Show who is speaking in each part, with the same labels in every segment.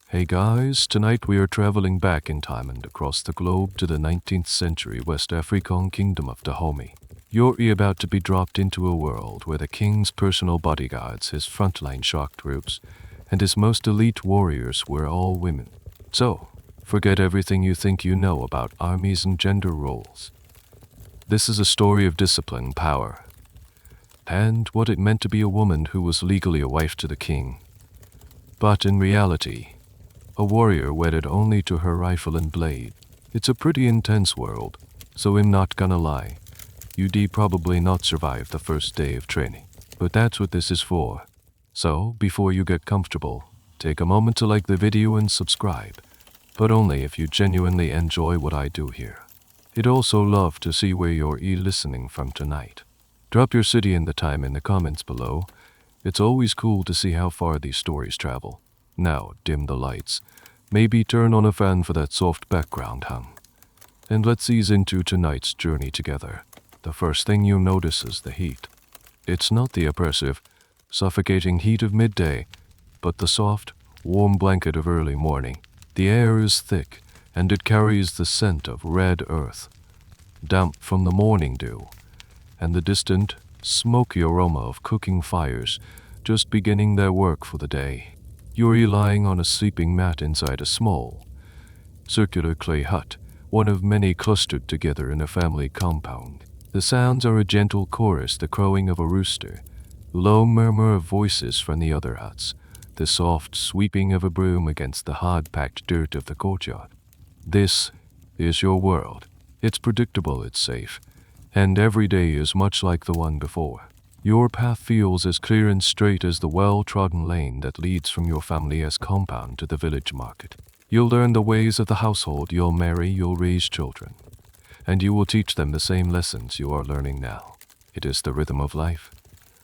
Speaker 1: Hey guys, tonight we are traveling back in time and across the globe to the 19th century West African kingdom of Dahomey. You're about to be dropped into a world where the king's personal bodyguards, his frontline shock troops, and his most elite warriors were all women. So, forget everything you think you know about armies and gender roles. This is a story of discipline, power, and what it meant to be a woman who was legally a wife to the king. But in reality, a warrior wedded only to her rifle and blade. It's a pretty intense world, so I'm not gonna lie. You'd probably not survive the first day of training. But that's what this is for. So, before you get comfortable, take a moment to like the video and subscribe. But only if you genuinely enjoy what I do here. I'd also love to see where you're listening from tonight. Drop your city and the time in the comments below. It's always cool to see how far these stories travel. Now, dim the lights. Maybe turn on a fan for that soft background hum. And let's ease into tonight's journey together. The first thing you notice is the heat. It's not the oppressive, suffocating heat of midday, but the soft, warm blanket of early morning. The air is thick, and it carries the scent of red earth, damp from the morning dew, and the distant, smoky aroma of cooking fires just beginning their work for the day. You're lying on a sleeping mat inside a small, circular clay hut, one of many clustered together in a family compound. The sounds are a gentle chorus, the crowing of a rooster, low murmur of voices from the other huts, the soft sweeping of a broom against the hard-packed dirt of the courtyard. This is your world. It's predictable, it's safe, and every day is much like the one before. Your path feels as clear and straight as the well-trodden lane that leads from your family's compound to the village market. You'll learn the ways of the household, you'll marry, you'll raise children, and you will teach them the same lessons you are learning now. It is the rhythm of life,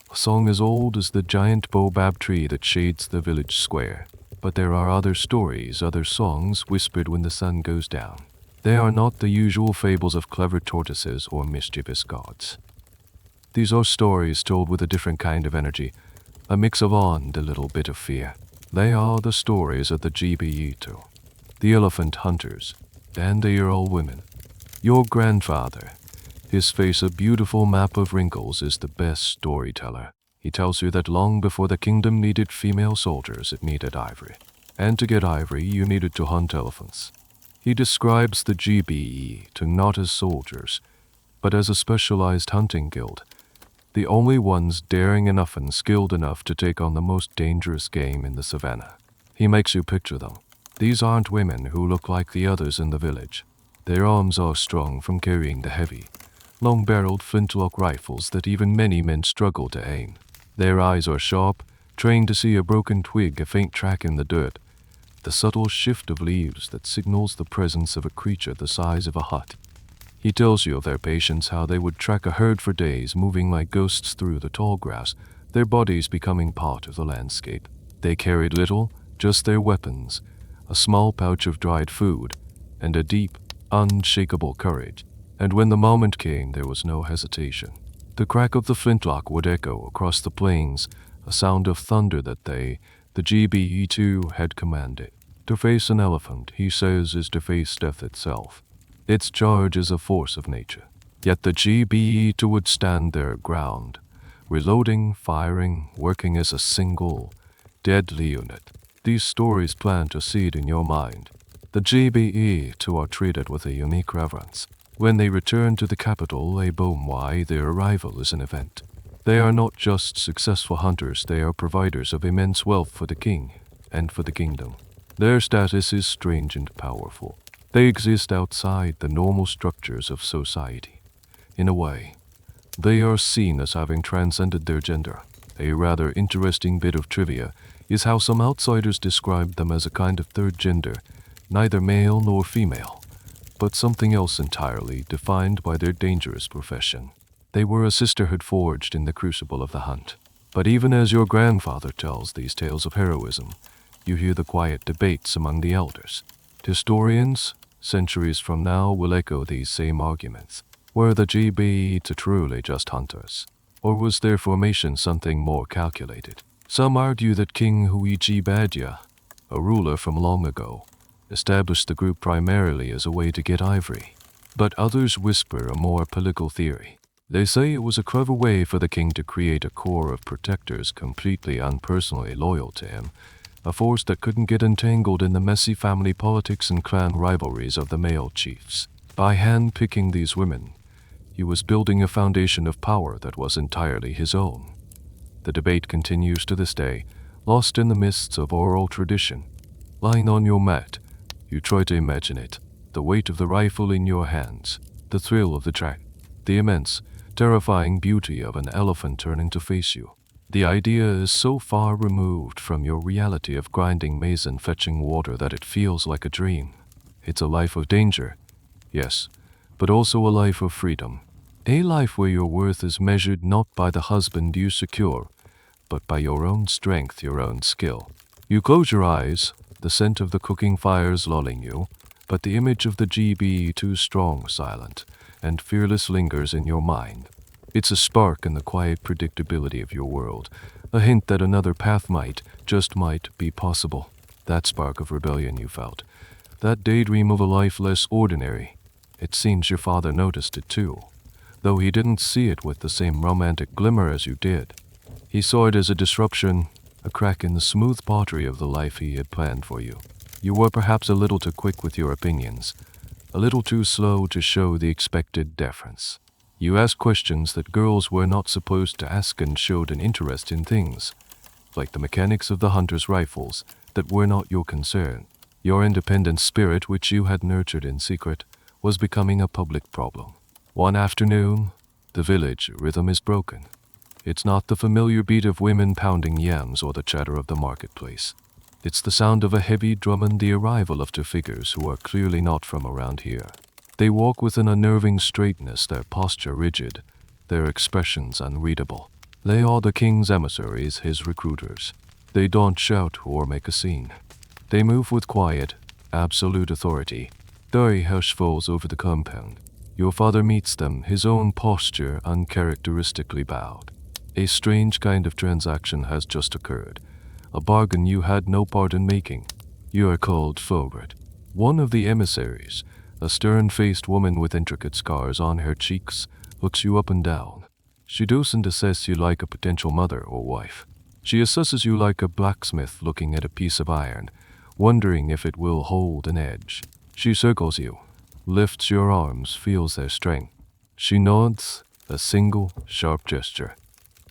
Speaker 1: a song as old as the giant baobab tree that shades the village square. But there are other stories, other songs whispered when the sun goes down. They are not the usual fables of clever tortoises or mischievous gods. These are stories told with a different kind of energy, a mix of awe and a little bit of fear. They are the stories of the Gbeyitu, the elephant hunters, and the year-old women. Your grandfather, his face a beautiful map of wrinkles, is the best storyteller. He tells you that long before the kingdom needed female soldiers, it needed ivory. And to get ivory, you needed to hunt elephants. He describes the Gbeyitu not as soldiers, but as a specialized hunting guild, the only ones daring enough and skilled enough to take on the most dangerous game in the savannah. He makes you picture them. These aren't women who look like the others in the village. Their arms are strong from carrying the heavy, long-barreled flintlock rifles that even many men struggle to aim. Their eyes are sharp, trained to see a broken twig, a faint track in the dirt, the subtle shift of leaves that signals the presence of a creature the size of a hut. He tells you of their patience, how they would track a herd for days, moving like ghosts through the tall grass, their bodies becoming part of the landscape. They carried little, just their weapons, a small pouch of dried food, and a deep, unshakable courage. And when the moment came, there was no hesitation. The crack of the flintlock would echo across the plains, a sound of thunder that they, the Gbeyitu, had commanded. To face an elephant, he says, is to face death itself. Its charge is a force of nature. Yet the Gbeyitu would stand their ground, reloading, firing, working as a single, deadly unit. These stories plant a seed in your mind. The Gbeyitu are treated with a unique reverence. When they return to the capital, Dahomey, their arrival is an event. They are not just successful hunters, they are providers of immense wealth for the king and for the kingdom. Their status is strange and powerful. They exist outside the normal structures of society. In a way, they are seen as having transcended their gender. A rather interesting bit of trivia is how some outsiders describe them as a kind of third gender, neither male nor female, but something else entirely, defined by their dangerous profession. They were a sisterhood forged in the crucible of the hunt. But even as your grandfather tells these tales of heroism, you hear the quiet debates among the elders. Historians, centuries from now, will echo these same arguments. Were the Gbeyitu truly just hunters? Or was their formation something more calculated? Some argue that King Huichi Badia, a ruler from long ago, established the group primarily as a way to get ivory. But others whisper a more political theory. They say it was a clever way for the king to create a core of protectors completely unpersonally loyal to him, a force that couldn't get entangled in the messy family politics and clan rivalries of the male chiefs. By hand-picking these women, he was building a foundation of power that was entirely his own. The debate continues to this day, lost in the mists of oral tradition. Lying on your mat, you try to imagine it, the weight of the rifle in your hands, the thrill of the track, the immense, terrifying beauty of an elephant turning to face you. The idea is so far removed from your reality of grinding maize and fetching water that it feels like a dream. It's a life of danger, yes, but also a life of freedom. A life where your worth is measured not by the husband you secure, but by your own strength, your own skill. You close your eyes, the scent of the cooking fires lulling you, but the image of the GB too strong, silent, and fearless lingers in your mind. It's a spark in the quiet predictability of your world, a hint that another path might, just might, be possible. That spark of rebellion you felt, that daydream of a life less ordinary. It seems your father noticed it too, though he didn't see it with the same romantic glimmer as you did. He saw it as a disruption, a crack in the smooth pottery of the life he had planned for you. You were perhaps a little too quick with your opinions, a little too slow to show the expected deference. You asked questions that girls were not supposed to ask and showed an interest in things, like the mechanics of the hunter's rifles, that were not your concern. Your independent spirit, which you had nurtured in secret, was becoming a public problem. One afternoon, the village rhythm is broken. It's not the familiar beat of women pounding yams or the chatter of the marketplace. It's the sound of a heavy drum and the arrival of two figures who are clearly not from around here. They walk with an unnerving straightness, their posture rigid, their expressions unreadable. They are the king's emissaries, his recruiters. They don't shout or make a scene. They move with quiet, absolute authority. A hush falls over the compound. Your father meets them, his own posture uncharacteristically bowed. A strange kind of transaction has just occurred. A bargain you had no part in making. You are called forward. One of the emissaries, a stern-faced woman with intricate scars on her cheeks, looks you up and down. She doesn't assess you like a potential mother or wife. She assesses you like a blacksmith looking at a piece of iron, wondering if it will hold an edge. She circles you, lifts your arms, feels their strength. She nods, a single, sharp gesture.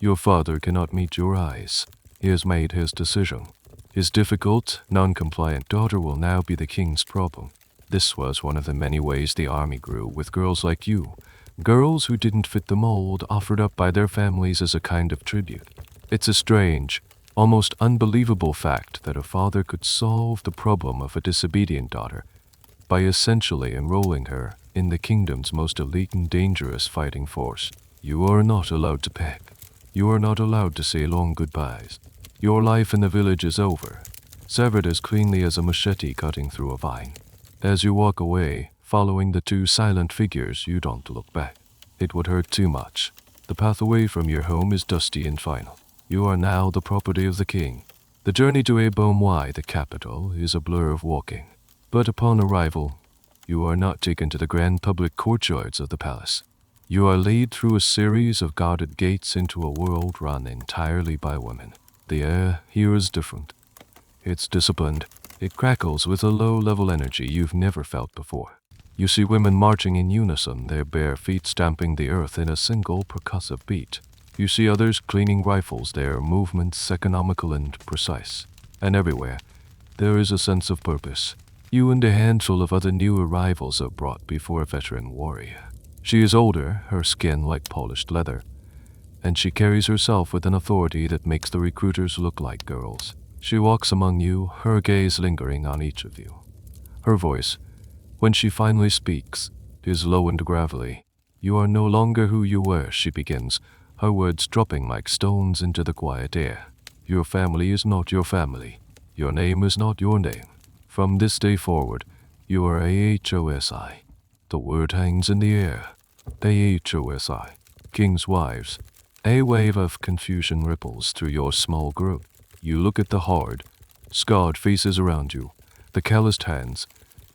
Speaker 1: Your father cannot meet your eyes. He has made his decision. His difficult, non-compliant daughter will now be the king's problem. This was one of the many ways the army grew, with girls like you. Girls who didn't fit the mold, offered up by their families as a kind of tribute. It's a strange, almost unbelievable fact that a father could solve the problem of a disobedient daughter by essentially enrolling her in the kingdom's most elite and dangerous fighting force. You are not allowed to peck. You are not allowed to say long goodbyes. Your life in the village is over, severed as cleanly as a machete cutting through a vine. As you walk away, following the two silent figures, you don't look back. It would hurt too much. The path away from your home is dusty and final. You are now the property of the king. The journey to Dahomey, the capital, is a blur of walking. But upon arrival, you are not taken to the grand public courtyards of the palace. You are led through a series of guarded gates into a world run entirely by women. The air here is different. It's disciplined. It crackles with a low-level energy you've never felt before. You see women marching in unison, their bare feet stamping the earth in a single percussive beat. You see others cleaning rifles, their movements economical and precise. And everywhere, there is a sense of purpose. You and a handful of other new arrivals are brought before a veteran warrior. She is older, her skin like polished leather, and she carries herself with an authority that makes the recruiters look like girls. She walks among you, her gaze lingering on each of you. Her voice, when she finally speaks, is low and gravelly. You are no longer who you were, she begins, her words dropping like stones into the quiet air. Your family is not your family. Your name is not your name. From this day forward, you are Ahosi. The word hangs in the air. Ahosi. King's wives. A wave of confusion ripples through your small group. You look at the hard, Scarred faces around you, the calloused hands,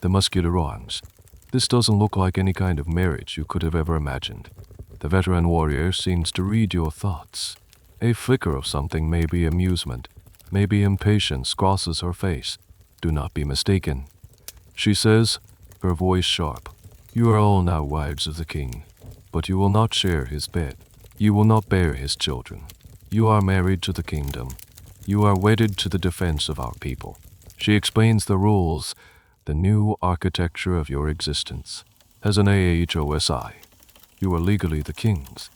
Speaker 1: the muscular arms. This doesn't look like any kind of marriage you could have ever imagined. The veteran warrior seems to read your thoughts. A flicker of something, maybe amusement, maybe impatience, crosses her face. Do not be mistaken. She says, her voice sharp, "You are all now wives of the king, but you will not share his bed. You will not bear his children. You are married to the kingdom. You are wedded to the defense of our people." She explains the rules, the new architecture of your existence. As an Ahosi, you are legally the king's.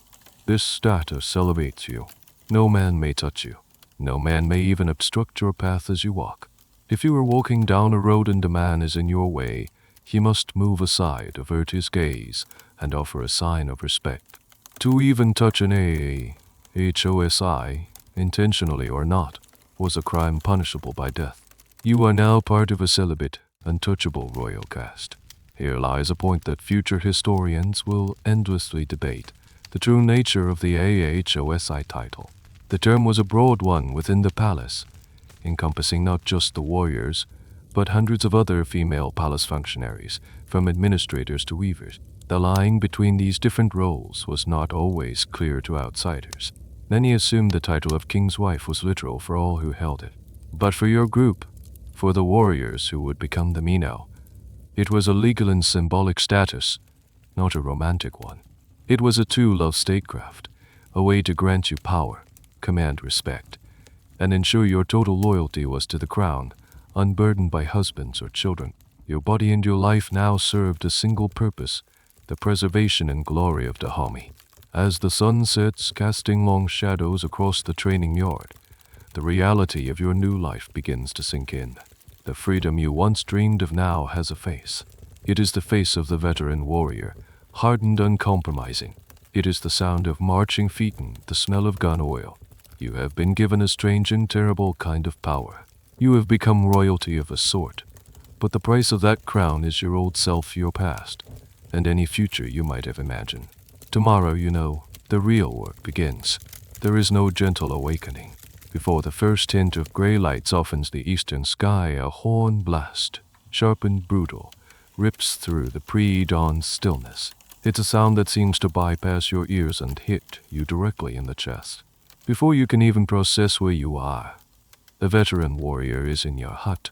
Speaker 1: This status elevates you. No man may touch you. No man may even obstruct your path as you walk. If you are walking down a road and a man is in your way, he must move aside, avert his gaze, and offer a sign of respect. To even touch an Ahosi, intentionally or not, was a crime punishable by death. You are now part of a celibate, untouchable royal caste. Here lies a point that future historians will endlessly debate: the true nature of the Ahosi title. The term was a broad one within the palace, encompassing not just the warriors, but hundreds of other female palace functionaries, from administrators to weavers. The line between these different roles was not always clear to outsiders. Many assumed the title of king's wife was literal for all who held it. But for your group, for the warriors who would become the Mino, it was a legal and symbolic status, not a romantic one. It was a tool of statecraft, a way to grant you power, command respect, and ensure your total loyalty was to the crown, unburdened by husbands or children. Your body and your life now served a single purpose: the preservation and glory of Dahomey. As the sun sets, casting long shadows across the training yard, the reality of your new life begins to sink in. The freedom you once dreamed of now has a face. It is the face of the veteran warrior, hardened, uncompromising. It is the sound of marching feet and the smell of gun oil. You have been given a strange and terrible kind of power. You have become royalty of a sort, but the price of that crown is your old self, your past, and any future you might have imagined. Tomorrow, you know, the real work begins. There is no gentle awakening. Before the first hint of gray light softens the eastern sky, a horn blast, sharp and brutal, rips through the pre-dawn stillness. It's a sound that seems to bypass your ears and hit you directly in the chest. Before you can even process where you are, the veteran warrior is in your hut,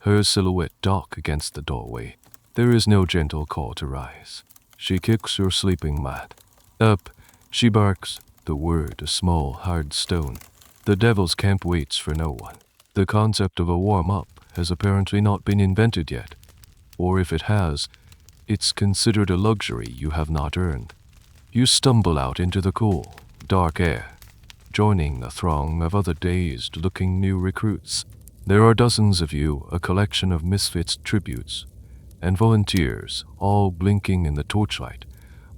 Speaker 1: her silhouette dark against the doorway. There is no gentle call to rise. She kicks your sleeping mat. Up, she barks, the word a small, hard stone. The devil's camp waits for no one. The concept of a warm-up has apparently not been invented yet, or if it has, it's considered a luxury you have not earned. You stumble out into the cool, dark air, joining a throng of other dazed-looking new recruits. There are dozens of you, a collection of misfits, tributes, and volunteers, all blinking in the torchlight,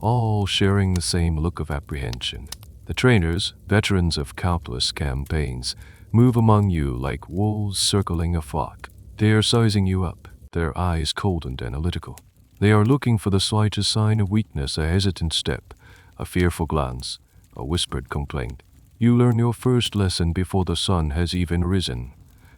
Speaker 1: all sharing the same look of apprehension. The trainers, veterans of countless campaigns, move among you like wolves circling a flock. They are sizing you up, their eyes cold and analytical. They are looking for the slightest sign of weakness, a hesitant step, a fearful glance, a whispered complaint. You learn your first lesson before the sun has even risen.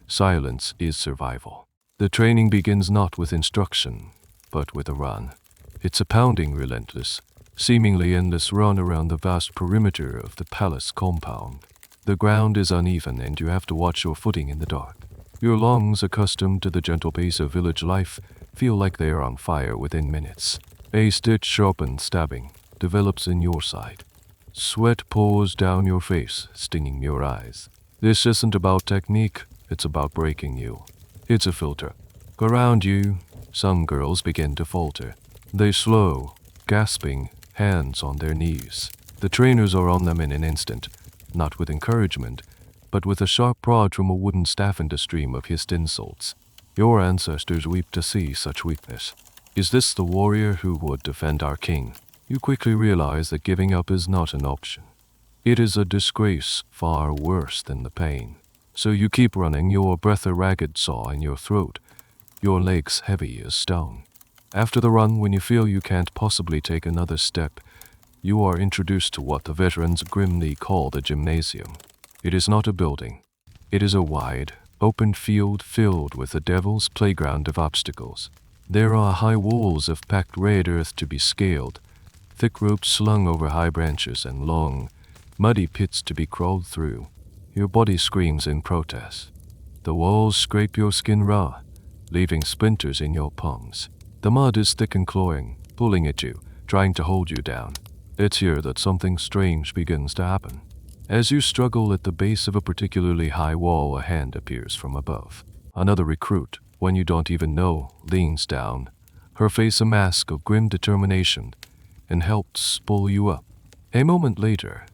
Speaker 1: Silence is survival. The training begins not with instruction, but with a run. It's a pounding, relentless, seemingly endless run around the vast perimeter of the palace compound. The ground is uneven and you have to watch your footing in the dark. Your lungs, accustomed to the gentle pace of village life, feel like they are on fire within minutes. A stitch, sharp and stabbing, develops in your side. Sweat pours down your face, stinging your eyes. This isn't about technique, it's about breaking you. It's a filter. Around you, some girls begin to falter. They slow, gasping, hands on their knees. The trainers are on them in an instant, not with encouragement, but with a sharp prod from a wooden staff and a stream of hissed insults. Your ancestors weep to see such weakness. Is this the warrior who would defend our king? You quickly realize that giving up is not an option. It is a disgrace far worse than the pain. So you keep running, your breath a ragged saw in your throat, your legs heavy as stone. After the run, when you feel you can't possibly take another step, you are introduced to what the veterans grimly call the gymnasium. It is not a building. It is a wide, open field filled with the devil's playground of obstacles. There are high walls of packed red earth to be scaled, thick ropes slung over high branches, and long, muddy pits to be crawled through. Your body screams in protest. The walls scrape your skin raw, leaving splinters in your palms. The mud is thick and cloying, pulling at you, trying to hold you down. It's here that something strange begins to happen. As you struggle at the base of a particularly high wall, a hand appears from above. Another recruit, one you don't even know, leans down, her face a mask of grim determination, and helps pull you up. A moment later,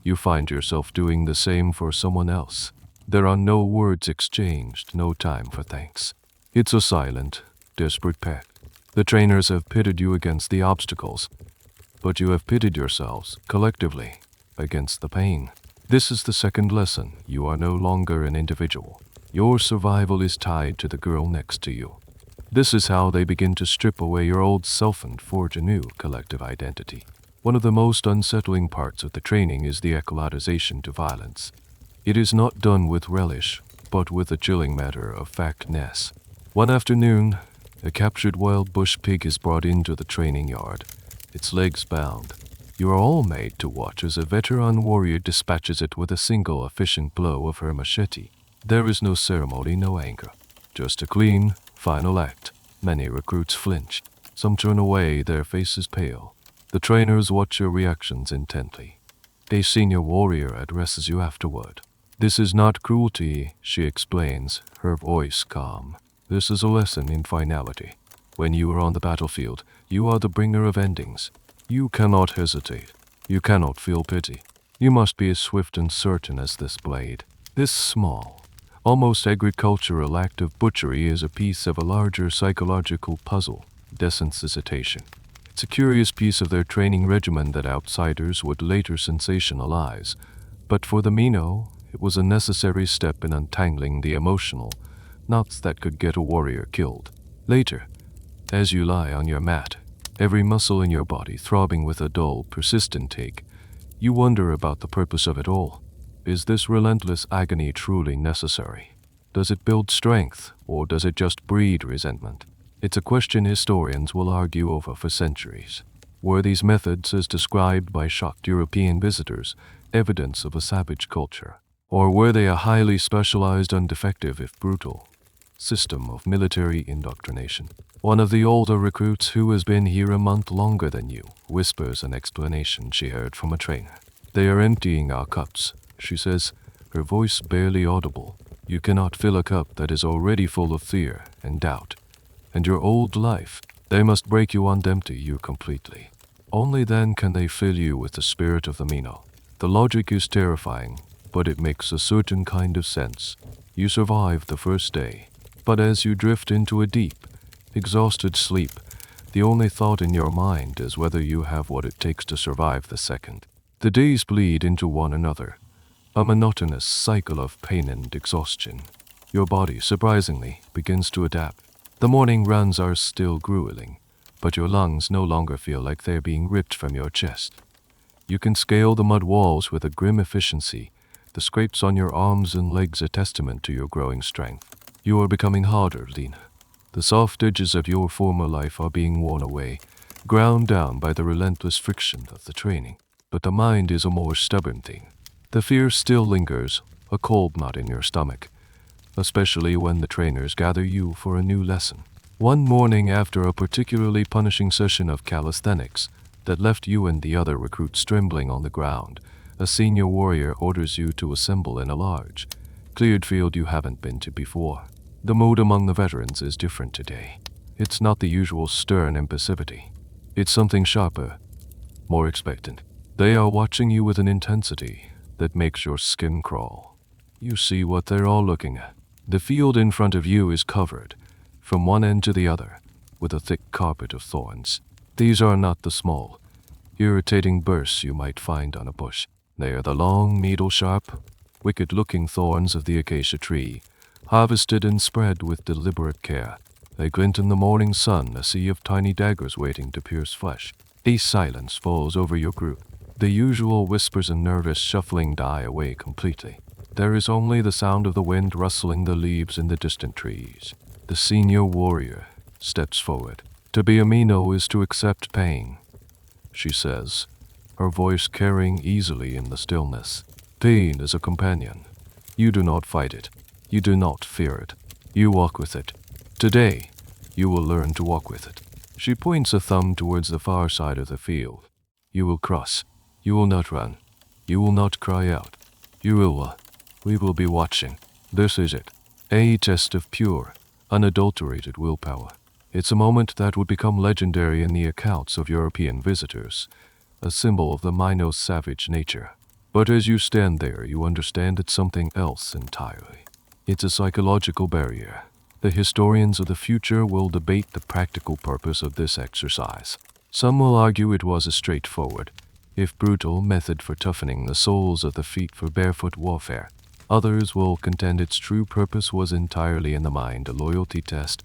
Speaker 1: you find yourself doing the same for someone else. There are no words exchanged, no time for thanks. It's a silent, desperate pact. The trainers have pitted you against the obstacles, but you have pitted yourselves, collectively, against the pain. This is the second lesson. You are no longer an individual. Your survival is tied to the girl next to you. This is how they begin to strip away your old self and forge a new collective identity. One of the most unsettling parts of the training is the acclimatization to violence. It is not done with relish, but with a chilling matter of factness. One afternoon, a captured wild bush pig is brought into the training yard, its legs bound. You are all made to watch as a veteran warrior dispatches it with a single efficient blow of her machete. There is no ceremony, no anger, just a clean, final act. Many recruits flinch. Some turn away, their faces pale. The trainers watch your reactions intently. A senior warrior addresses you afterward. "This is not cruelty," she explains, her voice calm. "This is a lesson in finality. When you are on the battlefield, you are the bringer of endings. You cannot hesitate. You cannot feel pity. You must be as swift and certain as this blade." This small, almost agricultural act of butchery is a piece of a larger psychological puzzle, desensitization. It's a curious piece of their training regimen that outsiders would later sensationalize, but for the Mino, it was a necessary step in untangling the emotional knots that could get a warrior killed. Later, as you lie on your mat, every muscle in your body throbbing with a dull, persistent ache, you wonder about the purpose of it all. Is this relentless agony truly necessary? Does it build strength, or does it just breed resentment? It's a question historians will argue over for centuries. Were these methods, as described by shocked European visitors, evidence of a savage culture? Or were they a highly specialized and defective, if brutal, system of military indoctrination? One of the older recruits, who has been here a month longer than you, whispers an explanation she heard from a trainer. "They are emptying our cups," she says, her voice barely audible. "You cannot fill a cup that is already full of fear and doubt. And your old life, they must break you and empty you completely. Only then can they fill you with the spirit of the Mino." The logic is terrifying, but it makes a certain kind of sense. You survive the first day, but as you drift into a deep, exhausted sleep, the only thought in your mind is whether you have what it takes to survive the second. The days bleed into one another, a monotonous cycle of pain and exhaustion. Your body, surprisingly, begins to adapt. The morning runs are still grueling, but your lungs no longer feel like they're being ripped from your chest. You can scale the mud walls with a grim efficiency, the scrapes on your arms and legs a testament to your growing strength. You are becoming harder, Lena. The soft edges of your former life are being worn away, ground down by the relentless friction of the training. But the mind is a more stubborn thing. The fear still lingers, a cold knot in your stomach, especially when the trainers gather you for a new lesson. One morning, after a particularly punishing session of calisthenics that left you and the other recruits trembling on the ground, a senior warrior orders you to assemble in a large, cleared field you haven't been to before. The mood among the veterans is different today. It's not the usual stern impassivity. It's something sharper, more expectant. They are watching you with an intensity that makes your skin crawl. You see what they're all looking at. The field in front of you is covered, from one end to the other, with a thick carpet of thorns. These are not the small, irritating bursts you might find on a bush. They are the long, needle-sharp, wicked-looking thorns of the acacia tree, harvested and spread with deliberate care. They glint in the morning sun, a sea of tiny daggers waiting to pierce flesh. A silence falls over your group. The usual whispers and nervous shuffling die away completely. There is only the sound of the wind rustling the leaves in the distant trees. The senior warrior steps forward. To be a Mino is to accept pain, she says, her voice carrying easily in the stillness. Pain is a companion. You do not fight it. You do not fear it. You walk with it. Today, you will learn to walk with it. She points a thumb towards the far side of the field. You will cross. You will not run. You will not cry out. You will. We will be watching. This is it. A test of pure, unadulterated willpower. It's a moment that would become legendary in the accounts of European visitors, a symbol of the Mino's savage nature. But as you stand there, you understand it's something else entirely. It's a psychological barrier. The historians of the future will debate the practical purpose of this exercise. Some will argue it was a straightforward, if brutal, method for toughening the soles of the feet for barefoot warfare. Others will contend its true purpose was entirely in the mind, a loyalty test,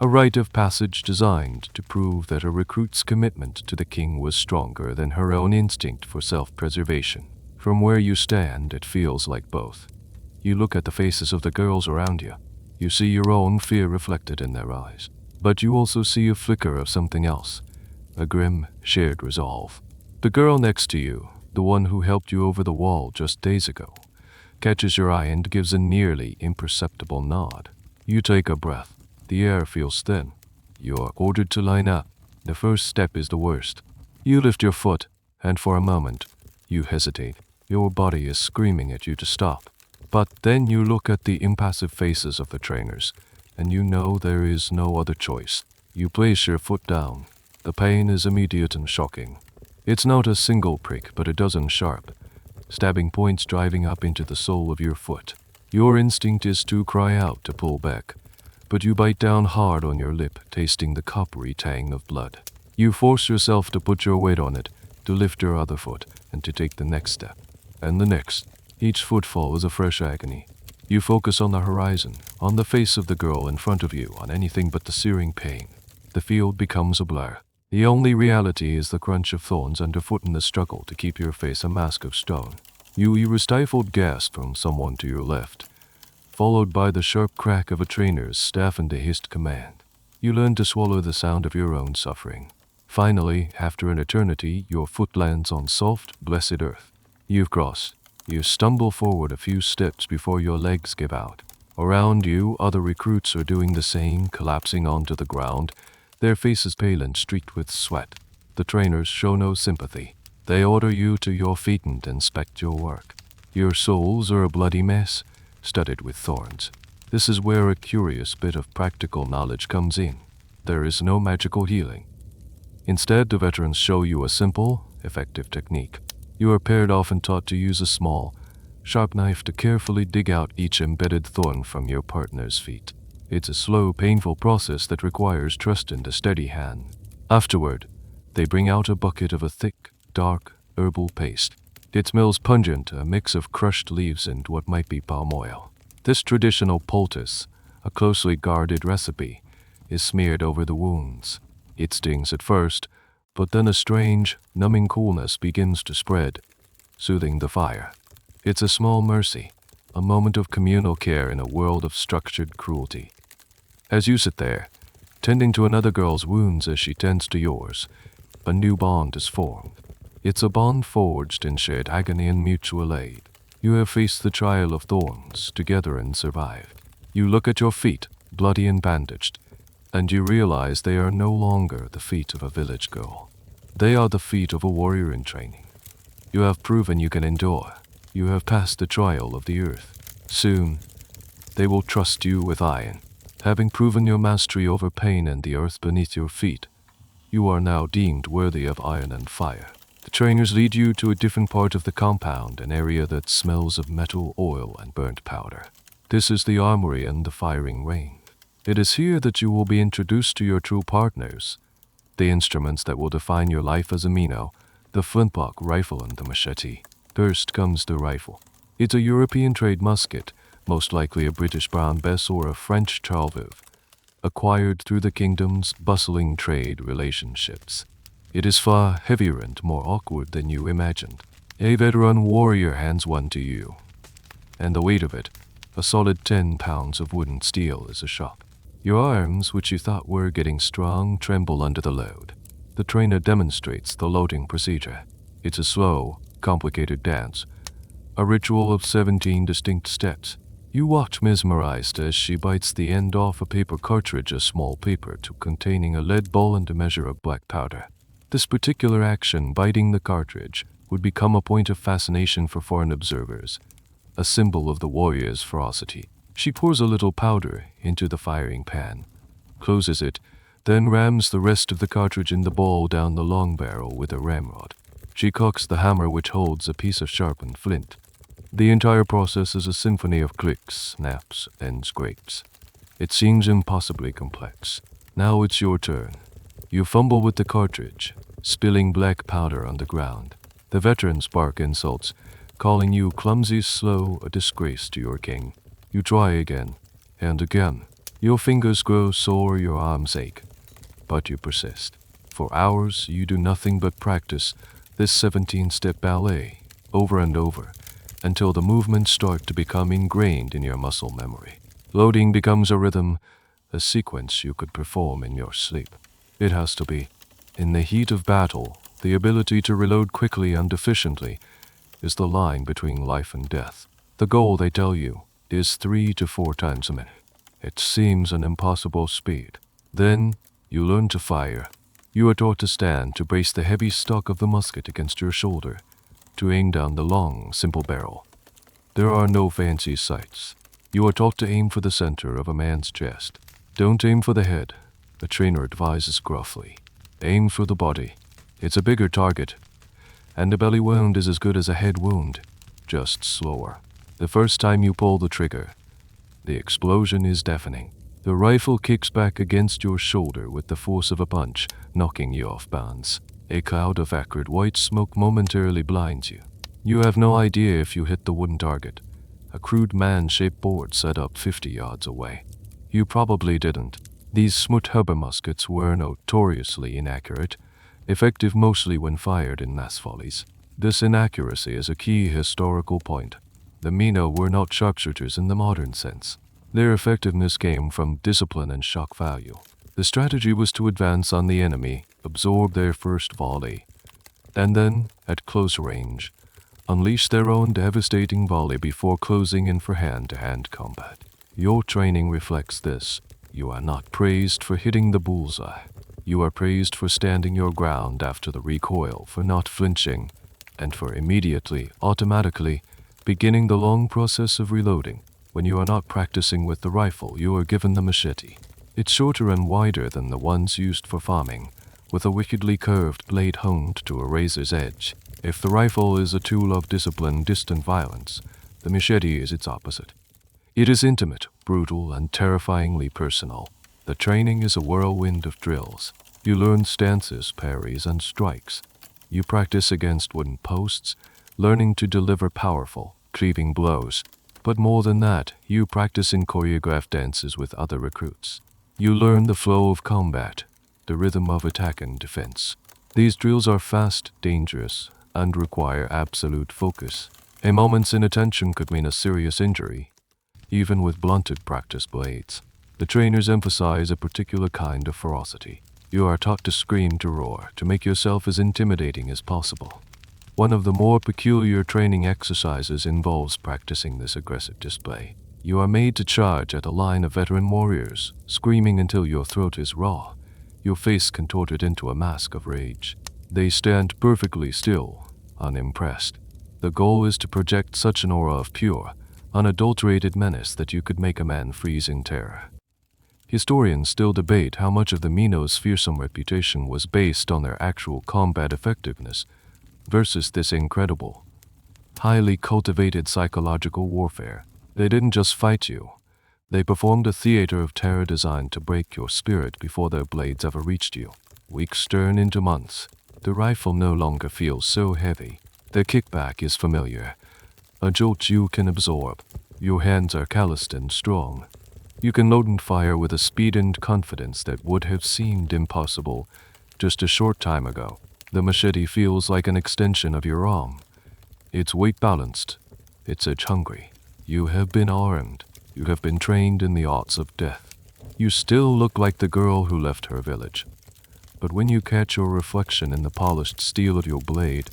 Speaker 1: a rite of passage designed to prove that a recruit's commitment to the king was stronger than her own instinct for self-preservation. From where you stand, it feels like both. You look at the faces of the girls around you. You see your own fear reflected in their eyes. But you also see a flicker of something else, a grim, shared resolve. The girl next to you, the one who helped you over the wall just days ago, catches your eye and gives a nearly imperceptible nod. You take a breath. The air feels thin. You are ordered to line up. The first step is the worst. You lift your foot, and for a moment, you hesitate. Your body is screaming at you to stop. But then you look at the impassive faces of the trainers, and you know there is no other choice. You place your foot down. The pain is immediate and shocking. It's not a single prick, but a dozen sharp, stabbing points driving up into the sole of your foot. Your instinct is to cry out, to pull back, but you bite down hard on your lip, tasting the coppery tang of blood. You force yourself to put your weight on it, to lift your other foot, and to take the next step. And the next. Each footfall is a fresh agony. You focus on the horizon, on the face of the girl in front of you, on anything but the searing pain. The field becomes a blur. The only reality is the crunch of thorns underfoot and the struggle to keep your face a mask of stone. You hear a stifled gasp from someone to your left, followed by the sharp crack of a trainer's staff and a hissed command. You learn to swallow the sound of your own suffering. Finally, after an eternity, your foot lands on soft, blessed earth. You've crossed. You stumble forward a few steps before your legs give out. Around you, other recruits are doing the same, collapsing onto the ground, their faces pale and streaked with sweat. The trainers show no sympathy. They order you to your feet and inspect your work. Your soles are a bloody mess, studded with thorns. This is where a curious bit of practical knowledge comes in. There is no magical healing. Instead, the veterans show you a simple, effective technique. You are paired off and taught to use a small, sharp knife to carefully dig out each embedded thorn from your partner's feet. It's a slow, painful process that requires trust and a steady hand. Afterward, they bring out a bucket of a thick, dark, herbal paste. It smells pungent, a mix of crushed leaves and what might be palm oil. This traditional poultice, a closely guarded recipe, is smeared over the wounds. It stings at first, but then a strange, numbing coolness begins to spread, soothing the fire. It's a small mercy, a moment of communal care in a world of structured cruelty. As you sit there, tending to another girl's wounds as she tends to yours, a new bond is formed. It's a bond forged in shared agony and mutual aid. You have faced the trial of thorns together and survived. You look at your feet, bloody and bandaged, and you realize they are no longer the feet of a village girl. They are the feet of a warrior in training. You have proven you can endure. You have passed the trial of the earth. Soon, they will trust you with iron. Having proven your mastery over pain and the earth beneath your feet, you are now deemed worthy of iron and fire. The trainers lead you to a different part of the compound, an area that smells of metal, oil, and burnt powder. This is the armory and the firing range. It is here that you will be introduced to your true partners, the instruments that will define your life as a Mino, the flintlock rifle and the machete. First comes the rifle. It's a European trade musket, most likely a British Brown Bess or a French Charleville, acquired through the kingdom's bustling trade relationships. It is far heavier and more awkward than you imagined. A veteran warrior hands one to you. and the weight of it, a solid 10 pounds of wooden steel, is a shock. Your arms, which you thought were getting strong, tremble under the load. The trainer demonstrates the loading procedure. It's a slow, complicated dance, a ritual of 17 distinct steps. You watch mesmerized as she bites the end off a paper cartridge, a small paper tube containing a lead ball and a measure of black powder. This particular action, biting the cartridge, would become a point of fascination for foreign observers, a symbol of the warrior's ferocity. She pours a little powder into the firing pan, closes it, then rams the rest of the cartridge in the ball down the long barrel with a ramrod. She cocks the hammer, which holds a piece of sharpened flint. The entire process is a symphony of clicks, snaps, and scrapes. It seems impossibly complex. Now it's your turn. You fumble with the cartridge, spilling black powder on the ground. The veterans bark insults, calling you clumsy, slow, a disgrace to your king. You try again, and again. Your fingers grow sore, your arms ache. But you persist. For hours, you do nothing but practice this 17-step ballet, over and over, until the movements start to become ingrained in your muscle memory. Loading becomes a rhythm, a sequence you could perform in your sleep. It has to be. In the heat of battle, the ability to reload quickly and efficiently is the line between life and death. The goal, they tell you, is 3 to 4 times a minute. It seems an impossible speed. Then, you learn to fire. You are taught to stand, to brace the heavy stock of the musket against your shoulder, to aim down the long, simple barrel. There are no fancy sights. You are taught to aim for the center of a man's chest. Don't aim for the head, the trainer advises gruffly. Aim for the body. It's a bigger target, and a belly wound is as good as a head wound, just slower. The first time you pull the trigger, the explosion is deafening. The rifle kicks back against your shoulder with the force of a punch, knocking you off balance. A cloud of acrid white smoke momentarily blinds you. You have no idea if you hit the wooden target, a crude man-shaped board set up 50 yards away. You probably didn't. These Smithsonian muskets were notoriously inaccurate, effective mostly when fired in mass volleys. This inaccuracy is a key historical point. The Mino were not sharpshooters in the modern sense. Their effectiveness came from discipline and shock value. The strategy was to advance on the enemy, absorb their first volley, and then, at close range, unleash their own devastating volley before closing in for hand-to-hand combat. Your training reflects this. You are not praised for hitting the bullseye. You are praised for standing your ground after the recoil, for not flinching, and for immediately, automatically, beginning the long process of reloading. When you are not practicing with the rifle, you are given the machete. It's shorter and wider than the ones used for farming, with a wickedly curved blade honed to a razor's edge. If the rifle is a tool of discipline, distant violence, the machete is its opposite. It is intimate, brutal, and terrifyingly personal. The training is a whirlwind of drills. You learn stances, parries, and strikes. You practice against wooden posts, learning to deliver powerful, cleaving blows. But more than that, you practice in choreographed dances with other recruits. You learn the flow of combat, the rhythm of attack and defense. These drills are fast, dangerous, and require absolute focus. A moment's inattention could mean a serious injury, even with blunted practice blades. The trainers emphasize a particular kind of ferocity. You are taught to scream, to roar, to make yourself as intimidating as possible. One of the more peculiar training exercises involves practicing this aggressive display. You are made to charge at a line of veteran warriors, screaming until your throat is raw, your face contorted into a mask of rage. They stand perfectly still, unimpressed. The goal is to project such an aura of pure, unadulterated menace that you could make a man freeze in terror. Historians still debate how much of the Mino's fearsome reputation was based on their actual combat effectiveness versus this incredible, highly cultivated psychological warfare. They didn't just fight you. They performed a theater of terror designed to break your spirit before their blades ever reached you. Weeks turn into months. The rifle no longer feels so heavy. The kickback is familiar, a jolt you can absorb. Your hands are calloused and strong. You can load and fire with a speed and confidence that would have seemed impossible just a short time ago. The machete feels like an extension of your arm. It's weight balanced. It's edge hungry. You have been armed. You have been trained in the arts of death. You still look like the girl who left her village. But when you catch your reflection in the polished steel of your blade,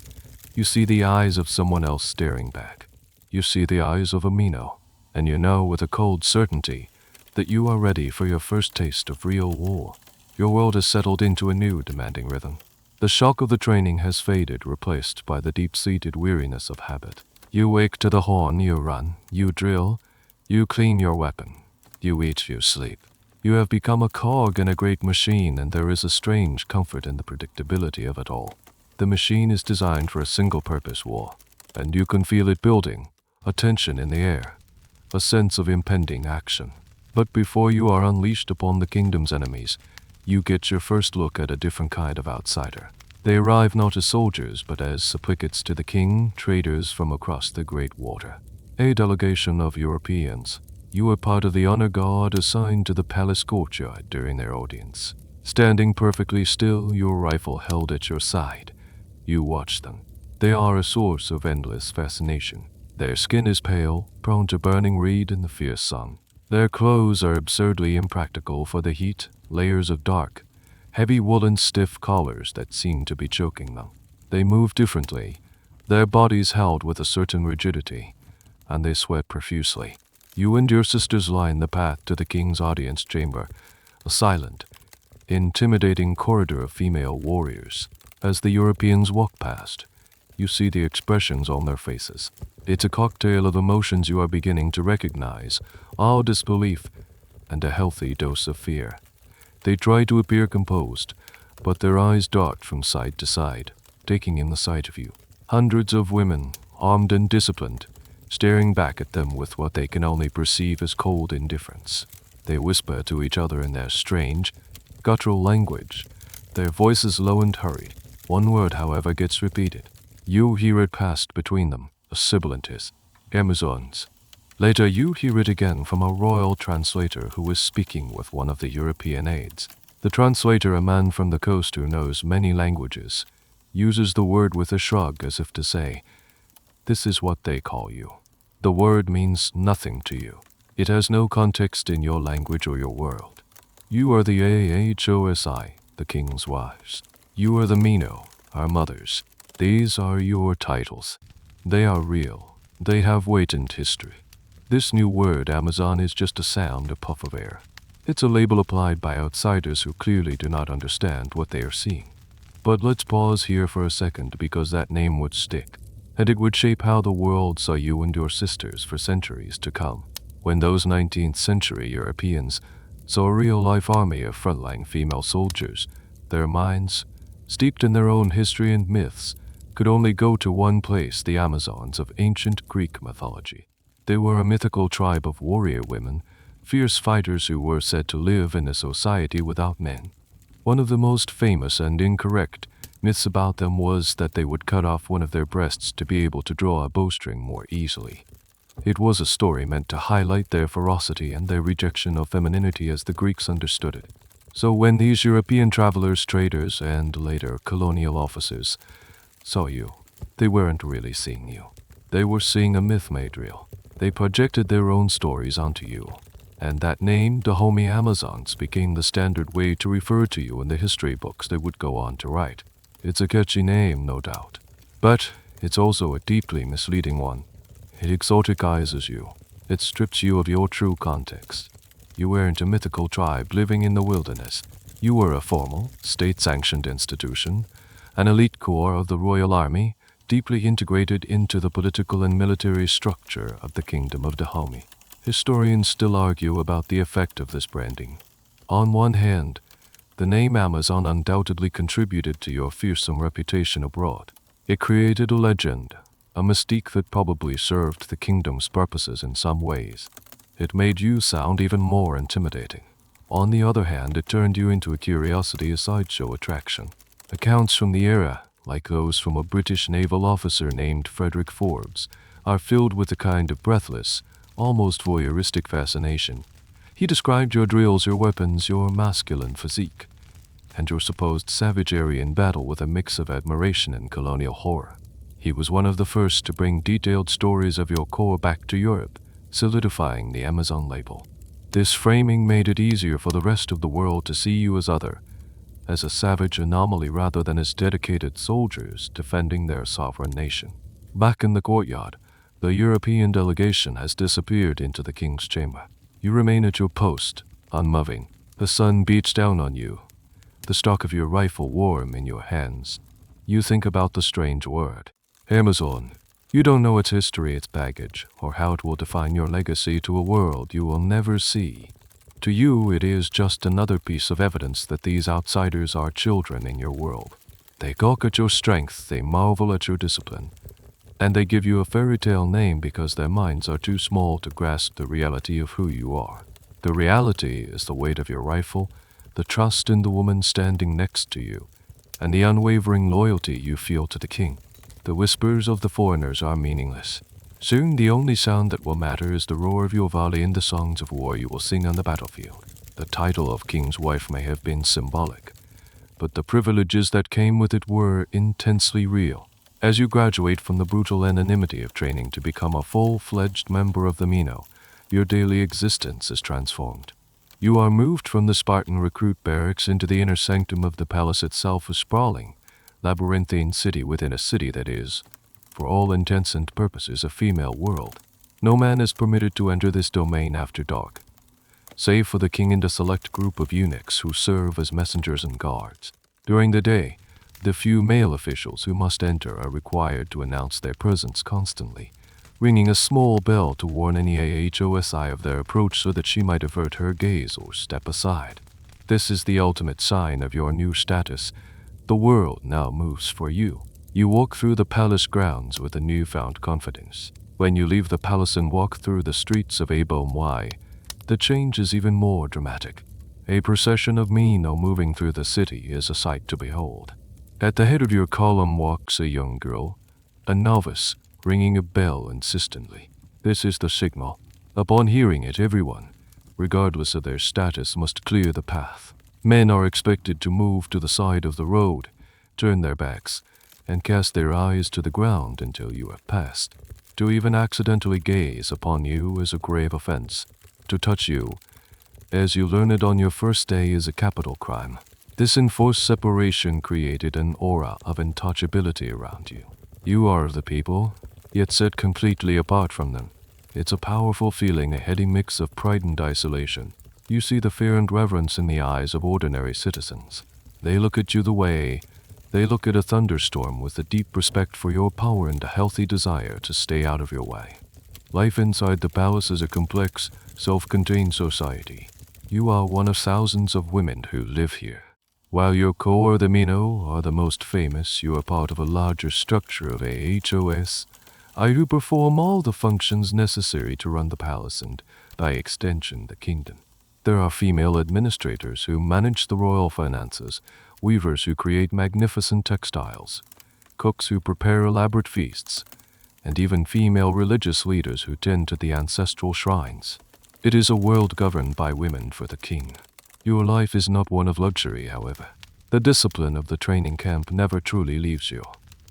Speaker 1: you see the eyes of someone else staring back. You see the eyes of a Mino, and you know with a cold certainty that you are ready for your first taste of real war. Your world has settled into a new demanding rhythm. The shock of the training has faded, replaced by the deep-seated weariness of habit. You wake to the horn, you run, you drill, you clean your weapon, you eat, you sleep. You have become a cog in a great machine, and there is a strange comfort in the predictability of it all. The machine is designed for a single-purpose war, and you can feel it building, a tension in the air, a sense of impending action. But before you are unleashed upon the kingdom's enemies, you get your first look at a different kind of outsider. They arrive not as soldiers, but as supplicates to the king, traders from across the great water. A delegation of Europeans. You were part of the honor guard assigned to the palace courtyard during their audience. Standing perfectly still, your rifle held at your side, you watch them. They are a source of endless fascination. Their skin is pale, prone to burning reed in the fierce sun. Their clothes are absurdly impractical for the heat, layers of dark, heavy woolen stiff collars that seem to be choking them. They move differently, their bodies held with a certain rigidity, and they sweat profusely. You and your sisters line the path to the king's audience chamber, a silent, intimidating corridor of female warriors. As the Europeans walk past, you see the expressions on their faces. It's a cocktail of emotions you are beginning to recognize, awe, disbelief, and a healthy dose of fear. They try to appear composed, but their eyes dart from side to side, taking in the sight of you. Hundreds of women, armed and disciplined, staring back at them with what they can only perceive as cold indifference. They whisper to each other in their strange, guttural language, their voices low and hurried. One word, however, gets repeated. You hear it passed between them, a sibilant hiss. Amazons. Later, you hear it again from a royal translator who is speaking with one of the European aides. The translator, a man from the coast who knows many languages, uses the word with a shrug as if to say, "This is what they call you." The word means nothing to you. It has no context in your language or your world. You are the Ahosi, the king's wives. You are the Mino, our mothers. These are your titles. They are real. They have weight and history. This new word, Amazon, is just a sound, a puff of air. It's a label applied by outsiders who clearly do not understand what they are seeing. But let's pause here for a second, because that name would stick, and it would shape how the world saw you and your sisters for centuries to come. When those 19th century Europeans saw a real-life army of frontline female soldiers, their minds, steeped in their own history and myths, could only go to one place: the Amazons of ancient Greek mythology. They were a mythical tribe of warrior women, fierce fighters who were said to live in a society without men. One of the most famous and incorrect myths about them was that they would cut off one of their breasts to be able to draw a bowstring more easily. It was a story meant to highlight their ferocity and their rejection of femininity as the Greeks understood it. So when these European travelers, traders, and later colonial officers saw you, they weren't really seeing you. They were seeing a myth made real. They projected their own stories onto you, and that name, Dahomey Amazons, became the standard way to refer to you in the history books they would go on to write. It's a catchy name, no doubt, but it's also a deeply misleading one. It exoticizes you. It strips you of your true context. You weren't a mythical tribe living in the wilderness. You were a formal, state-sanctioned institution, an elite corps of the royal army, deeply integrated into the political and military structure of the kingdom of Dahomey. Historians still argue about the effect of this branding. On one hand, the name Amazon undoubtedly contributed to your fearsome reputation abroad. It created a legend, a mystique that probably served the kingdom's purposes in some ways. It made you sound even more intimidating. On the other hand, it turned you into a curiosity, a sideshow attraction. Accounts from the era, like those from a British naval officer named Frederick Forbes, are filled with a kind of breathless, almost voyeuristic fascination. He described your drills, your weapons, your masculine physique, and your supposed savagery in battle with a mix of admiration and colonial horror. He was one of the first to bring detailed stories of your corps back to Europe, solidifying the Amazon label. This framing made it easier for the rest of the world to see you as other, as a savage anomaly rather than as dedicated soldiers defending their sovereign nation. Back in the courtyard, the European delegation has disappeared into the king's chamber. You remain at your post, unmoving. The sun beats down on you, the stock of your rifle warm in your hands. You think about the strange word, Amazon. You don't know its history, its baggage, or how it will define your legacy to a world you will never see. To you, it is just another piece of evidence that these outsiders are children in your world. They gawk at your strength, they marvel at your discipline, and they give you a fairy tale name because their minds are too small to grasp the reality of who you are. The reality is the weight of your rifle, the trust in the woman standing next to you, and the unwavering loyalty you feel to the king. The whispers of the foreigners are meaningless. Soon the only sound that will matter is the roar of your volley and the songs of war you will sing on the battlefield. The title of king's wife may have been symbolic, but the privileges that came with it were intensely real. As you graduate from the brutal anonymity of training to become a full-fledged member of the Mino, your daily existence is transformed. You are moved from the Spartan recruit barracks into the inner sanctum of the palace itself, a sprawling, labyrinthine city within a city that is, for all intents and purposes, a female world. No man is permitted to enter this domain after dark, save for the king and a select group of eunuchs who serve as messengers and guards. During the day, the few male officials who must enter are required to announce their presence constantly, ringing a small bell to warn any Ahosi of their approach so that she might avert her gaze or step aside. This is the ultimate sign of your new status. The world now moves for you. You walk through the palace grounds with a newfound confidence. When you leave the palace and walk through the streets of Dahomey, the change is even more dramatic. A procession of Mino moving through the city is a sight to behold. At the head of your column walks a young girl, a novice, ringing a bell insistently. This is the signal. Upon hearing it, everyone, regardless of their status, must clear the path. Men are expected to move to the side of the road, turn their backs, and cast their eyes to the ground until you have passed. To even accidentally gaze upon you is a grave offense. To touch you, as you learn it on your first day, is a capital crime. This enforced separation created an aura of untouchability around you. You are of the people, yet set completely apart from them. It's a powerful feeling, a heady mix of pride and isolation. You see the fear and reverence in the eyes of ordinary citizens. They look at you the way they look at a thunderstorm, with a deep respect for your power and a healthy desire to stay out of your way. Life inside the palace is a complex, self-contained society. You are one of thousands of women who live here. While your core, the Mino, are the most famous, you are part of a larger structure of Ahosi, who perform all the functions necessary to run the palace and, by extension, the kingdom. There are female administrators who manage the royal finances, weavers who create magnificent textiles, cooks who prepare elaborate feasts, and even female religious leaders who tend to the ancestral shrines. It is a world governed by women for the king. Your life is not one of luxury, however. The discipline of the training camp never truly leaves you.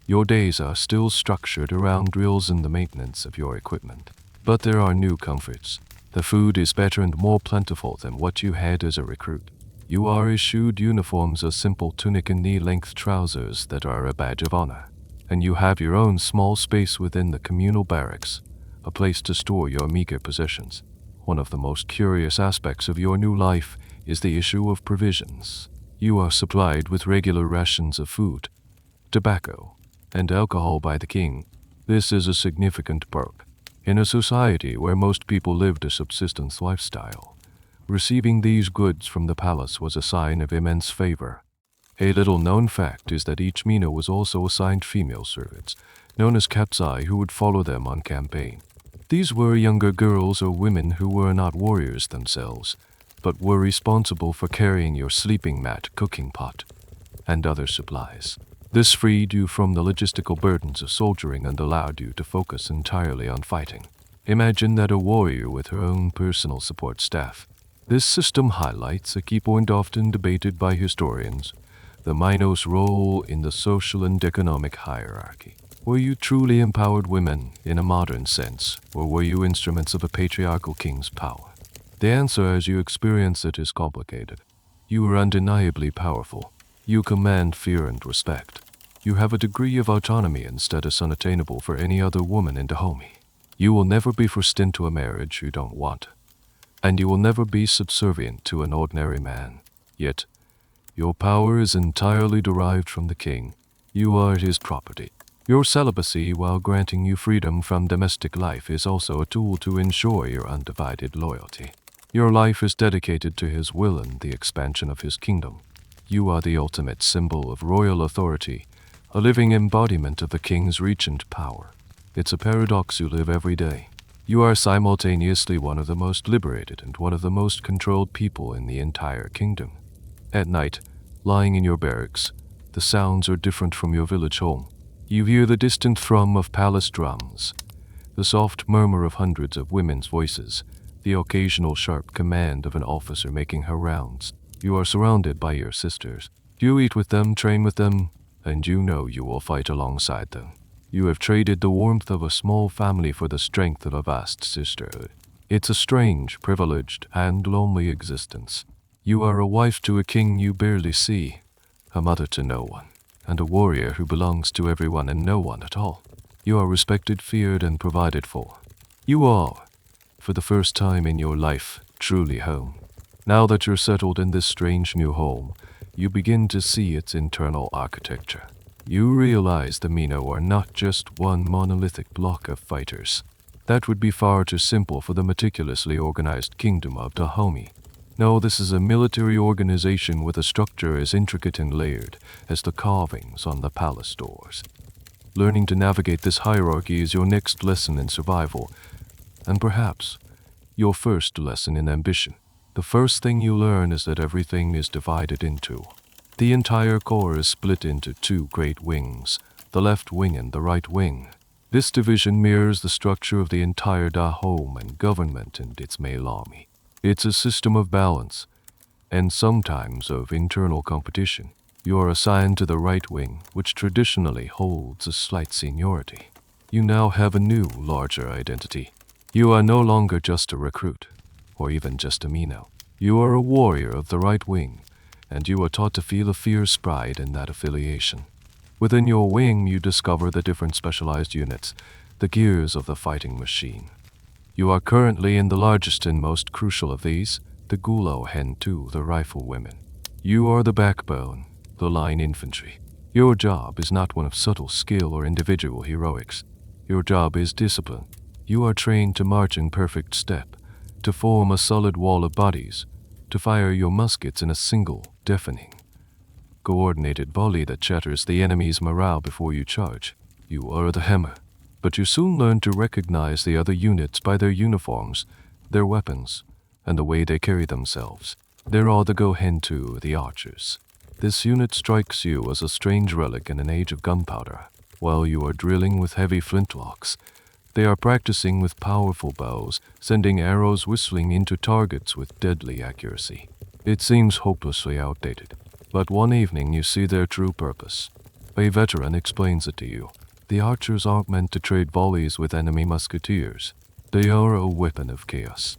Speaker 1: Your days are still structured around drills and the maintenance of your equipment. But there are new comforts. The food is better and more plentiful than what you had as a recruit. You are issued uniforms, a simple tunic and knee-length trousers that are a badge of honor. And you have your own small space within the communal barracks, a place to store your meager possessions. One of the most curious aspects of your new life is the issue of provisions. You are supplied with regular rations of food, tobacco, and alcohol by the king. This is a significant perk. In a society where most people lived a subsistence lifestyle, receiving these goods from the palace was a sign of immense favor. A little-known fact is that each Mino was also assigned female servants, known as kapsai, who would follow them on campaign. These were younger girls or women who were not warriors themselves, but were responsible for carrying your sleeping mat, cooking pot, and other supplies. This freed you from the logistical burdens of soldiering and allowed you to focus entirely on fighting. Imagine that, a warrior with her own personal support staff. This system highlights a key point often debated by historians: the Mino's role in the social and economic hierarchy. Were you truly empowered women in a modern sense, or were you instruments of a patriarchal king's power? The answer as you experience it is complicated. You are undeniably powerful. You command fear and respect. You have a degree of autonomy and status unattainable for any other woman in Dahomey. You will never be forced into a marriage you don't want, and you will never be subservient to an ordinary man. Yet, your power is entirely derived from the king. You are his property. Your celibacy, while granting you freedom from domestic life, is also a tool to ensure your undivided loyalty. Your life is dedicated to his will and the expansion of his kingdom. You are the ultimate symbol of royal authority, a living embodiment of the king's reach and power. It's a paradox you live every day. You are simultaneously one of the most liberated and one of the most controlled people in the entire kingdom. At night, lying in your barracks, the sounds are different from your village home. You hear the distant thrum of palace drums, the soft murmur of hundreds of women's voices, the occasional sharp command of an officer making her rounds. You are surrounded by your sisters. You eat with them, train with them, and you know you will fight alongside them. You have traded the warmth of a small family for the strength of a vast sisterhood. It's a strange, privileged, and lonely existence. You are a wife to a king you barely see, a mother to no one, and a warrior who belongs to everyone and no one at all. You are respected, feared, and provided for. You are, for the first time in your life, truly home. Now that you're settled in this strange new home, you begin to see its internal architecture. You realize the Mino are not just one monolithic block of fighters. That would be far too simple for the meticulously organized kingdom of Dahomey. No, this is a military organization with a structure as intricate and layered as the carvings on the palace doors. Learning to navigate this hierarchy is your next lesson in survival, and perhaps your first lesson in ambition. The first thing you learn is that everything is divided into. The entire corps is split into two great wings, the left wing and the right wing. This division mirrors the structure of the entire Dahomey government and its male army. It's a system of balance, and sometimes of internal competition. You are assigned to the right wing, which traditionally holds a slight seniority. You now have a new, larger identity. You are no longer just a recruit, or even just a Mino. You are a warrior of the right wing, and you are taught to feel a fierce pride in that affiliation. Within your wing, you discover the different specialized units, the gears of the fighting machine. You are currently in the largest and most crucial of these, the Gulo Hen 2, the riflewomen. You are the backbone, the line infantry. Your job is not one of subtle skill or individual heroics. Your job is discipline. You are trained to march in perfect step, to form a solid wall of bodies, to fire your muskets in a single, deafening, coordinated volley that shatters the enemy's morale before you charge. You are the hammer, but you soon learn to recognize the other units by their uniforms, their weapons, and the way they carry themselves. There are the Gohen 2, the archers. This unit strikes you as a strange relic in an age of gunpowder. While you are drilling with heavy flintlocks, they are practicing with powerful bows, sending arrows whistling into targets with deadly accuracy. It seems hopelessly outdated, but one evening you see their true purpose. A veteran explains it to you. The archers aren't meant to trade volleys with enemy musketeers. They are a weapon of chaos.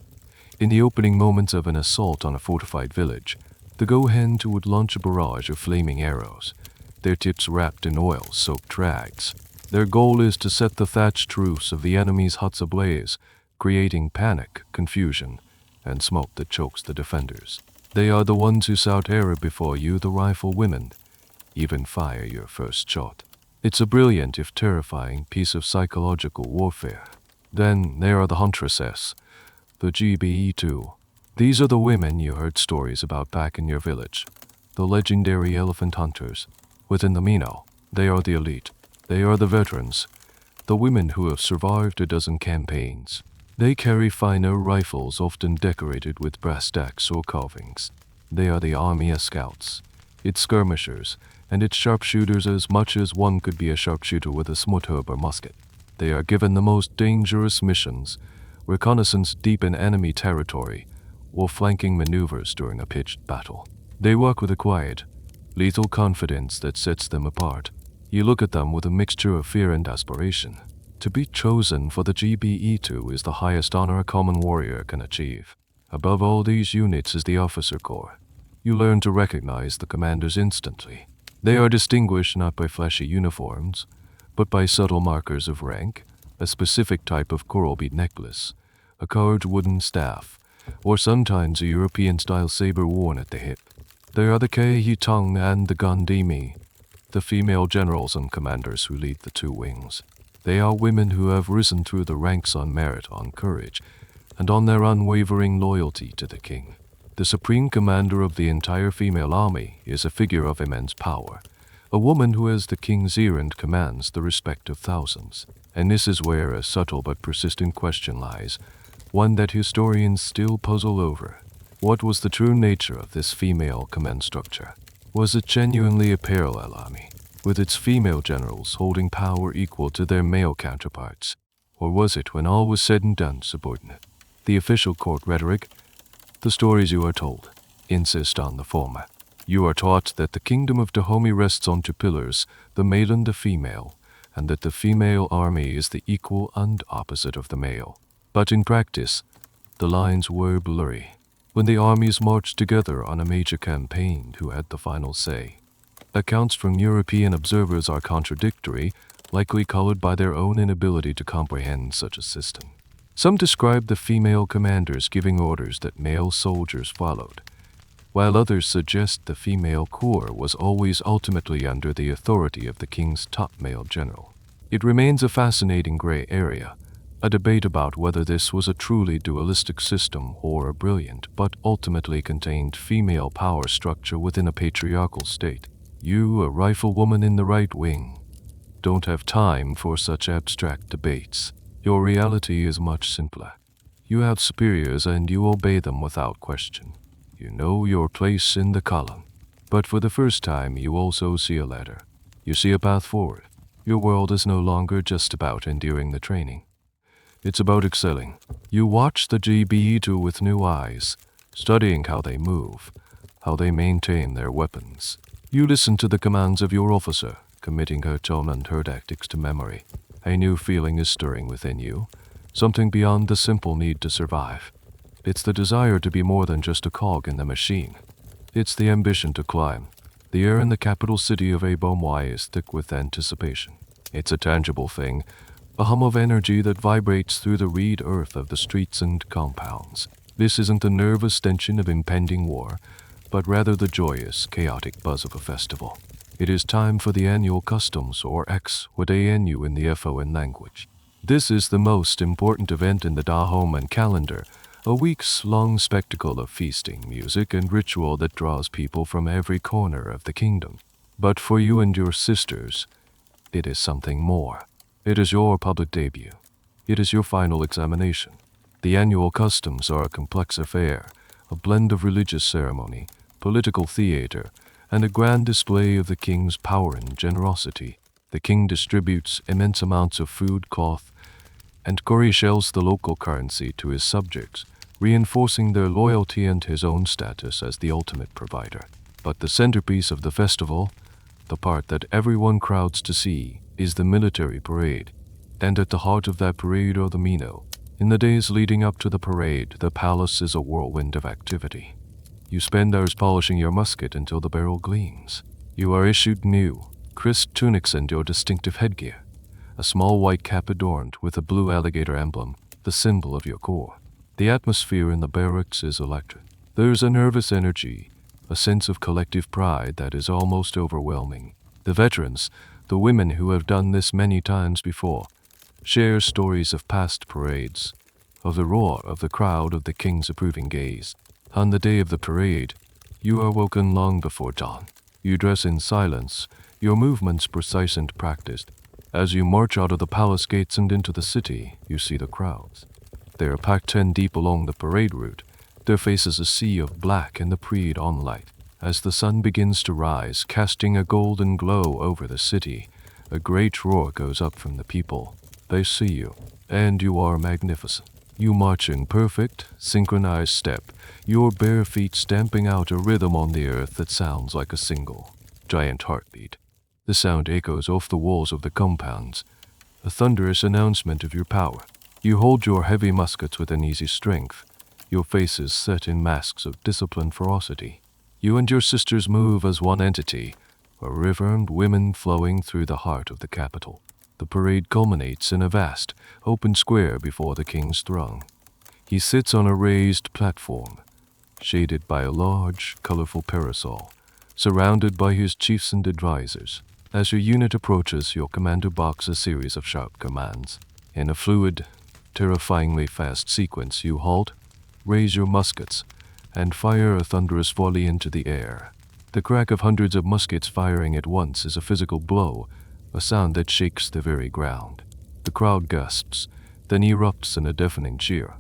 Speaker 1: In the opening moments of an assault on a fortified village, the Gohen 2 would launch a barrage of flaming arrows, their tips wrapped in oil-soaked rags. Their goal is to set the thatched roofs of the enemy's huts ablaze, creating panic, confusion, and smoke that chokes the defenders. They are the ones who shout error before you, the riflewomen, even fire your first shot. It's a brilliant, if terrifying, piece of psychological warfare. Then there are the huntresses, the GBE2. These are the women you heard stories about back in your village, the legendary elephant hunters. Within the Mino, they are the elite. They are the veterans, the women who have survived a dozen campaigns. They carry finer rifles often decorated with brass stacks or carvings. They are the army scouts, its skirmishers, and its sharpshooters as much as one could be a sharpshooter with a Smithsonian musket. They are given the most dangerous missions, reconnaissance deep in enemy territory, or flanking maneuvers during a pitched battle. They work with a quiet, lethal confidence that sets them apart. You look at them with a mixture of fear and aspiration. To be chosen for the GBE2 is the highest honor a common warrior can achieve. Above all these units is the officer corps. You learn to recognize the commanders instantly. They are distinguished not by flashy uniforms, but by subtle markers of rank, a specific type of coral bead necklace, a carved wooden staff, or sometimes a European-style saber worn at the hip. There are the Kahitong and the Gandimi, the female generals and commanders who lead the two wings. They are women who have risen through the ranks on merit, on courage, and on their unwavering loyalty to the king. The supreme commander of the entire female army is a figure of immense power, a woman who has the king's ear and commands the respect of thousands. And this is where a subtle but persistent question lies, one that historians still puzzle over. What was the true nature of this female command structure? Was it genuinely a parallel army, with its female generals holding power equal to their male counterparts? Or was it, when all was said and done, subordinate? The official court rhetoric, the stories you are told, insist on the former. You are taught that the kingdom of Dahomey rests on two pillars, the male and the female, and that the female army is the equal and opposite of the male. But in practice, the lines were blurry. When the armies marched together on a major campaign, who had the final say? Accounts from European observers are contradictory, likely colored by their own inability to comprehend such a system. Some describe the female commanders giving orders that male soldiers followed, while others suggest the female corps was always ultimately under the authority of the king's top male general. It remains a fascinating gray area, a debate about whether this was a truly dualistic system or a brilliant but ultimately contained female power structure within a patriarchal state. You, a riflewoman in the right wing, don't have time for such abstract debates. Your reality is much simpler. You have superiors and you obey them without question. You know your place in the column. But for the first time, you also see a ladder. You see a path forward. Your world is no longer just about enduring the training. It's about excelling. You watch the GBE2 with new eyes, studying how they move, how they maintain their weapons. You listen to the commands of your officer, committing her tone and her tactics to memory. A new feeling is stirring within you, something beyond the simple need to survive. It's the desire to be more than just a cog in the machine. It's the ambition to climb. The air in the capital city of Dahomey is thick with anticipation. It's a tangible thing, a hum of energy that vibrates through the reed earth of the streets and compounds. This isn't the nervous tension of impending war, but rather the joyous, chaotic buzz of a festival. It is time for the annual customs, or X-Anu in the FON language. This is the most important event in the Dahomey calendar, a weeks-long spectacle of feasting, music, and ritual that draws people from every corner of the kingdom. But for you and your sisters, it is something more. It is your public debut. It is your final examination. The annual customs are a complex affair, a blend of religious ceremony, political theater, and a grand display of the king's power and generosity. The king distributes immense amounts of food, cloth, and cowrie shells, the local currency, to his subjects, reinforcing their loyalty and his own status as the ultimate provider. But the centerpiece of the festival, the part that everyone crowds to see, is the military parade. And at the heart of that parade are the Mino. In the days leading up to the parade, the palace is a whirlwind of activity. You spend hours polishing your musket until the barrel gleams. You are issued new, crisp tunics and your distinctive headgear, a small white cap adorned with a blue alligator emblem, the symbol of your corps. The atmosphere in the barracks is electric. There's a nervous energy, a sense of collective pride that is almost overwhelming. The veterans, the women who have done this many times before, share stories of past parades, of the roar of the crowd, of the king's approving gaze. On the day of the parade, you are woken long before dawn. You dress in silence, your movements precise and practiced. As you march out of the palace gates and into the city, you see the crowds. They are packed 10 deep along the parade route, their faces a sea of black in the pre-dawn light. As the sun begins to rise, casting a golden glow over the city, a great roar goes up from the people. They see you, and you are magnificent. You march in perfect, synchronized step, your bare feet stamping out a rhythm on the earth that sounds like a single, giant heartbeat. The sound echoes off the walls of the compounds, a thunderous announcement of your power. You hold your heavy muskets with an easy strength, your faces set in masks of disciplined ferocity. You and your sisters move as one entity, a river and women flowing through the heart of the capital. The parade culminates in a vast, open square before the king's throne. He sits on a raised platform, shaded by a large, colorful parasol, surrounded by his chiefs and advisors. As your unit approaches, your commander barks a series of sharp commands. In a fluid, terrifyingly fast sequence, you halt, raise your muskets, and fire a thunderous volley into the air. The crack of hundreds of muskets firing at once is a physical blow, a sound that shakes the very ground. The crowd gasps, then erupts in a deafening cheer.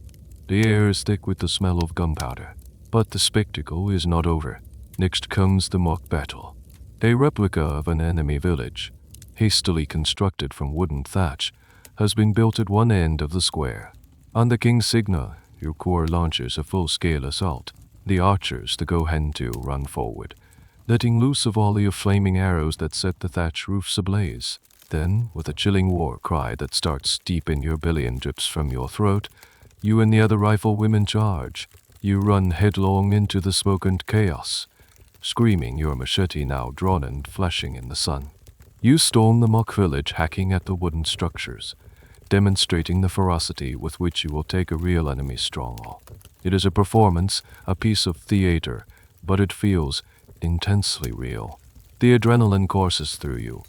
Speaker 1: The air is thick with the smell of gunpowder. But the spectacle is not over. Next comes the mock battle. A replica of an enemy village, hastily constructed from wooden thatch, has been built at one end of the square. On the king's signal, your corps launches a full-scale assault. The archers, the go-hen-to, run forward, letting loose a volley of flaming arrows that set the thatch roofs ablaze. Then, with a chilling war cry that starts deep in your belly and drips from your throat, you and the other riflewomen charge. You run headlong into the smoke and chaos, screaming, your machete now drawn and flashing in the sun. You storm the mock village, hacking at the wooden structures, demonstrating the ferocity with which you will take a real enemy's stronghold. It is a performance, a piece of theater, but it feels intensely real. The adrenaline courses through you,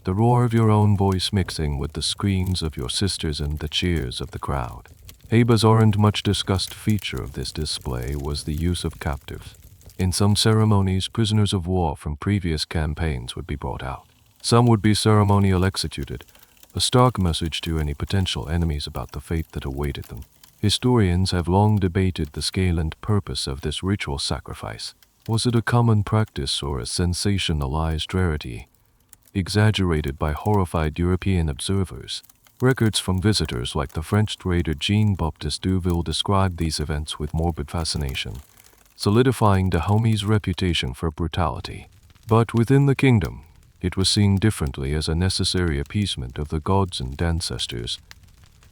Speaker 1: the roar of your own voice mixing with the screams of your sisters and the cheers of the crowd. A bizarre and much discussed feature of this display was the use of captives. In some ceremonies, prisoners of war from previous campaigns would be brought out. Some would be ceremonially executed, a stark message to any potential enemies about the fate that awaited them. Historians have long debated the scale and purpose of this ritual sacrifice. Was it a common practice or a sensationalized rarity, exaggerated by horrified European observers? Records from visitors like the French trader Jean-Baptiste Duville describe these events with morbid fascination, solidifying Dahomey's reputation for brutality. But within the kingdom, it was seen differently, as a necessary appeasement of the gods and ancestors,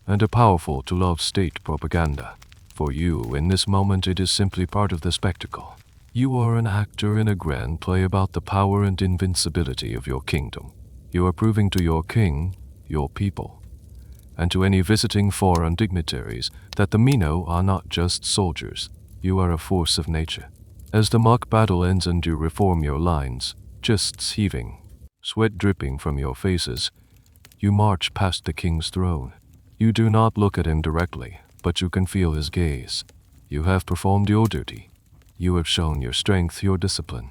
Speaker 1: and a powerful to love state propaganda. For you, in this moment, it is simply part of the spectacle. You are an actor in a grand play about the power and invincibility of your kingdom. You are proving to your king, your people, and to any visiting foreign dignitaries that the Mino are not just soldiers. You are a force of nature. As the mock battle ends and you reform your lines, chests heaving, sweat dripping from your faces, you march past the king's throne. You do not look at him directly, but you can feel his gaze. You have performed your duty. You have shown your strength, your discipline,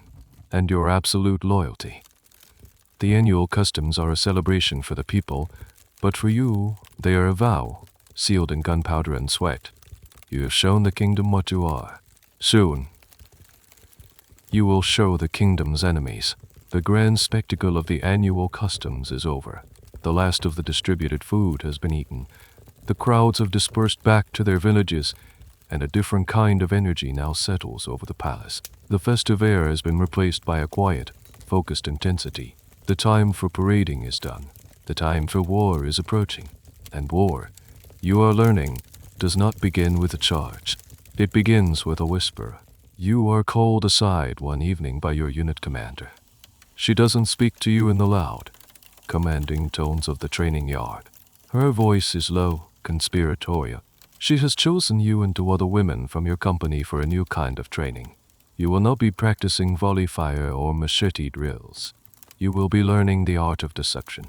Speaker 1: and your absolute loyalty. The annual customs are a celebration for the people, but for you, they are a vow, sealed in gunpowder and sweat. You have shown the kingdom what you are. Soon, you will show the kingdom's enemies. The grand spectacle of the annual customs is over. The last of the distributed food has been eaten. The crowds have dispersed back to their villages, and a different kind of energy now settles over the palace. The festive air has been replaced by a quiet, focused intensity. The time for parading is done. The time for war is approaching. And war, you are learning, does not begin with a charge. It begins with a whisper. You are called aside one evening by your unit commander. She doesn't speak to you in the loud, commanding tones of the training yard. Her voice is low, conspiratorial. She has chosen you and two other women from your company for a new kind of training. You will not be practicing volley fire or machete drills. You will be learning the art of deception.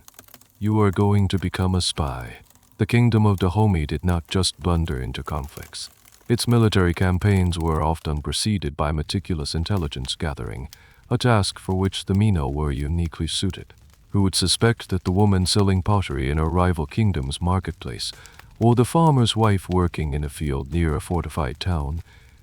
Speaker 1: You are going to become a spy. The kingdom of Dahomey did not just blunder into conflicts. Its military campaigns were often preceded by meticulous intelligence gathering, a task for which the Mino were uniquely suited. Who would suspect that the woman selling pottery in her rival kingdom's marketplace, or the farmer's wife working in a field near a fortified town,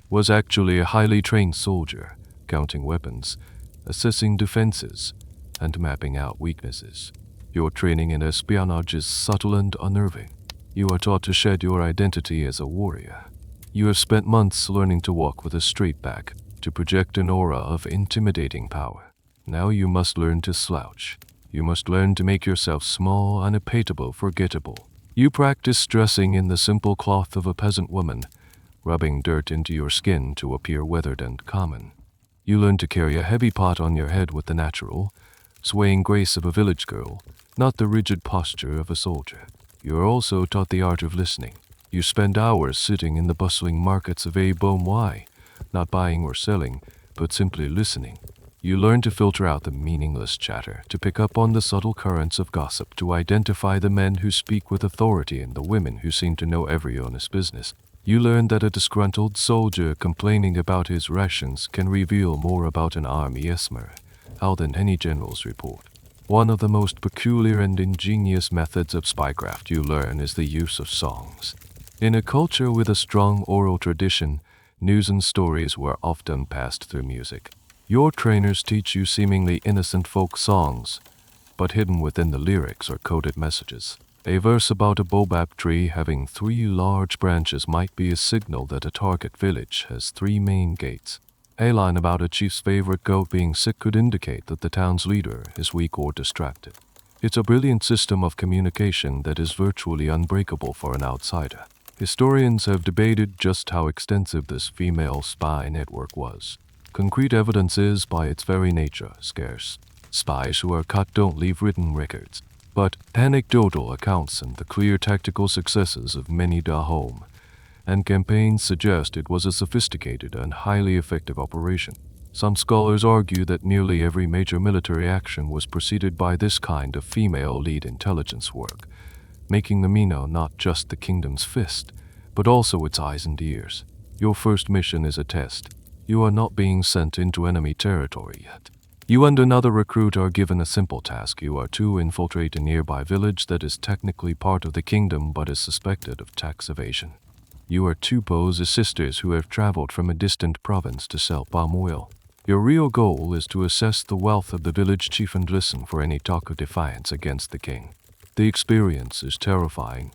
Speaker 1: was actually a highly trained soldier, counting weapons, assessing defenses, and mapping out weaknesses? Your training in espionage is subtle and unnerving. You are taught to shed your identity as a warrior. You have spent months learning to walk with a straight back, to project an aura of intimidating power. Now you must learn to slouch. You must learn to make yourself small, unappeasable, forgettable. You practice dressing in the simple cloth of a peasant woman, rubbing dirt into your skin to appear weathered and common. You learn to carry a heavy pot on your head with the natural, swaying grace of a village girl, not the rigid posture of a soldier. You are also taught the art of listening. You spend hours sitting in the bustling markets of Dahomey, not buying or selling, but simply listening. You learn to filter out the meaningless chatter, to pick up on the subtle currents of gossip, to identify the men who speak with authority and the women who seem to know every honest business. You learn that a disgruntled soldier complaining about his rations can reveal more about an army esmer than any general's report. One of the most peculiar and ingenious methods of spycraft you learn is the use of songs. In a culture with a strong oral tradition, news and stories were often passed through music. Your trainers teach you seemingly innocent folk songs, but hidden within the lyrics are coded messages. A verse about a baobab tree having 3 large branches might be a signal that a target village has 3 main gates. A line about a chief's favorite goat being sick could indicate that the town's leader is weak or distracted. It's a brilliant system of communication that is virtually unbreakable for an outsider. Historians have debated just how extensive this female spy network was. Concrete evidence is, by its very nature, scarce. Spies who are caught don't leave written records, but anecdotal accounts and the clear tactical successes of many Dahomey and campaigns suggest it was a sophisticated and highly effective operation. Some scholars argue that nearly every major military action was preceded by this kind of female lead intelligence work, making the Mino not just the kingdom's fist, but also its eyes and ears. Your first mission is a test. You are not being sent into enemy territory yet. You and another recruit are given a simple task. You are to infiltrate a nearby village that is technically part of the kingdom but is suspected of tax evasion. You are to pose as sisters who have traveled from a distant province to sell palm oil. Your real goal is to assess the wealth of the village chief and listen for any talk of defiance against the king. The experience is terrifying.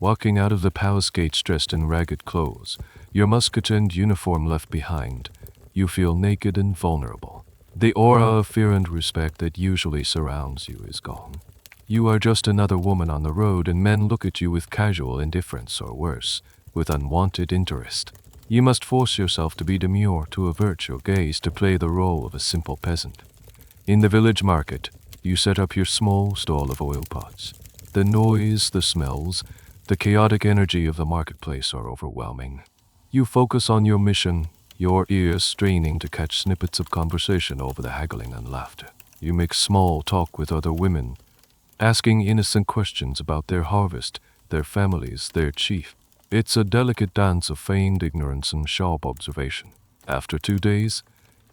Speaker 1: Walking out of the palace gates dressed in ragged clothes, your musket and uniform left behind, you feel naked and vulnerable. The aura of fear and respect that usually surrounds you is gone. You are just another woman on the road, and men look at you with casual indifference or worse, with unwanted interest. You must force yourself to be demure, to avert your gaze, to play the role of a simple peasant. In the village market, you set up your small stall of oil pots. The noise, the smells, the chaotic energy of the marketplace are overwhelming. You focus on your mission, your ears straining to catch snippets of conversation over the haggling and laughter. You make small talk with other women, asking innocent questions about their harvest, their families, their chief. It's a delicate dance of feigned ignorance and sharp observation. After 2 days,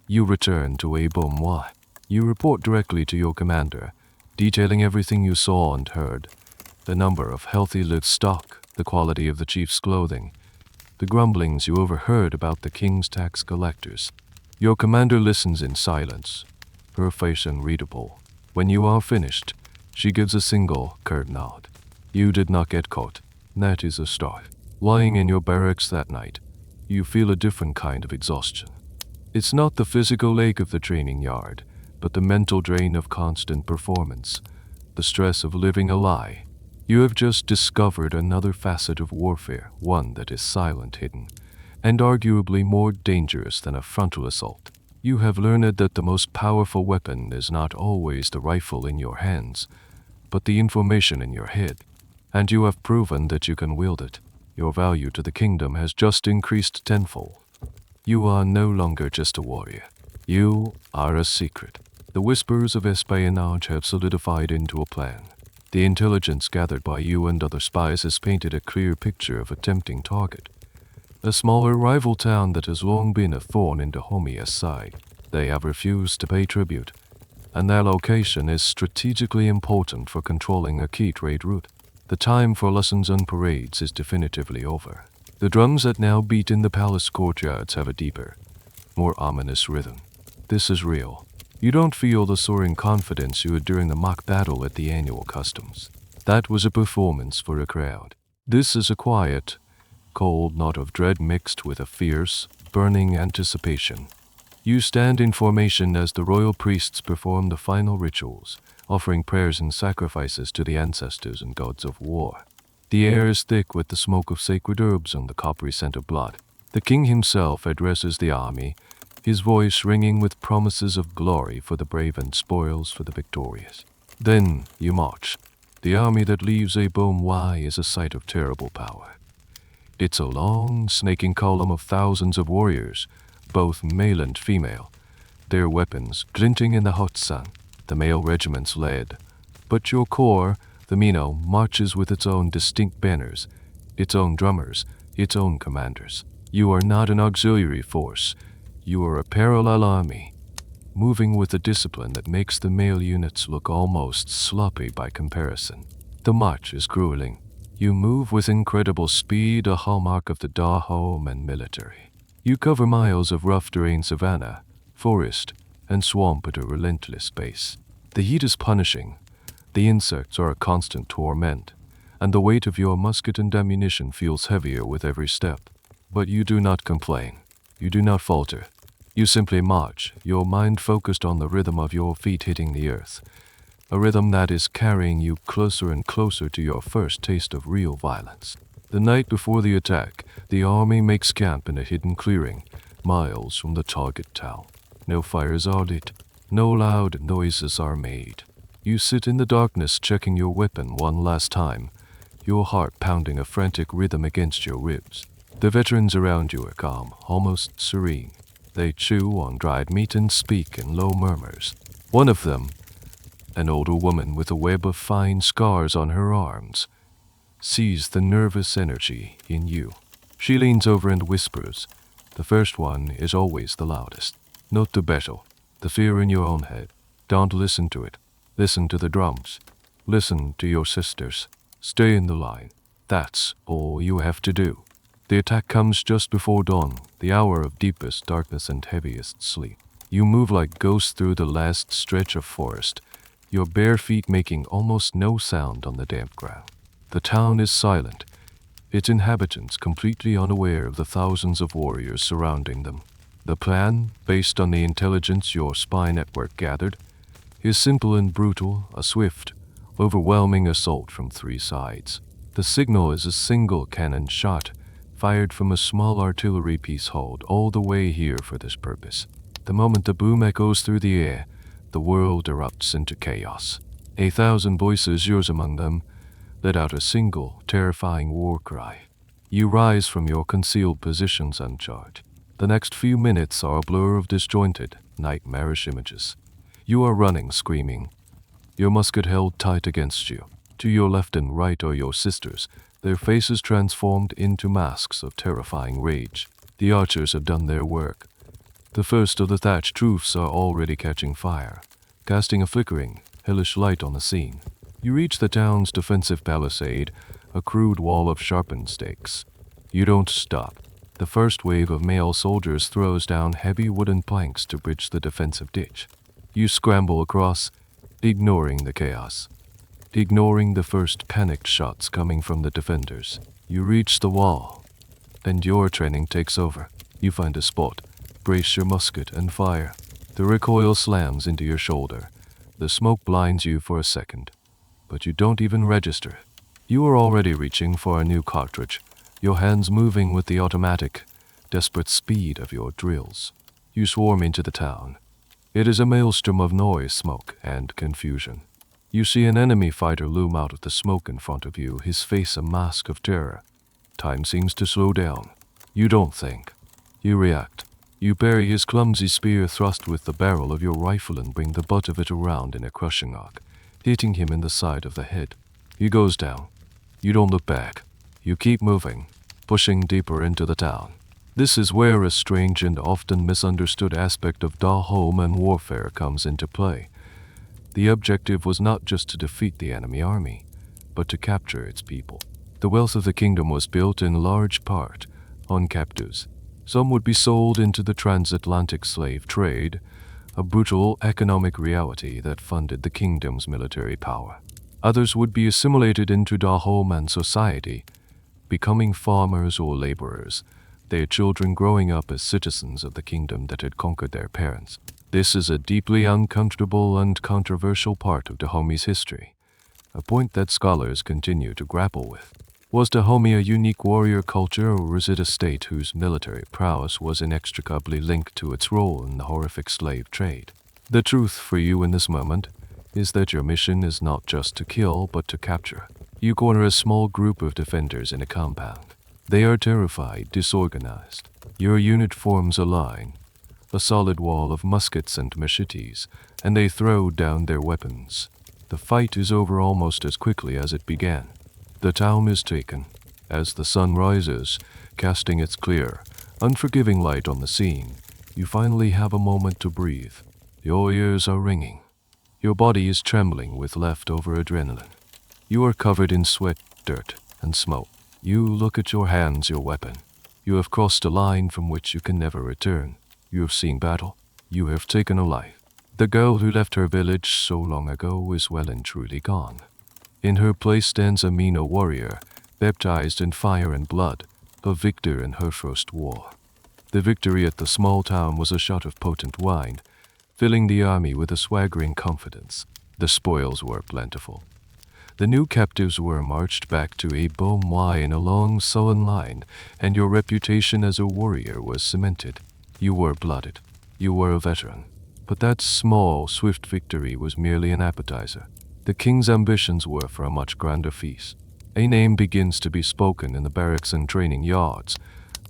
Speaker 1: you return to Dahomey. You report directly to your commander, detailing everything you saw and heard: the number of healthy livestock, the quality of the chief's clothing, the grumblings you overheard about the king's tax collectors. Your commander listens in silence, her face unreadable. When you are finished, she gives a single, curt nod. You did not get caught. That is a start. Lying in your barracks that night, you feel a different kind of exhaustion. It's not the physical ache of the training yard, but the mental drain of constant performance, the stress of living a lie. You have just discovered another facet of warfare, one that is silent, hidden, and arguably more dangerous than a frontal assault. You have learned that the most powerful weapon is not always the rifle in your hands, but the information in your head, and you have proven that you can wield it. Your value to the kingdom has just increased tenfold. You are no longer just a warrior. You are a secret. The whispers of espionage have solidified into a plan. The intelligence gathered by you and other spies has painted a clear picture of a tempting target. A smaller rival town that has long been a thorn in Dahomey's side. They have refused to pay tribute, and their location is strategically important for controlling a key trade route. The time for lessons and parades is definitively over. The drums that now beat in the palace courtyards have a deeper, more ominous rhythm. This is real. You don't feel the soaring confidence you had during the mock battle at the annual customs. That was a performance for a crowd. This is a quiet, cold knot of dread mixed with a fierce, burning anticipation. You stand in formation as the royal priests perform the final rituals, offering prayers and sacrifices to the ancestors and gods of war. The air is thick with the smoke of sacred herbs and the coppery scent of blood. The king himself addresses the army, his voice ringing with promises of glory for the brave and spoils for the victorious. Then you march. The army that leaves Dahomey is a sight of terrible power. It's a long, snaking column of thousands of warriors, both male and female, their weapons glinting in the hot sun. The male regiments led, but your corps, the Mino, marches with its own distinct banners, its own drummers, its own commanders. You are not an auxiliary force. You are a parallel army, moving with a discipline that makes the male units look almost sloppy by comparison. The march is grueling. You move with incredible speed, a hallmark of the Dahomey military. You cover miles of rough terrain savanna, forest, and swamp at a relentless pace. The heat is punishing. The insects are a constant torment, and the weight of your musket and ammunition feels heavier with every step. But you do not complain. You do not falter. You simply march, your mind focused on the rhythm of your feet hitting the earth, a rhythm that is carrying you closer and closer to your first taste of real violence. The night before the attack, the army makes camp in a hidden clearing, miles from the target town. No fires are lit, no loud noises are made. You sit in the darkness checking your weapon one last time, your heart pounding a frantic rhythm against your ribs. The veterans around you are calm, almost serene. They chew on dried meat and speak in low murmurs. One of them, an older woman with a web of fine scars on her arms, sees the nervous energy in you. She leans over and whispers. The first one is always the loudest. Note the battle, the fear in your own head. Don't listen to it. Listen to the drums. Listen to your sisters. Stay in the line. That's all you have to do. The attack comes just before dawn, the hour of deepest darkness and heaviest sleep. You move like ghosts through the last stretch of forest, your bare feet making almost no sound on the damp ground. The town is silent, its inhabitants completely unaware of the thousands of warriors surrounding them. The plan, based on the intelligence your spy network gathered, is simple and brutal, a swift, overwhelming assault from three sides. The signal is a single cannon shot, fired from a small artillery piece hauled all the way here for this purpose. The moment the boom echoes through the air, the world erupts into chaos. 1,000 voices, yours among them, let out a single, terrifying war cry. You rise from your concealed positions uncharged. The next few minutes are a blur of disjointed, nightmarish images. You are running, screaming, your musket held tight against you. To your left and right are your sisters, their faces transformed into masks of terrifying rage. The archers have done their work. The first of the thatched roofs are already catching fire, casting a flickering, hellish light on the scene. You reach the town's defensive palisade, a crude wall of sharpened stakes. You don't stop. The first wave of male soldiers throws down heavy wooden planks to bridge the defensive ditch. You scramble across, ignoring the chaos, ignoring the first panicked shots coming from the defenders. You reach the wall, and your training takes over. You find a spot, brace your musket, and fire. The recoil slams into your shoulder. The smoke blinds you for a second, but you don't even register. You are already reaching for a new cartridge, your hands moving with the automatic, desperate speed of your drills. You swarm into the town. It is a maelstrom of noise, smoke, and confusion. You see an enemy fighter loom out of the smoke in front of you, his face a mask of terror. Time seems to slow down. You don't think. You react. You parry his clumsy spear thrust with the barrel of your rifle and bring the butt of it around in a crushing arc, hitting him in the side of the head. He goes down. You don't look back. You keep moving, pushing deeper into the town. This is where a strange and often misunderstood aspect of Dahomey warfare comes into play. The objective was not just to defeat the enemy army, but to capture its people. The wealth of the kingdom was built in large part on captives. Some would be sold into the transatlantic slave trade, a brutal economic reality that funded the kingdom's military power. Others would be assimilated into Dahomey society, becoming farmers or laborers, their children growing up as citizens of the kingdom that had conquered their parents. This is a deeply uncomfortable and controversial part of Dahomey's history, a point that scholars continue to grapple with. Was Dahomey a unique warrior culture, or was it a state whose military prowess was inextricably linked to its role in the horrific slave trade? The truth for you in this moment is that your mission is not just to kill, but to capture. You corner a small group of defenders in a compound. They are terrified, disorganized. Your unit forms a line, a solid wall of muskets and machetes, and they throw down their weapons. The fight is over almost as quickly as it began. The town is taken. As the sun rises, casting its clear, unforgiving light on the scene, you finally have a moment to breathe. Your ears are ringing. Your body is trembling with leftover adrenaline. You are covered in sweat, dirt, and smoke. You look at your hands, your weapon. You have crossed a line from which you can never return. You have seen battle. You have taken a life. The girl who left her village so long ago is well and truly gone. In her place stands a Mino warrior, baptized in fire and blood, a victor in her first war. The victory at the small town was a shot of potent wine, filling the army with a swaggering confidence. The spoils were plentiful. The new captives were marched back to Dahomey in a long, sullen line, and your reputation as a warrior was cemented. You were blooded. You were a veteran. But that small, swift victory was merely an appetizer. The king's ambitions were for a much grander feast. A name begins to be spoken in the barracks and training yards,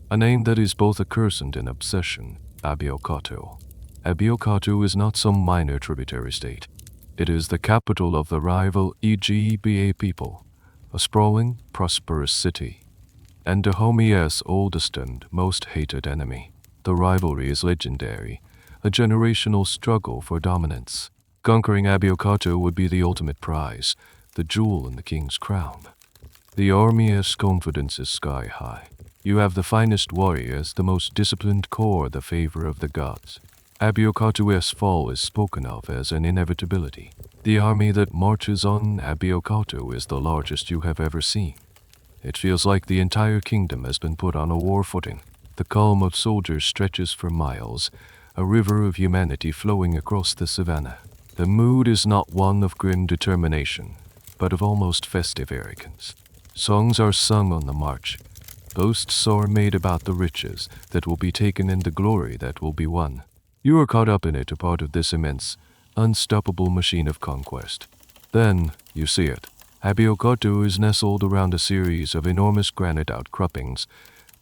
Speaker 1: a name that is both a curse and an obsession: Abiokatu. Abiokatu is not some minor tributary state. It is the capital of the rival Egba people, a sprawling, prosperous city, and Dahomey's oldest and most hated enemy. The rivalry is legendary, a generational struggle for dominance. Conquering Abiokatu would be the ultimate prize, the jewel in the king's crown. The army's confidence is sky high. You have the finest warriors, the most disciplined corps, the favor of the gods. Abiokatu's fall is spoken of as an inevitability. The army that marches on Abiokatu is the largest you have ever seen. It feels like the entire kingdom has been put on a war footing. The column of soldiers stretches for miles, a river of humanity flowing across the savannah. The mood is not one of grim determination, but of almost festive arrogance. Songs are sung on the march. Boasts are made about the riches that will be taken and the glory that will be won. You are caught up in it, a part of this immense, unstoppable machine of conquest. Then, you see it. Abiokatu is nestled around a series of enormous granite outcroppings,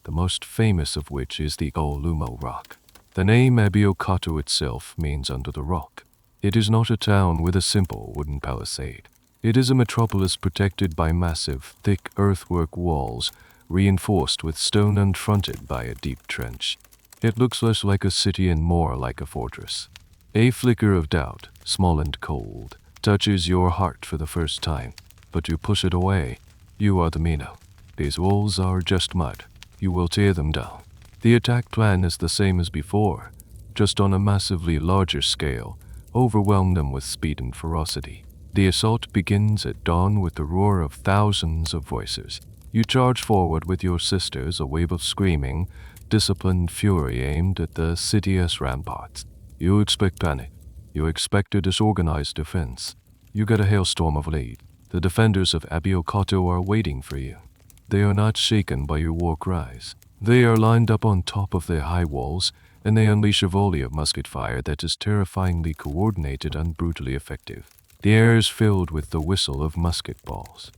Speaker 1: the most famous of which is the Olumo Rock. The name Abiokatu itself means under the rock. It is not a town with a simple wooden palisade. It is a metropolis protected by massive, thick earthwork walls, reinforced with stone and fronted by a deep trench. It looks less like a city and more like a fortress. A flicker of doubt, small and cold, touches your heart for the first time, but you push it away. You are the Mino. These walls are just mud. You will tear them down. The attack plan is the same as before, just on a massively larger scale. Overwhelm them with speed and ferocity. The assault begins at dawn with the roar of thousands of voices. You charge forward with your sisters, a wave of screaming, disciplined fury aimed at the city's ramparts. You expect panic. You expect a disorganized defense. You get a hailstorm of lead. The defenders of Abiokatu are waiting for you. They are not shaken by your war cries. They are lined up on top of their high walls, and they unleash a volley of musket fire that is terrifyingly coordinated and brutally effective. The air is filled with the whistle of musket balls.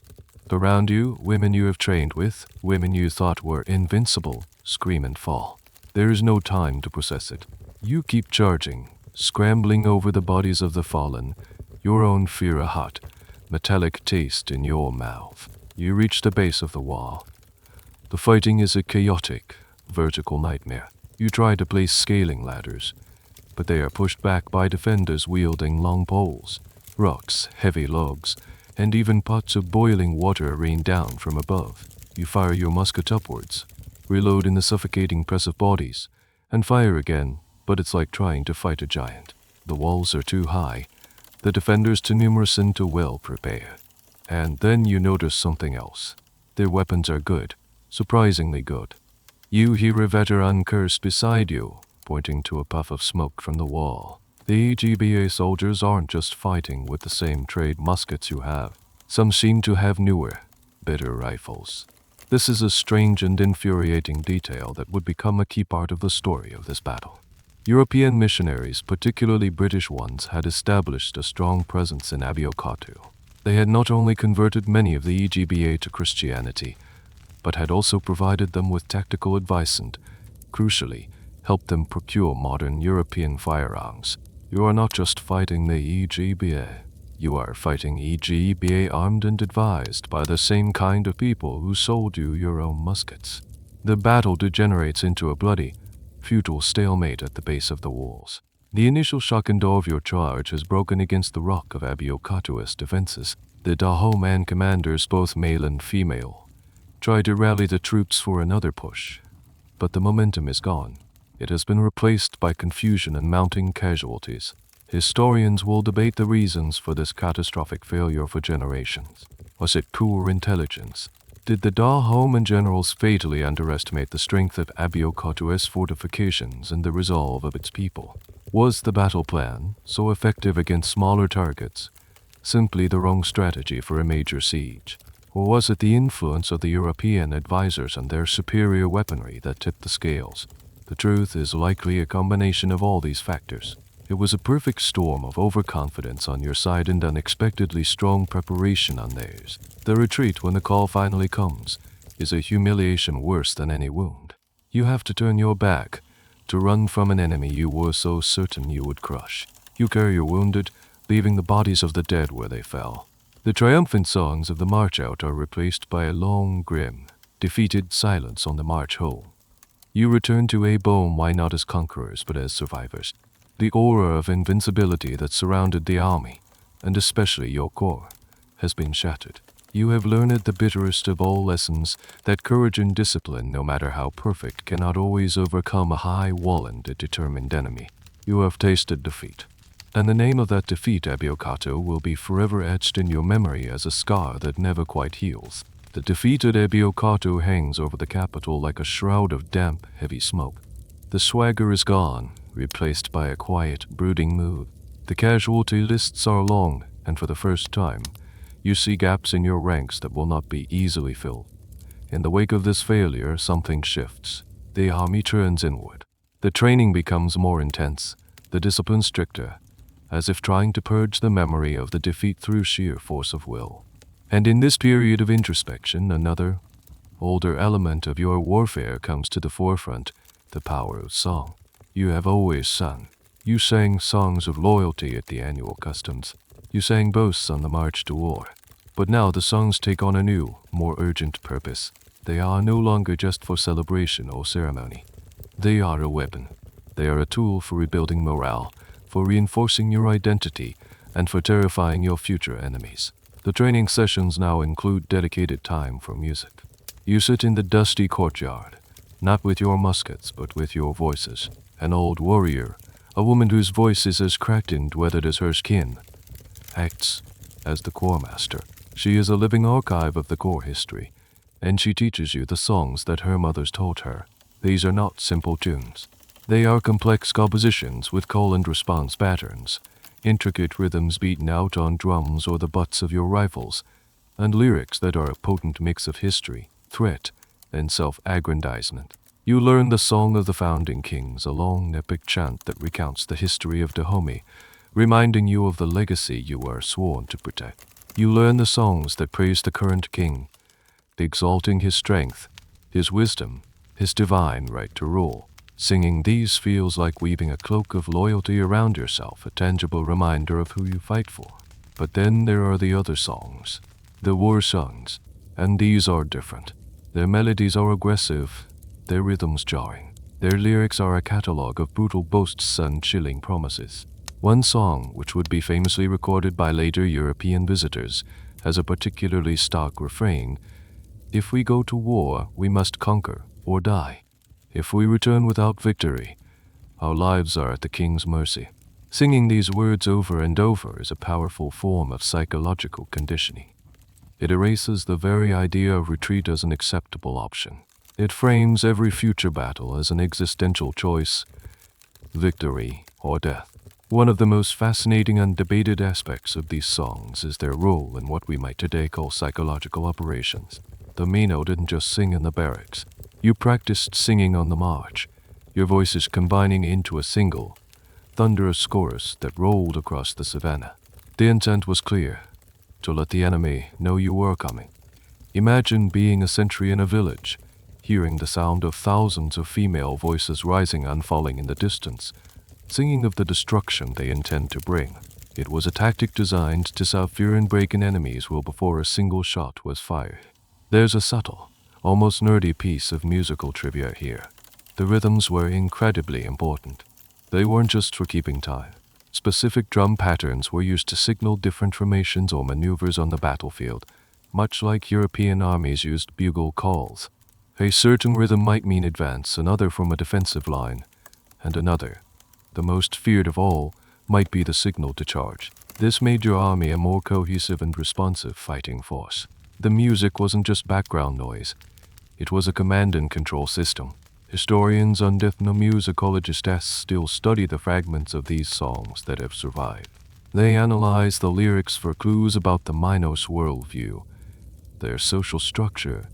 Speaker 1: Around you, women you have trained with, women you thought were invincible, scream and fall. There is no time to process it. You keep charging, scrambling over the bodies of the fallen, your own fear a hot, metallic taste in your mouth. You reach the base of the wall. The fighting is a chaotic, vertical nightmare. You try to place scaling ladders, but they are pushed back by defenders wielding long poles. Rocks, heavy logs, and even pots of boiling water rain down from above. You fire your musket upwards, reload in the suffocating press of bodies, and fire again, but it's like trying to fight a giant. The walls are too high, the defenders too numerous and too well prepared. And then you notice something else. Their weapons are good, surprisingly good. You hear a veteran curse beside you, pointing to a puff of smoke from the wall. The EGBA soldiers aren't just fighting with the same trade muskets you have. Some seem to have newer, better rifles. This is a strange and infuriating detail that would become a key part of the story of this battle. European missionaries, particularly British ones, had established a strong presence in Abiokatu. They had not only converted many of the EGBA to Christianity, but had also provided them with tactical advice and, crucially, helped them procure modern European firearms. You are not just fighting the EGBA. You are fighting EGBA armed and advised by the same kind of people who sold you your own muskets. The battle degenerates into a bloody, futile stalemate at the base of the walls. The initial shock and awe of your charge has broken against the rock of Abiokatu's defenses. The Dahomey commanders, both male and female, try to rally the troops for another push, but the momentum is gone. It has been replaced by confusion and mounting casualties. Historians will debate the reasons for this catastrophic failure for generations. Was it poor intelligence? Did the Dahomey generals fatally underestimate the strength of Abiokatu's fortifications and the resolve of its people? Was the battle plan, so effective against smaller targets, simply the wrong strategy for a major siege? Or was it the influence of the European advisors and their superior weaponry that tipped the scales? The truth is likely a combination of all these factors. It was a perfect storm of overconfidence on your side and unexpectedly strong preparation on theirs. The retreat, when the call finally comes, is a humiliation worse than any wound. You have to turn your back, to run from an enemy you were so certain you would crush. You carry your wounded, leaving the bodies of the dead where they fell. The triumphant songs of the march out are replaced by a long, grim, defeated silence on the march home. You return to Dahomey not as conquerors but as survivors. The aura of invincibility that surrounded the army, and especially your corps, has been shattered. You have learned the bitterest of all lessons, that courage and discipline, no matter how perfect, cannot always overcome a high-wallened and determined enemy. You have tasted defeat, and the name of that defeat, Abiokatu, will be forever etched in your memory as a scar that never quite heals. The defeated Abiokatu hangs over the capital like a shroud of damp, heavy smoke. The swagger is gone, replaced by a quiet, brooding mood. The casualty lists are long, and for the first time, you see gaps in your ranks that will not be easily filled. In the wake of this failure, something shifts. The army turns inward. The training becomes more intense, the discipline stricter, as if trying to purge the memory of the defeat through sheer force of will. And in this period of introspection, another, older element of your warfare comes to the forefront, the power of song. You have always sung. You sang songs of loyalty at the annual customs. You sang boasts on the march to war. But now the songs take on a new, more urgent purpose. They are no longer just for celebration or ceremony. They are a weapon. They are a tool for rebuilding morale, for reinforcing your identity, and for terrifying your future enemies. The training sessions now include dedicated time for music. You sit in the dusty courtyard, not with your muskets, but with your voices. An old warrior, a woman whose voice is as cracked and weathered as her skin, acts as the corps master. She is a living archive of the corps history, and she teaches you the songs that her mothers taught her. These are not simple tunes. They are complex compositions with call and response patterns, intricate rhythms beaten out on drums or the butts of your rifles, and lyrics that are a potent mix of history, threat, and self-aggrandizement. You learn the Song of the Founding Kings, a long epic chant that recounts the history of Dahomey, reminding you of the legacy you are sworn to protect. You learn the songs that praise the current king, exalting his strength, his wisdom, his divine right to rule. Singing these feels like weaving a cloak of loyalty around yourself, a tangible reminder of who you fight for. But then there are the other songs, the war songs, and these are different. Their melodies are aggressive, their rhythms jarring. Their lyrics are a catalogue of brutal boasts and chilling promises. One song, which would be famously recorded by later European visitors, has a particularly stark refrain: "If we go to war, we must conquer or die. If we return without victory, our lives are at the king's mercy." Singing these words over and over is a powerful form of psychological conditioning. It erases the very idea of retreat as an acceptable option. It frames every future battle as an existential choice, victory or death. One of the most fascinating and debated aspects of these songs is their role in what we might today call psychological operations. The Mino didn't just sing in the barracks. You practiced singing on the march, your voices combining into a single, thunderous chorus that rolled across the savannah. The intent was clear, to let the enemy know you were coming. Imagine being a sentry in a village, hearing the sound of thousands of female voices rising and falling in the distance, singing of the destruction they intend to bring. It was a tactic designed to sow fear and break in enemies well before a single shot was fired. There's a subtle, almost nerdy piece of musical trivia here. The rhythms were incredibly important. They weren't just for keeping time. Specific drum patterns were used to signal different formations or maneuvers on the battlefield, much like European armies used bugle calls. A certain rhythm might mean advance, another from a defensive line, and another, the most feared of all, might be the signal to charge. This made your army a more cohesive and responsive fighting force. The music wasn't just background noise. It was a command and control system. Historians and ethnomusicologists still study the fragments of these songs that have survived. They analyze the lyrics for clues about the Minos worldview, their social structure,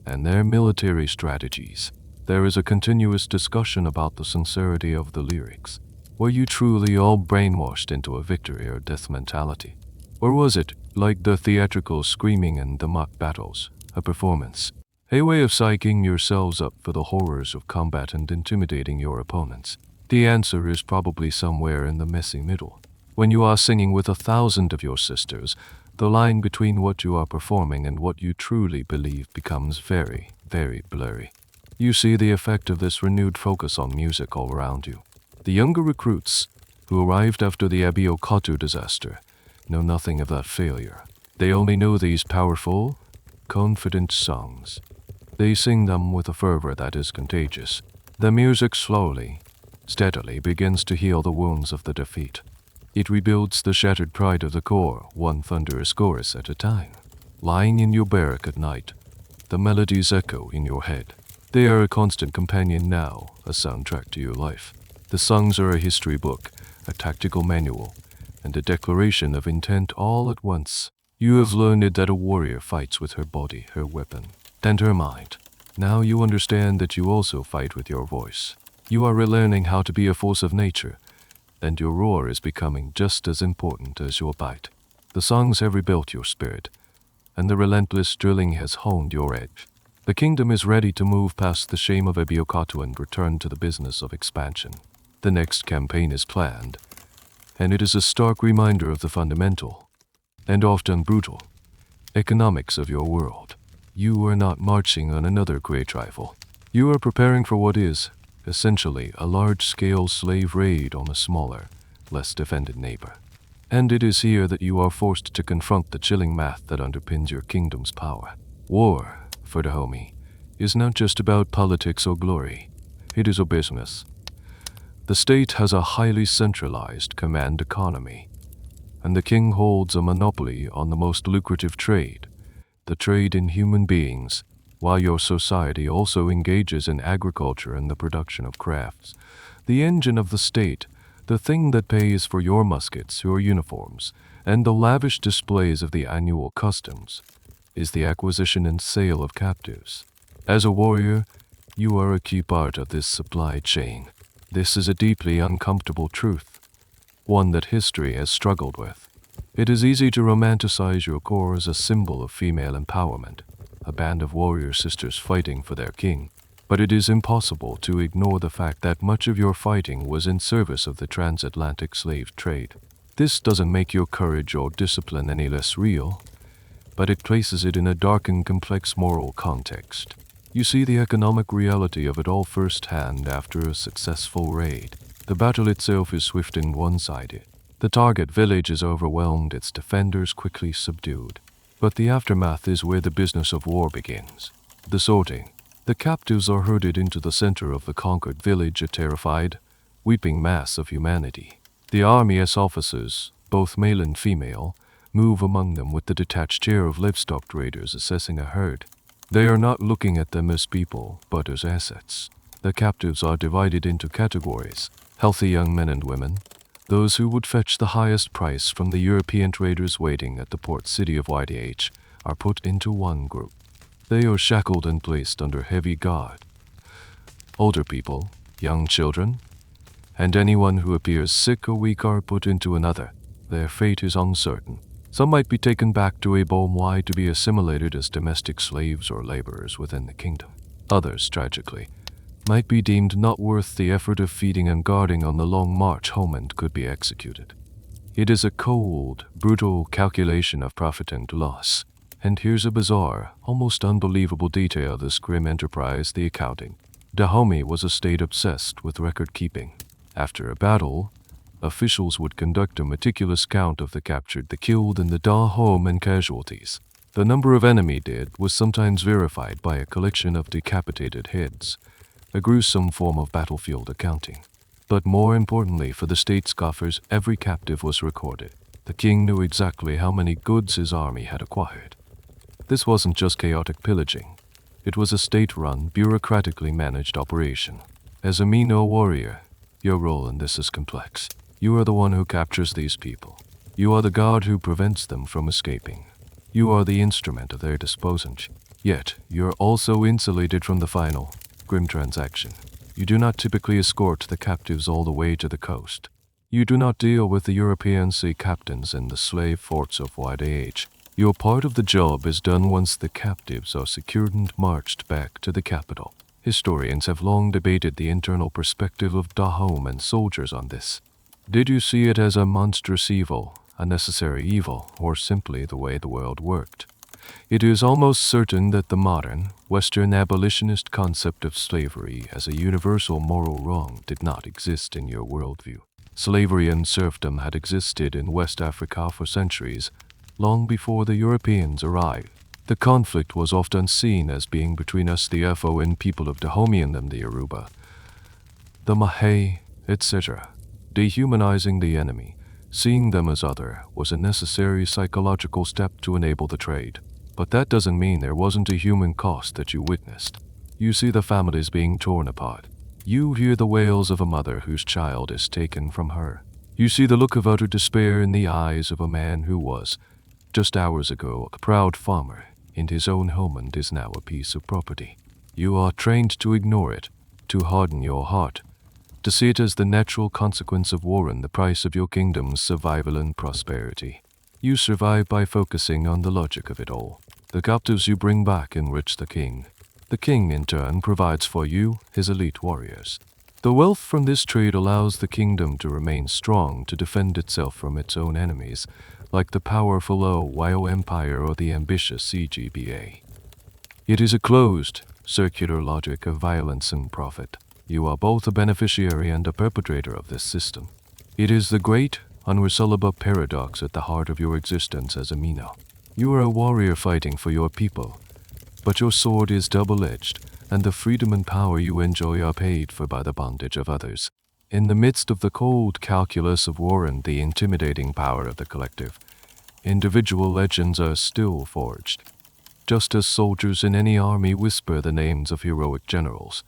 Speaker 1: and their military strategies. There is a continuous discussion about the sincerity of the lyrics. Were you truly all brainwashed into a victory or death mentality? Or was it, like the theatrical screaming and the mock battles, a performance? A way of psyching yourselves up for the horrors of combat and intimidating your opponents? The answer is probably somewhere in the messy middle. When you are singing with 1,000 of your sisters, the line between what you are performing and what you truly believe becomes very, very blurry. You see the effect of this renewed focus on music all around you. The younger recruits, who arrived after the Abiokatu disaster, know nothing of that failure. They only know these powerful, confident songs. They sing them with a fervor that is contagious. The music slowly, steadily begins to heal the wounds of the defeat. It rebuilds the shattered pride of the corps, one thunderous chorus at a time. Lying in your barrack at night, the melodies echo in your head. They are a constant companion now, a soundtrack to your life. The songs are a history book, a tactical manual, and a declaration of intent all at once. You have learned that a warrior fights with her body, her weapon, and her mind. Now you understand that you also fight with your voice. You are relearning how to be a force of nature, and your roar is becoming just as important as your bite. The songs have rebuilt your spirit, and the relentless drilling has honed your edge. The kingdom is ready to move past the shame of Abiokatu and return to the business of expansion. The next campaign is planned, and it is a stark reminder of the fundamental, and often brutal, economics of your world. You are not marching on another great rival. You are preparing for what is, essentially, a large-scale slave raid on a smaller, less defended neighbor. And it is here that you are forced to confront the chilling math that underpins your kingdom's power. War, for Dahomey, is not just about politics or glory. It is a business. The state has a highly centralized command economy, and the king holds a monopoly on the most lucrative trade, the trade in human beings, while your society also engages in agriculture and the production of crafts. The engine of the state, the thing that pays for your muskets, your uniforms, and the lavish displays of the annual customs, is the acquisition and sale of captives. As a warrior, you are a key part of this supply chain. This is a deeply uncomfortable truth, one that history has struggled with. It is easy to romanticize your corps as a symbol of female empowerment, a band of warrior sisters fighting for their king, but it is impossible to ignore the fact that much of your fighting was in service of the transatlantic slave trade. This doesn't make your courage or discipline any less real, but it places it in a dark and complex moral context. You see the economic reality of it all firsthand after a successful raid. The battle itself is swift and one-sided. The target village is overwhelmed, its defenders quickly subdued. But the aftermath is where the business of war begins. The sorting. The captives are herded into the center of the conquered village, a terrified, weeping mass of humanity. The army-S officers, both male and female, move among them with the detached air of livestock traders assessing a herd. They are not looking at them as people, but as assets. The captives are divided into categories: healthy young men and women, Those who would fetch the highest price from the European traders waiting at the port city of Wedded are put into one group. They are shackled and placed under heavy guard. Older people, young children, and anyone who appears sick or weak are put into another. Their fate is uncertain. Some might be taken back to Dahomey to be assimilated as domestic slaves or laborers within the kingdom. Others, tragically, might be deemed not worth the effort of feeding and guarding on the long march home and could be executed. It is a cold, brutal calculation of profit and loss. And here's a bizarre, almost unbelievable detail of this grim enterprise: the accounting. Dahomey was a state obsessed with record-keeping. After a battle, officials would conduct a meticulous count of the captured, the killed, and the Dahomey casualties. The number of enemy dead was sometimes verified by a collection of decapitated heads, a gruesome form of battlefield accounting. But more importantly for the state's coffers, every captive was recorded. The king knew exactly how many goods his army had acquired. This wasn't just chaotic pillaging. It was a state-run, bureaucratically managed operation. As a Mino warrior, your role in this is complex. You are the one who captures these people. You are the guard who prevents them from escaping. You are the instrument of their disposal. Yet, you're also insulated from the final, grim transaction. You do not typically escort the captives all the way to the coast. You do not deal with the European sea captains in the slave forts of Wedded. Your part of the job is done once the captives are secured and marched back to the capital. Historians have long debated the internal perspective of Dahomey and soldiers on this. Did you see it as a monstrous evil, a necessary evil, or simply the way the world worked? It is almost certain that the modern, Western abolitionist concept of slavery as a universal moral wrong did not exist in your worldview. Slavery and serfdom had existed in West Africa for centuries, long before the Europeans arrived. The conflict was often seen as being between us, the Fon people of Dahomey, and them, the Yoruba, the Mahé, etc. Dehumanizing the enemy, seeing them as other, was a necessary psychological step to enable the trade. But that doesn't mean there wasn't a human cost that you witnessed. You see the families being torn apart. You hear the wails of a mother whose child is taken from her. You see the look of utter despair in the eyes of a man who was, just hours ago, a proud farmer in his own home and is now a piece of property. You are trained to ignore it, to harden your heart, to see it as the natural consequence of war and the price of your kingdom's survival and prosperity. You survive by focusing on the logic of it all. The captives you bring back enrich the king. The king, in turn, provides for you, his elite warriors. The wealth from this trade allows the kingdom to remain strong, to defend itself from its own enemies, like the powerful Oyo Empire or the ambitious CGBA. It is a closed, circular logic of violence and profit. You are both a beneficiary and a perpetrator of this system. It is the great, unresolvable paradox at the heart of your existence as a Mino. You are a warrior fighting for your people, but your sword is double-edged, and the freedom and power you enjoy are paid for by the bondage of others. In the midst of the cold calculus of war and the intimidating power of the collective, individual legends are still forged. Just as soldiers in any army whisper the names of heroic generals,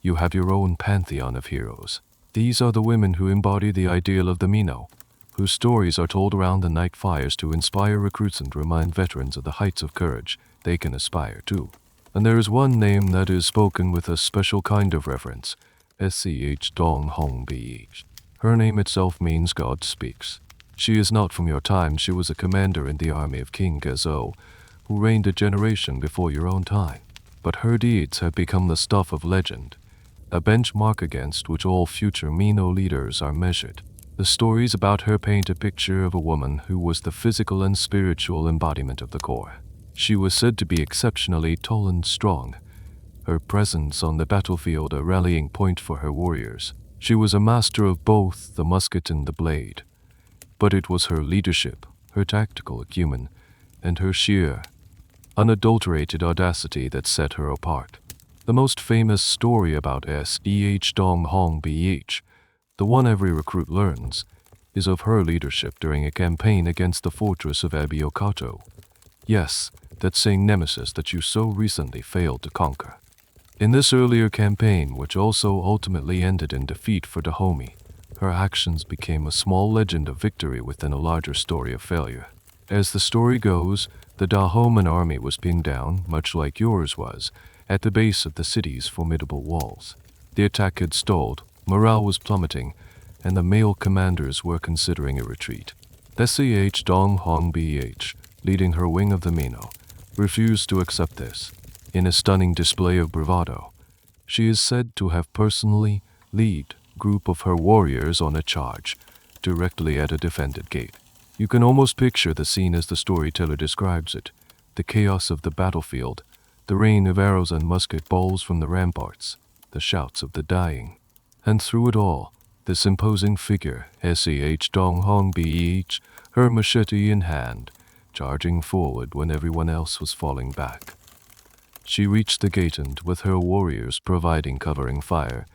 Speaker 1: you have your own pantheon of heroes. These are the women who embody the ideal of the Mino, whose stories are told around the night fires to inspire recruits and remind veterans of the heights of courage they can aspire to. And there is one name that is spoken with a special kind of reverence, Dahomey. Her name itself means God speaks. She is not from your time. She was a commander in the army of King Gazo, who reigned a generation before your own time. But her deeds have become the stuff of legend, a benchmark against which all future Mino leaders are measured. The stories about her paint a picture of a woman who was the physical and spiritual embodiment of the core. She was said to be exceptionally tall and strong, her presence on the battlefield a rallying point for her warriors. She was a master of both the musket and the blade, but it was her leadership, her tactical acumen, and her sheer, unadulterated audacity that set her apart. The most famous story about Dahomey, the one every recruit learns, is of her leadership during a campaign against the fortress of Abiokato. Yes, that same nemesis that you so recently failed to conquer. In this earlier campaign, which also ultimately ended in defeat for Dahomey, her actions became a small legend of victory within a larger story of failure. As the story goes, the Dahomey army was pinned down, much like yours was, at the base of the city's formidable walls. The attack had stalled, morale was plummeting, and the male commanders were considering a retreat. SCH Dong Hong BH, leading her wing of the Mino, refused to accept this. In a stunning display of bravado, she is said to have personally led a group of her warriors on a charge, directly at a defended gate. You can almost picture the scene as the storyteller describes it, the chaos of the battlefield, the rain of arrows and musket balls from the ramparts, the shouts of the dying. And through it all, this imposing figure, SCH Dong Hong BH, her machete in hand, charging forward when everyone else was falling back. She reached the gate and, with her warriors providing covering fire,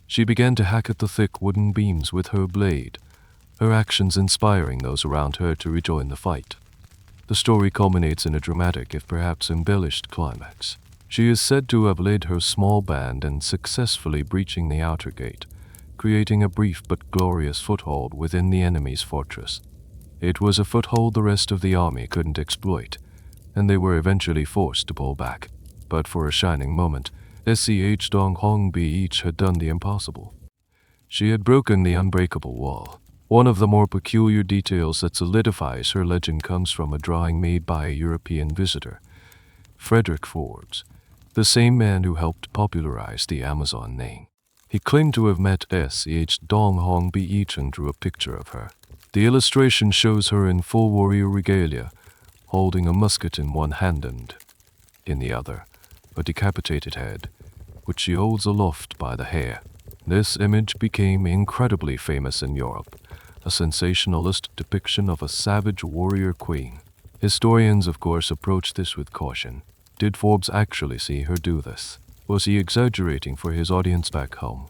Speaker 1: she began to hack at the thick wooden beams with her blade, her actions inspiring those around her to rejoin the fight. The story culminates in a dramatic, if perhaps embellished, climax. She is said to have led her small band and successfully breaching the outer gate, creating a brief but glorious foothold within the enemy's fortress. It was a foothold the rest of the army couldn't exploit, and they were eventually forced to pull back. But for a shining moment, SCH Dong Hong BH had done the impossible. She had broken the unbreakable wall. One of the more peculiar details that solidifies her legend comes from a drawing made by a European visitor, Frederick Forbes, the same man who helped popularize the Amazon name. He claimed to have met SCH Dong Hong BH and drew a picture of her. The illustration shows her in full warrior regalia, holding a musket in one hand and, in the other, a decapitated head, which she holds aloft by the hair. This image became incredibly famous in Europe, a sensationalist depiction of a savage warrior queen. Historians, of course, approach this with caution. Did Forbes actually see her do this? Was he exaggerating for his audience back home?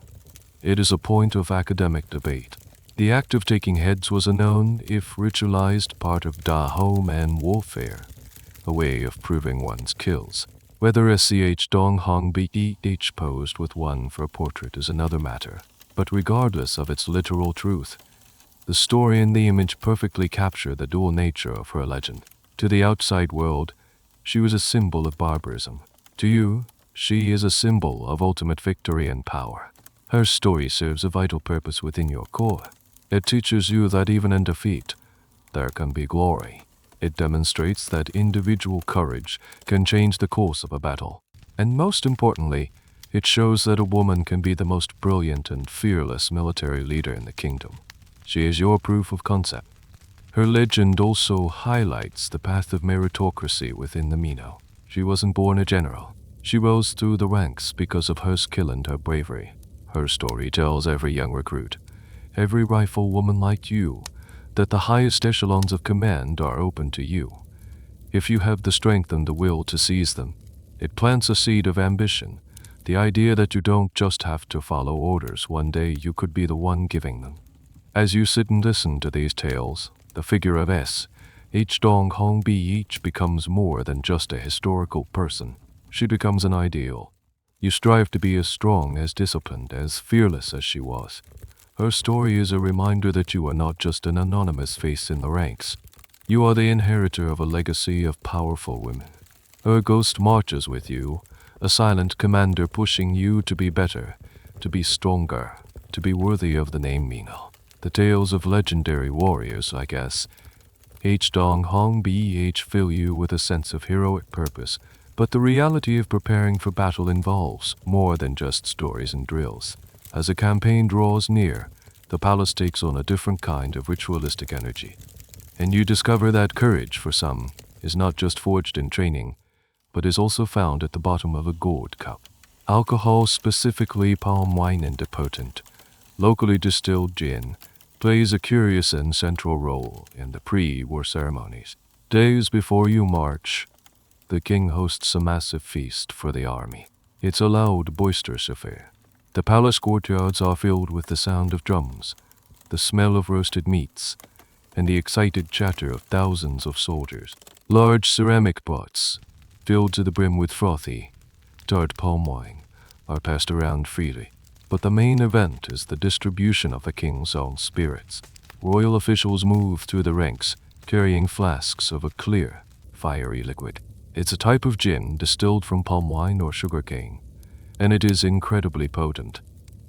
Speaker 1: It is a point of academic debate. The act of taking heads was a known, if ritualized, part of Dahomey warfare, a way of proving one's kills. Whether SCH Dong Hong BH posed with one for a portrait is another matter, but regardless of its literal truth, the story and the image perfectly capture the dual nature of her legend. To the outside world, she was a symbol of barbarism. To you, she is a symbol of ultimate victory and power. Her story serves a vital purpose within your core. It teaches you that even in defeat, there can be glory. It demonstrates that individual courage can change the course of a battle. And most importantly, it shows that a woman can be the most brilliant and fearless military leader in the kingdom. She is your proof of concept. Her legend also highlights the path of meritocracy within the Mino. She wasn't born a general. She rose through the ranks because of her skill and her bravery. Her story tells every young recruit, every riflewoman like you, that the highest echelons of command are open to you. If you have the strength and the will to seize them, it plants a seed of ambition, the idea that you don't just have to follow orders. One day you could be the one giving them. As you sit and listen to these tales, the figure of SCH Dong Hong BH becomes more than just a historical person. She becomes an ideal. You strive to be as strong, as disciplined, as fearless as she was. Her story is a reminder that you are not just an anonymous face in the ranks. You are the inheritor of a legacy of powerful women. Her ghost marches with you, a silent commander pushing you to be better, to be stronger, to be worthy of the name Mino. The tales of legendary warriors, I guess, H. Dong Hong BH fill you with a sense of heroic purpose, but the reality of preparing for battle involves more than just stories and drills. As a campaign draws near, the palace takes on a different kind of ritualistic energy, and you discover that courage, for some, is not just forged in training, but is also found at the bottom of a gourd cup. Alcohol, specifically palm wine and depotent, locally distilled gin, plays a curious and central role in the pre-war ceremonies. Days before you march, the king hosts a massive feast for the army. It's a loud, boisterous affair. The palace courtyards are filled with the sound of drums, the smell of roasted meats, and the excited chatter of thousands of soldiers. Large ceramic pots, filled to the brim with frothy, tart palm wine, are passed around freely. But the main event is the distribution of the king's own spirits. Royal officials move through the ranks, carrying flasks of a clear, fiery liquid. It's a type of gin distilled from palm wine or sugarcane, and it is incredibly potent.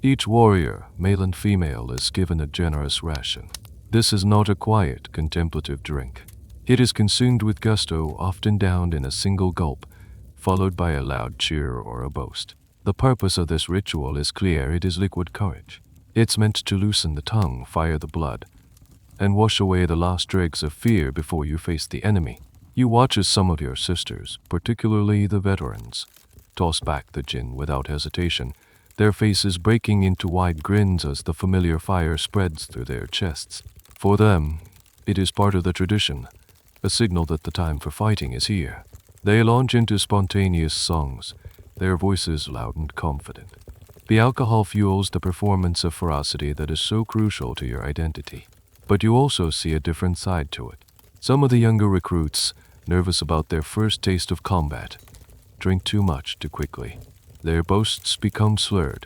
Speaker 1: Each warrior, male and female, is given a generous ration. This is not a quiet, contemplative drink. It is consumed with gusto, often downed in a single gulp, followed by a loud cheer or a boast. The purpose of this ritual is clear. It is liquid courage. It's meant to loosen the tongue, fire the blood, and wash away the last dregs of fear before you face the enemy. You watch as some of your sisters, particularly the veterans, toss back the gin without hesitation, their faces breaking into wide grins as the familiar fire spreads through their chests. For them, it is part of the tradition, a signal that the time for fighting is here. They launch into spontaneous songs, their voices loud and confident. The alcohol fuels the performance of ferocity that is so crucial to your identity. But you also see a different side to it. Some of the younger recruits, nervous about their first taste of combat, drink too much too quickly. Their boasts become slurred,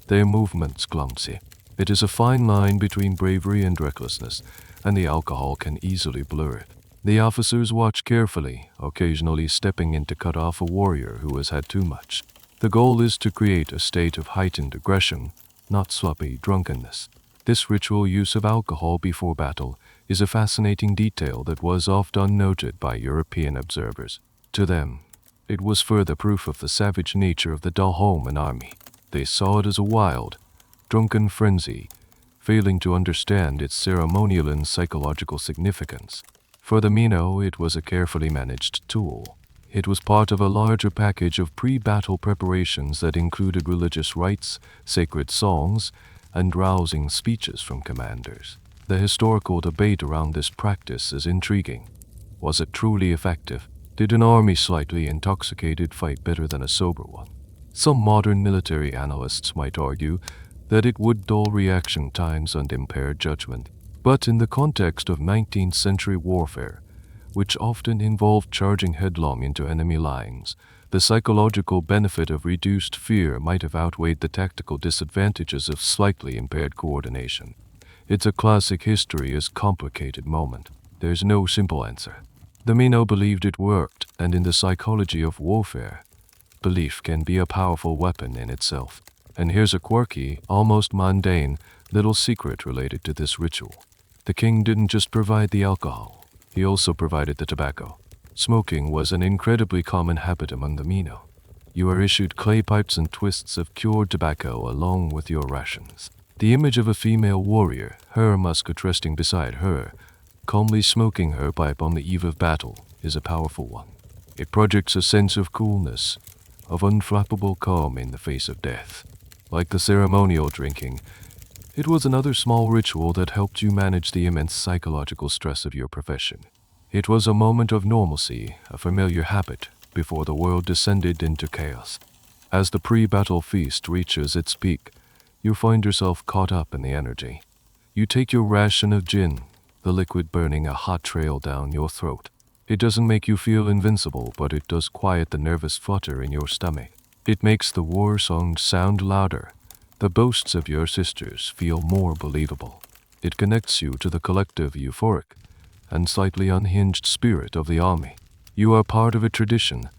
Speaker 1: their movements clumsy. It is a fine line between bravery and recklessness, and the alcohol can easily blur it. The officers watch carefully, occasionally stepping in to cut off a warrior who has had too much. The goal is to create a state of heightened aggression, not sloppy drunkenness. This ritual use of alcohol before battle is a fascinating detail that was often noted by European observers. To them, it was further proof of the savage nature of the Dahomey army. They saw it as a wild, drunken frenzy, failing to understand its ceremonial and psychological significance. For the Mino, it was a carefully managed tool. It was part of a larger package of pre-battle preparations that included religious rites, sacred songs, and rousing speeches from commanders. The historical debate around this practice is intriguing. Was it truly effective? Did an army slightly intoxicated fight better than a sober one? Some modern military analysts might argue that it would dull reaction times and impair judgment. But in the context of 19th century warfare, which often involved charging headlong into enemy lines, the psychological benefit of reduced fear might have outweighed the tactical disadvantages of slightly impaired coordination. It's a classic history is complicated moment. There's no simple answer. The Mino believed it worked, and in the psychology of warfare, belief can be a powerful weapon in itself. And here's a quirky, almost mundane, little secret related to this ritual. The king didn't just provide the alcohol, he also provided the tobacco. Smoking was an incredibly common habit among the Mino. You were issued clay pipes and twists of cured tobacco along with your rations. The image of a female warrior, her musket resting beside her, calmly smoking her pipe on the eve of battle, is a powerful one. It projects a sense of coolness, of unflappable calm in the face of death. Like the ceremonial drinking, it was another small ritual that helped you manage the immense psychological stress of your profession. It was a moment of normalcy, a familiar habit, before the world descended into chaos. As the pre-battle feast reaches its peak, you find yourself caught up in the energy. You take your ration of gin, the liquid burning a hot trail down your throat. It doesn't make you feel invincible, but it does quiet the nervous flutter in your stomach. It makes the war songs sound louder, the boasts of your sisters feel more believable. It connects you to the collective euphoric and slightly unhinged spirit of the army. You are part of a tradition,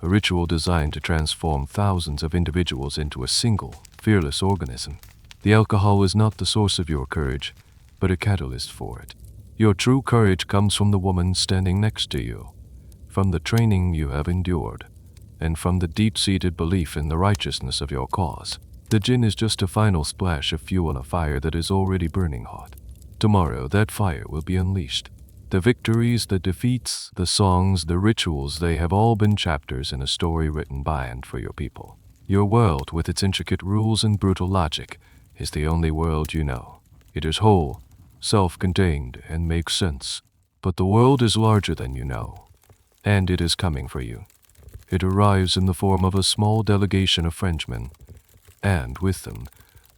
Speaker 1: a ritual designed to transform thousands of individuals into a single, fearless organism. The alcohol is not the source of your courage, but a catalyst for it. Your true courage comes from the woman standing next to you, from the training you have endured, and from the deep-seated belief in the righteousness of your cause. The gin is just a final splash of fuel on a fire that is already burning hot. Tomorrow, that fire will be unleashed. The victories, the defeats, the songs, the rituals, they have all been chapters in a story written by and for your people. Your world, with its intricate rules and brutal logic, is the only world you know. It is whole, self-contained, and makes sense. But the world is larger than you know, and it is coming for you. It arrives in the form of a small delegation of Frenchmen, and with them,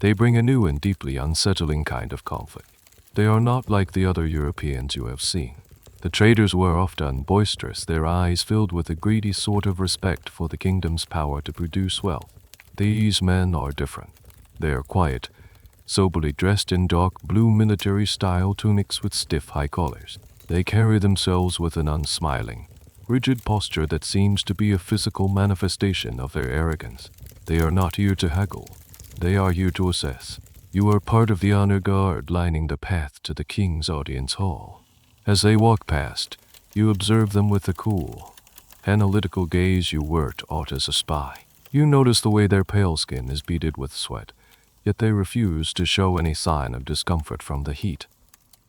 Speaker 1: they bring a new and deeply unsettling kind of conflict. They are not like the other Europeans you have seen. The traders were often boisterous, their eyes filled with a greedy sort of respect for the kingdom's power to produce wealth. These men are different. They are quiet, soberly dressed in dark blue military-style tunics with stiff high collars. They carry themselves with an unsmiling, rigid posture that seems to be a physical manifestation of their arrogance. They are not here to haggle. They are here to assess. You are part of the honor guard lining the path to the king's audience hall. As they walk past, you observe them with a cool, analytical gaze you were taught as a spy. You notice the way their pale skin is beaded with sweat, yet they refuse to show any sign of discomfort from the heat.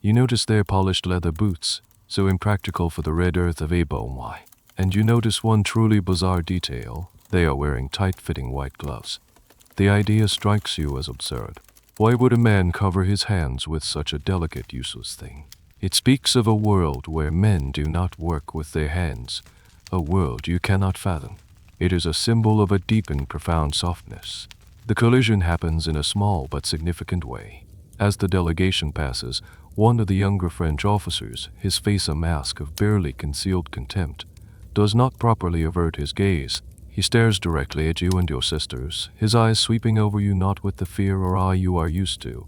Speaker 1: You notice their polished leather boots, so impractical for the red earth of Dahomey. And you notice one truly bizarre detail: they are wearing tight-fitting white gloves. The idea strikes you as absurd. Why would a man cover his hands with such a delicate, useless thing? It speaks of a world where men do not work with their hands, a world you cannot fathom. It is a symbol of a deep and profound softness. The collision happens in a small but significant way. As the delegation passes, one of the younger French officers, his face a mask of barely concealed contempt, does not properly avert his gaze. He stares directly at you and your sisters, his eyes sweeping over you not with the fear or awe you are used to,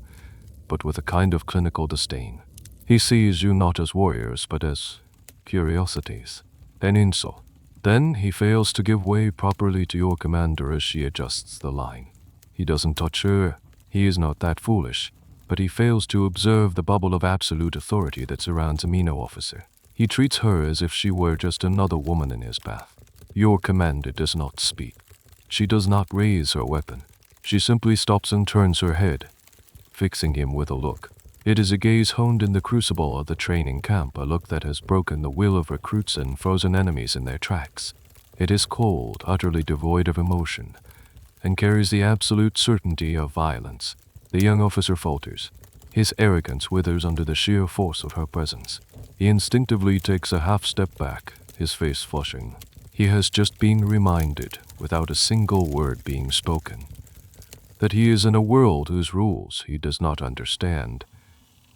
Speaker 1: but with a kind of clinical disdain. He sees you not as warriors, but as curiosities, an insult. Then he fails to give way properly to your commander as she adjusts the line. He doesn't touch her. He is not that foolish, but he fails to observe the bubble of absolute authority that surrounds a Mino officer. He treats her as if she were just another woman in his path. Your commander does not speak. She does not raise her weapon. She simply stops and turns her head, fixing him with a look. It is a gaze honed in the crucible of the training camp, a look that has broken the will of recruits and frozen enemies in their tracks. It is cold, utterly devoid of emotion, and carries the absolute certainty of violence. The young officer falters. His arrogance withers under the sheer force of her presence. He instinctively takes a half step back, his face flushing. He has just been reminded, without a single word being spoken, that he is in a world whose rules he does not understand,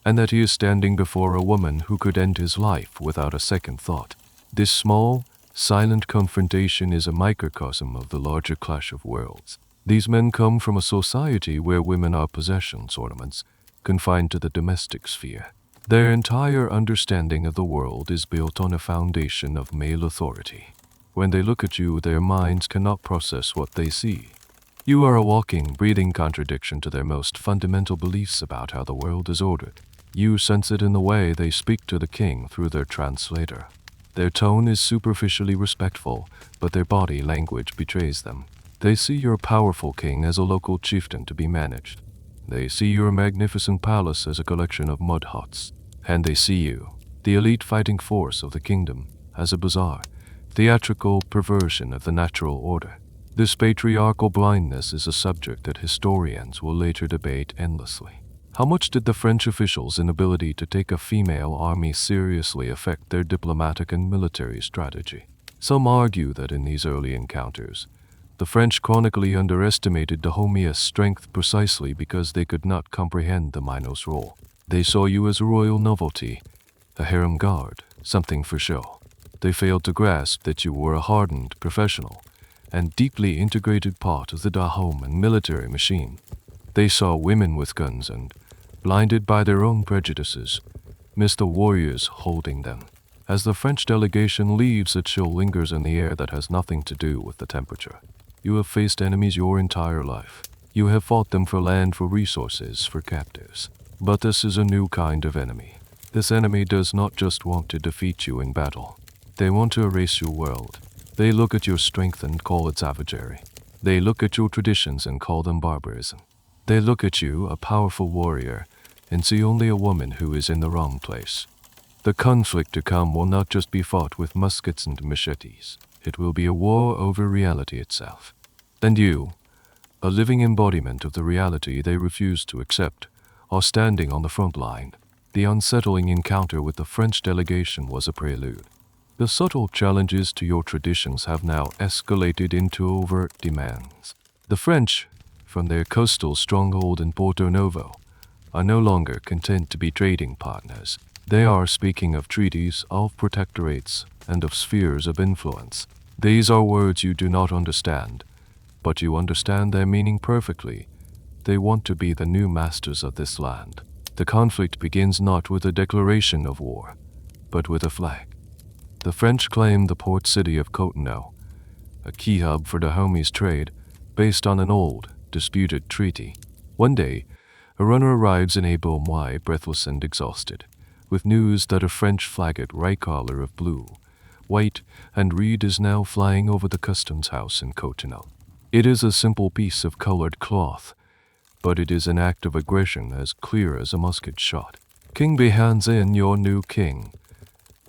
Speaker 1: and that he is standing before a woman who could end his life without a second thought. This small, silent confrontation is a microcosm of the larger clash of worlds. These men come from a society where women are possessions, ornaments, confined to the domestic sphere. Their entire understanding of the world is built on a foundation of male authority. When they look at you, their minds cannot process what they see. You are a walking, breathing contradiction to their most fundamental beliefs about how the world is ordered. You sense it in the way they speak to the king through their translator. Their tone is superficially respectful, but their body language betrays them. They see your powerful king as a local chieftain to be managed. They see your magnificent palace as a collection of mud huts. And they see you, the elite fighting force of the kingdom, as a bizarre, theatrical perversion of the natural order. This patriarchal blindness is a subject that historians will later debate endlessly. How much did the French officials' inability to take a female army seriously affect their diplomatic and military strategy? Some argue that in these early encounters, the French chronically underestimated Dahomey's strength precisely because they could not comprehend the Mino's role. They saw you as a royal novelty, a harem guard, something for show. They failed to grasp that you were a hardened professional and deeply integrated part of the Dahomey military machine. They saw women with guns and, blinded by their own prejudices, missed the warriors holding them. As the French delegation leaves, a chill lingers in the air that has nothing to do with the temperature. You have faced enemies your entire life. You have fought them for land, for resources, for captives. But this is a new kind of enemy. This enemy does not just want to defeat you in battle. They want to erase your world. They look at your strength and call it savagery. They look at your traditions and call them barbarism. They look at you, a powerful warrior, and see only a woman who is in the wrong place. The conflict to come will not just be fought with muskets and machetes. It will be a war over reality itself. And you, a living embodiment of the reality they refuse to accept, are standing on the front line. The unsettling encounter with the French delegation was a prelude. The subtle challenges to your traditions have now escalated into overt demands. The French, from their coastal stronghold in Porto Novo, are no longer content to be trading partners. They are speaking of treaties, of protectorates, and of spheres of influence. These are words you do not understand, but you understand their meaning perfectly, They want to be the new masters of this land. The conflict begins not with a declaration of war, but with a flag. The French claim the port city of Cotonou, a key hub for Dahomey's trade, based on an old, disputed treaty. One day, a runner arrives in Dahomey, breathless and exhausted, with news that a French frigate tricolor of blue, white, and red is now flying over the customs house in Cotonou. It is a simple piece of colored cloth, but it is an act of aggression as clear as a musket shot. King Behanzin, your new king,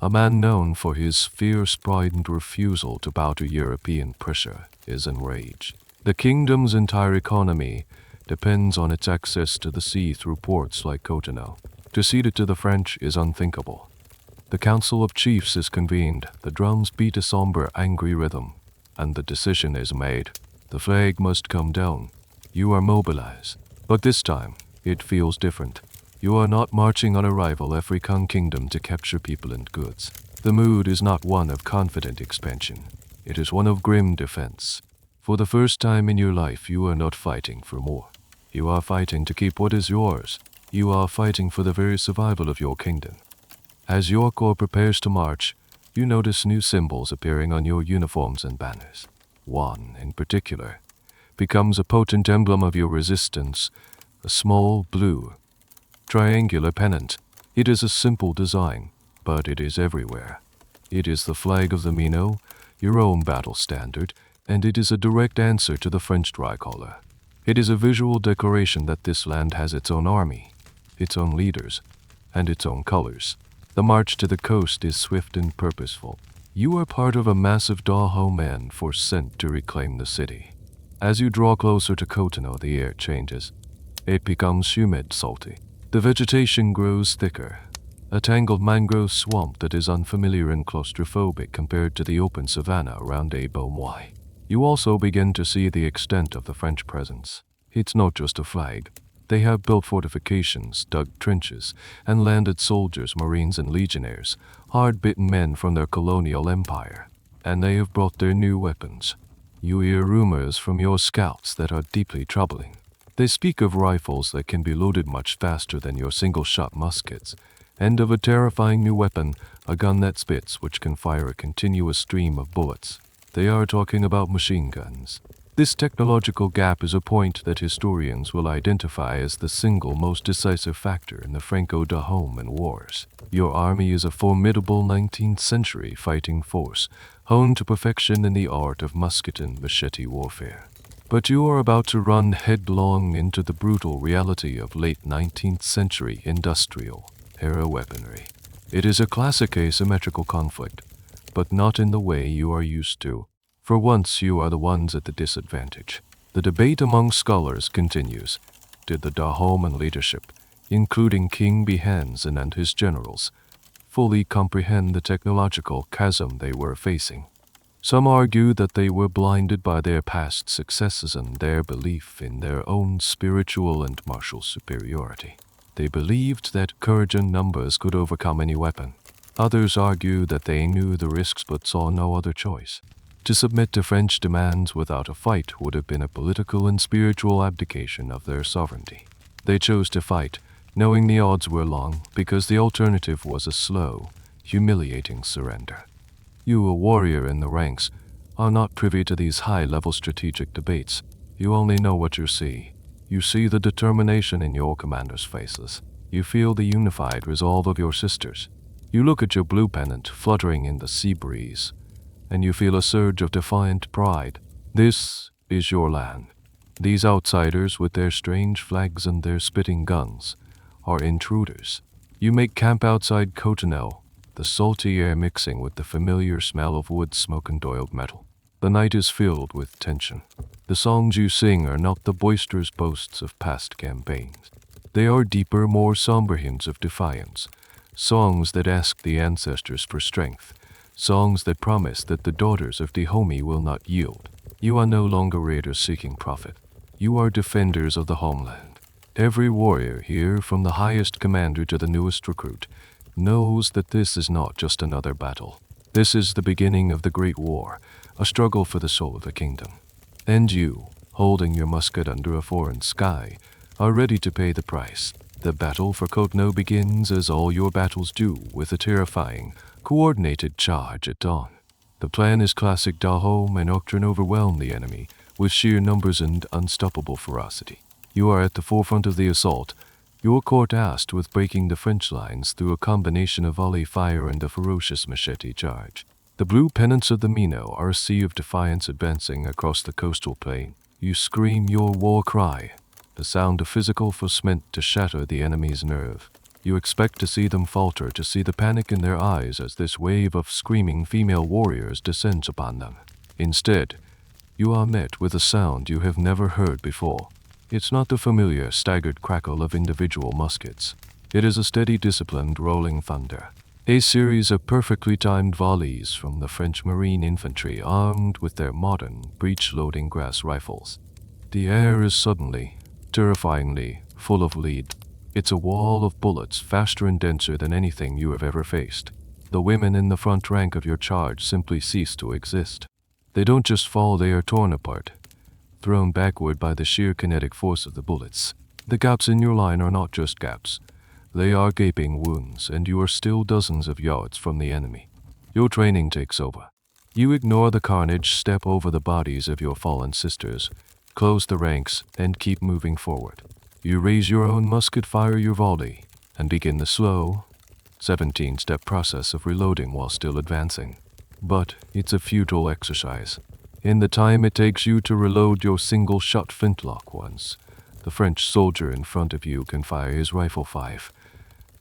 Speaker 1: a man known for his fierce pride and refusal to bow to European pressure, is enraged. The kingdom's entire economy depends on its access to the sea through ports like Cotonou. To cede it to the French is unthinkable. The Council of Chiefs is convened, the drums beat a somber, angry rhythm, and the decision is made. The flag must come down. You are mobilized. But this time, it feels different. You are not marching on a rival African kingdom to capture people and goods. The mood is not one of confident expansion. It is one of grim defense. For the first time in your life, you are not fighting for more. You are fighting to keep what is yours. You are fighting for the very survival of your kingdom. As your corps prepares to march, you notice new symbols appearing on your uniforms and banners. One, in particular, becomes a potent emblem of your resistance, a small, blue, triangular pennant. It is a simple design, but it is everywhere. It is the flag of the Mino, your own battle standard, and it is a direct answer to the French tricolor. It is a visual declaration that this land has its own army, its own leaders, and its own colors. The march to the coast is swift and purposeful. You are part of a massive Dahomey force sent to reclaim the city. As you draw closer to Cotonou, the air changes. It becomes humid, salty. The vegetation grows thicker, a tangled mangrove swamp that is unfamiliar and claustrophobic compared to the open savanna around Dahomey. You also begin to see the extent of the French presence. It's not just a flag. They have built fortifications, dug trenches, and landed soldiers, marines, and legionnaires, hard-bitten men from their colonial empire. And they have brought their new weapons. You hear rumors from your scouts that are deeply troubling. They speak of rifles that can be loaded much faster than your single-shot muskets, and of a terrifying new weapon, a gun that spits, which can fire a continuous stream of bullets. They are talking about machine guns. This technological gap is a point that historians will identify as the single most decisive factor in the Franco-Dahomey wars. Your army is a formidable 19th century fighting force, honed to perfection in the art of musket and machete warfare. But you are about to run headlong into the brutal reality of late 19th century industrial era weaponry. It is a classic asymmetrical conflict, but not in the way you are used to. For once you are the ones at the disadvantage. The debate among scholars continues. Did the Dahomey leadership, including King Behanzin and his generals, fully comprehend the technological chasm they were facing? Some argue that they were blinded by their past successes and their belief in their own spiritual and martial superiority. They believed that courage and numbers could overcome any weapon. Others argue that they knew the risks but saw no other choice. To submit to French demands without a fight would have been a political and spiritual abdication of their sovereignty. They chose to fight, knowing the odds were long, because the alternative was a slow, humiliating surrender. You, a warrior in the ranks, are not privy to these high-level strategic debates. You only know what you see. You see the determination in your commanders' faces. You feel the unified resolve of your sisters. You look at your blue pennant fluttering in the sea breeze, and you feel a surge of defiant pride. This is your land. These outsiders with their strange flags and their spitting guns are intruders. You make camp outside Cotonou, the salty air mixing with the familiar smell of wood smoke and oiled metal. The night is filled with tension. The songs you sing are not the boisterous boasts of past campaigns. They are deeper, more somber hymns of defiance, songs that ask the ancestors for strength, songs that promise that the daughters of Dahomey will not yield. You are no longer raiders seeking profit. You are defenders of the homeland. Every warrior here, from the highest commander to the newest recruit, knows that this is not just another battle. This is the beginning of the Great War, a struggle for the soul of the kingdom. And you, holding your musket under a foreign sky, are ready to pay the price. The battle for Kotno begins, as all your battles do, with a terrifying, coordinated charge at dawn. The plan is classic Dahomey and Octrine: overwhelm the enemy with sheer numbers and unstoppable ferocity. You are at the forefront of the assault, your corps tasked with breaking the French lines through a combination of volley fire and a ferocious machete charge. The blue pennants of the Mino are a sea of defiance advancing across the coastal plain. You scream your war cry, the sound of physical force meant to shatter the enemy's nerve. You expect to see them falter, to see the panic in their eyes as this wave of screaming female warriors descends upon them. Instead, you are met with a sound you have never heard before. It's not the familiar staggered crackle of individual muskets. It is a steady, disciplined, rolling thunder. A series of perfectly timed volleys from the French Marine Infantry armed with their modern, breech-loading grass rifles. The air is suddenly, terrifyingly, full of lead. It's a wall of bullets, faster and denser than anything you have ever faced. The women in the front rank of your charge simply cease to exist. They don't just fall, they are torn apart, thrown backward by the sheer kinetic force of the bullets. The gaps in your line are not just gaps. They are gaping wounds, and you are still dozens of yards from the enemy. Your training takes over. You ignore the carnage, step over the bodies of your fallen sisters, close the ranks, and keep moving forward. You raise your own musket, fire your volley, and begin the slow, 17-step process of reloading while still advancing. But it's a futile exercise. In the time it takes you to reload your single-shot flintlock once, the French soldier in front of you can fire his rifle 5,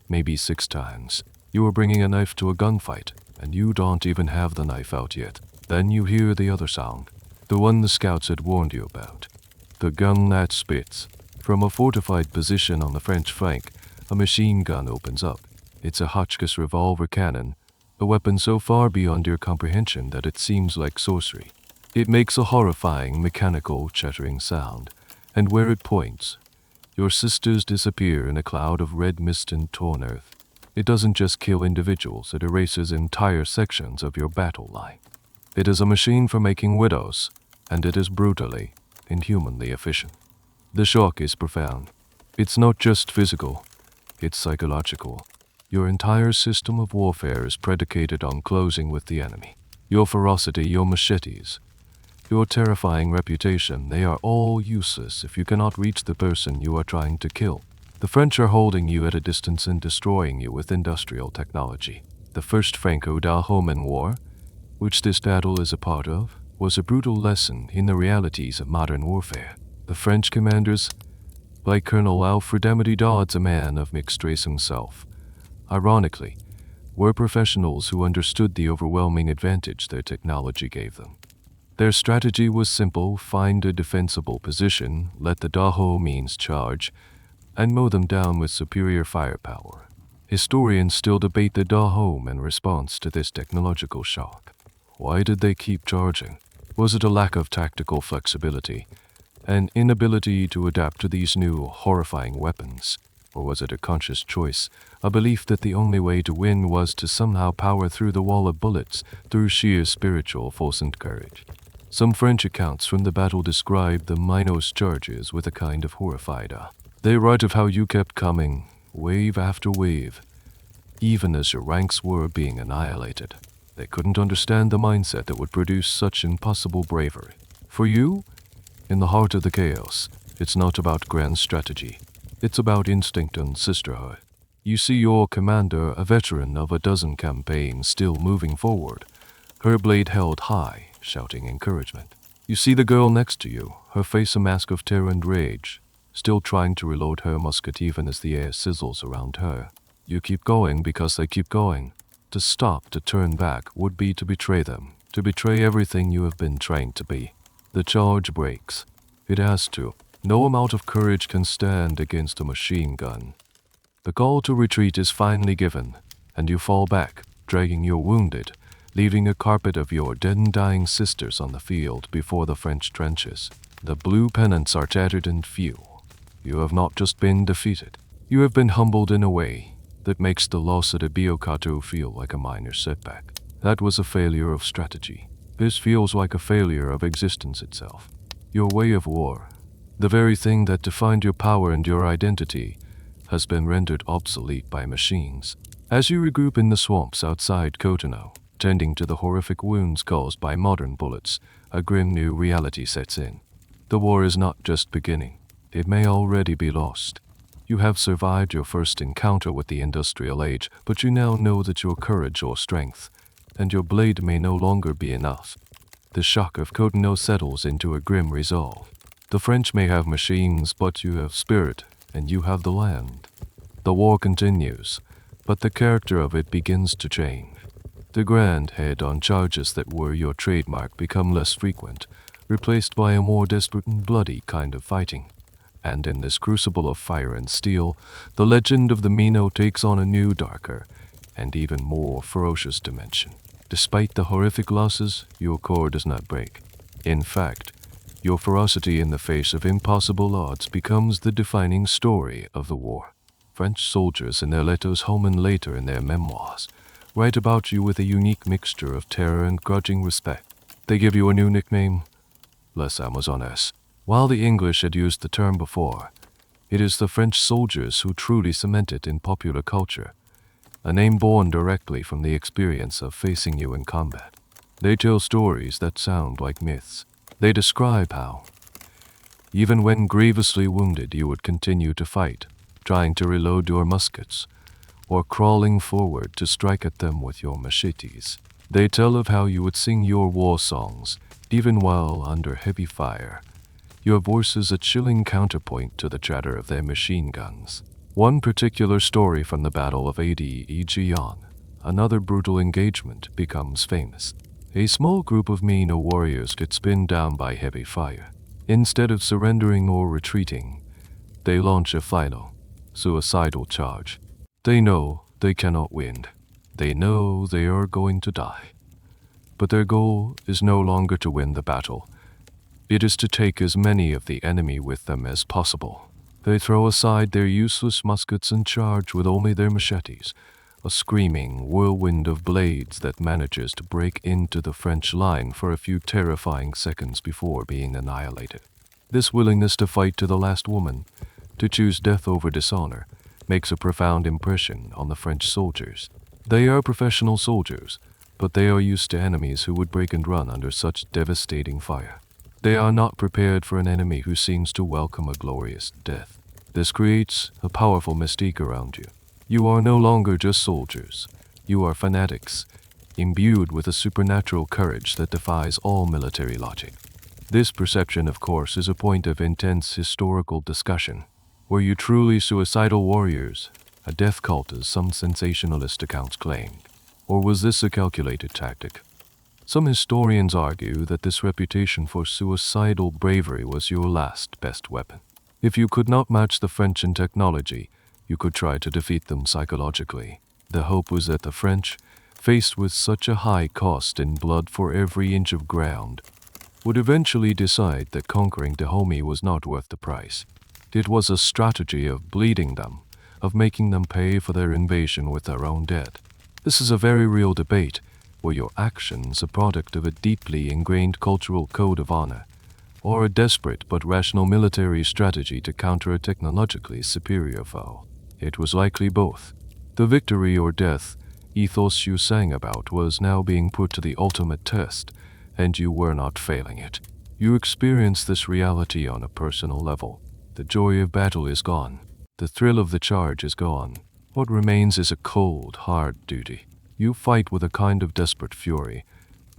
Speaker 1: maybe 6 times. You are bringing a knife to a gunfight, and you don't even have the knife out yet. Then you hear the other sound, the one the scouts had warned you about. The gun that spits. From a fortified position on the French flank, a machine gun opens up. It's a Hotchkiss revolver cannon, a weapon so far beyond your comprehension that it seems like sorcery. It makes a horrifying, mechanical, chattering sound, and where it points, your sisters disappear in a cloud of red mist and torn earth. It doesn't just kill individuals, it erases entire sections of your battle line. It is a machine for making widows, and it is brutally, inhumanly efficient. The shock is profound. It's not just physical, it's psychological. Your entire system of warfare is predicated on closing with the enemy. Your ferocity, your machetes, your terrifying reputation, they are all useless if you cannot reach the person you are trying to kill. The French are holding you at a distance and destroying you with industrial technology. The First Franco-Dahomey War, which this battle is a part of, was a brutal lesson in the realities of modern warfare. The French commanders, like Colonel Alfred Amity Dodds, a man of mixed race himself, ironically, were professionals who understood the overwhelming advantage their technology gave them. Their strategy was simple: find a defensible position, let the Dahomeys charge, and mow them down with superior firepower. Historians still debate the Dahomey in response to this technological shock. Why did they keep charging? Was it a lack of tactical flexibility, an inability to adapt to these new, horrifying weapons? Or was it a conscious choice, a belief that the only way to win was to somehow power through the wall of bullets through sheer spiritual force and courage? Some French accounts from the battle describe the Minos charges with a kind of horrified awe. They write of how you kept coming, wave after wave, even as your ranks were being annihilated. They couldn't understand the mindset that would produce such impossible bravery. For you, in the heart of the chaos, it's not about grand strategy. It's about instinct and sisterhood. You see your commander, a veteran of a dozen campaigns, still moving forward, her blade held high, shouting encouragement. You see the girl next to you, her face a mask of terror and rage, still trying to reload her musket even as the air sizzles around her. You keep going because they keep going. To stop, to turn back, would be to betray them, to betray everything you have been trained to be. The charge breaks. It has to. No amount of courage can stand against a machine gun. The call to retreat is finally given, and you fall back, dragging your wounded, leaving a carpet of your dead and dying sisters on the field before the French trenches. The blue pennants are tattered and few. You have not just been defeated. You have been humbled in a way that makes the loss at Abiokato feel like a minor setback. That was a failure of strategy. This feels like a failure of existence itself. Your way of war, the very thing that defined your power and your identity, has been rendered obsolete by machines. As you regroup in the swamps outside Cotonou, tending to the horrific wounds caused by modern bullets, a grim new reality sets in. The war is not just beginning. It may already be lost. You have survived your first encounter with the industrial age, but you now know that your courage or strength, and your blade may no longer be enough. The shock of Cotonou settles into a grim resolve. The French may have machines, but you have spirit, and you have the land. The war continues, but the character of it begins to change. The grand head-on charges that were your trademark become less frequent, replaced by a more desperate and bloody kind of fighting. And in this crucible of fire and steel, the legend of the Mino takes on a new, darker, and even more ferocious dimension. Despite the horrific losses, your core does not break. In fact, your ferocity in the face of impossible odds becomes the defining story of the war. French soldiers in their letters home and later in their memoirs write about you with a unique mixture of terror and grudging respect. They give you a new nickname, Les Amazones. While the English had used the term before, it is the French soldiers who truly cement it in popular culture, a name born directly from the experience of facing you in combat. They tell stories that sound like myths. They describe how, even when grievously wounded, you would continue to fight, trying to reload your muskets, or crawling forward to strike at them with your machetes. They tell of how you would sing your war songs, even while under heavy fire, your voice is a chilling counterpoint to the chatter of their machine guns. One particular story from the Battle of Ad-e-Jian, another brutal engagement, becomes famous. A small group of Mino warriors gets pinned down by heavy fire. Instead of surrendering or retreating, they launch a final, suicidal charge. They know they cannot win. They know they are going to die. But their goal is no longer to win the battle. It is to take as many of the enemy with them as possible. They throw aside their useless muskets and charge with only their machetes, a screaming whirlwind of blades that manages to break into the French line for a few terrifying seconds before being annihilated. This willingness to fight to the last woman, to choose death over dishonor, makes a profound impression on the French soldiers. They are professional soldiers, but they are used to enemies who would break and run under such devastating fire. They are not prepared for an enemy who seems to welcome a glorious death. This creates a powerful mystique around you. You are no longer just soldiers. You are fanatics, imbued with a supernatural courage that defies all military logic. This perception, of course, is a point of intense historical discussion. Were you truly suicidal warriors, a death cult as some sensationalist accounts claim? Or was this a calculated tactic? Some historians argue that this reputation for suicidal bravery was your last best weapon. If you could not match the French in technology, you could try to defeat them psychologically. The hope was that the French, faced with such a high cost in blood for every inch of ground, would eventually decide that conquering Dahomey was not worth the price. It was a strategy of bleeding them, of making them pay for their invasion with their own dead. This is a very real debate. Were your actions a product of a deeply ingrained cultural code of honor, or a desperate but rational military strategy to counter a technologically superior foe? It was likely both. The victory or death ethos you sang about was now being put to the ultimate test, and you were not failing it. You experienced this reality on a personal level. The joy of battle is gone. The thrill of the charge is gone. What remains is a cold, hard duty. You fight with a kind of desperate fury,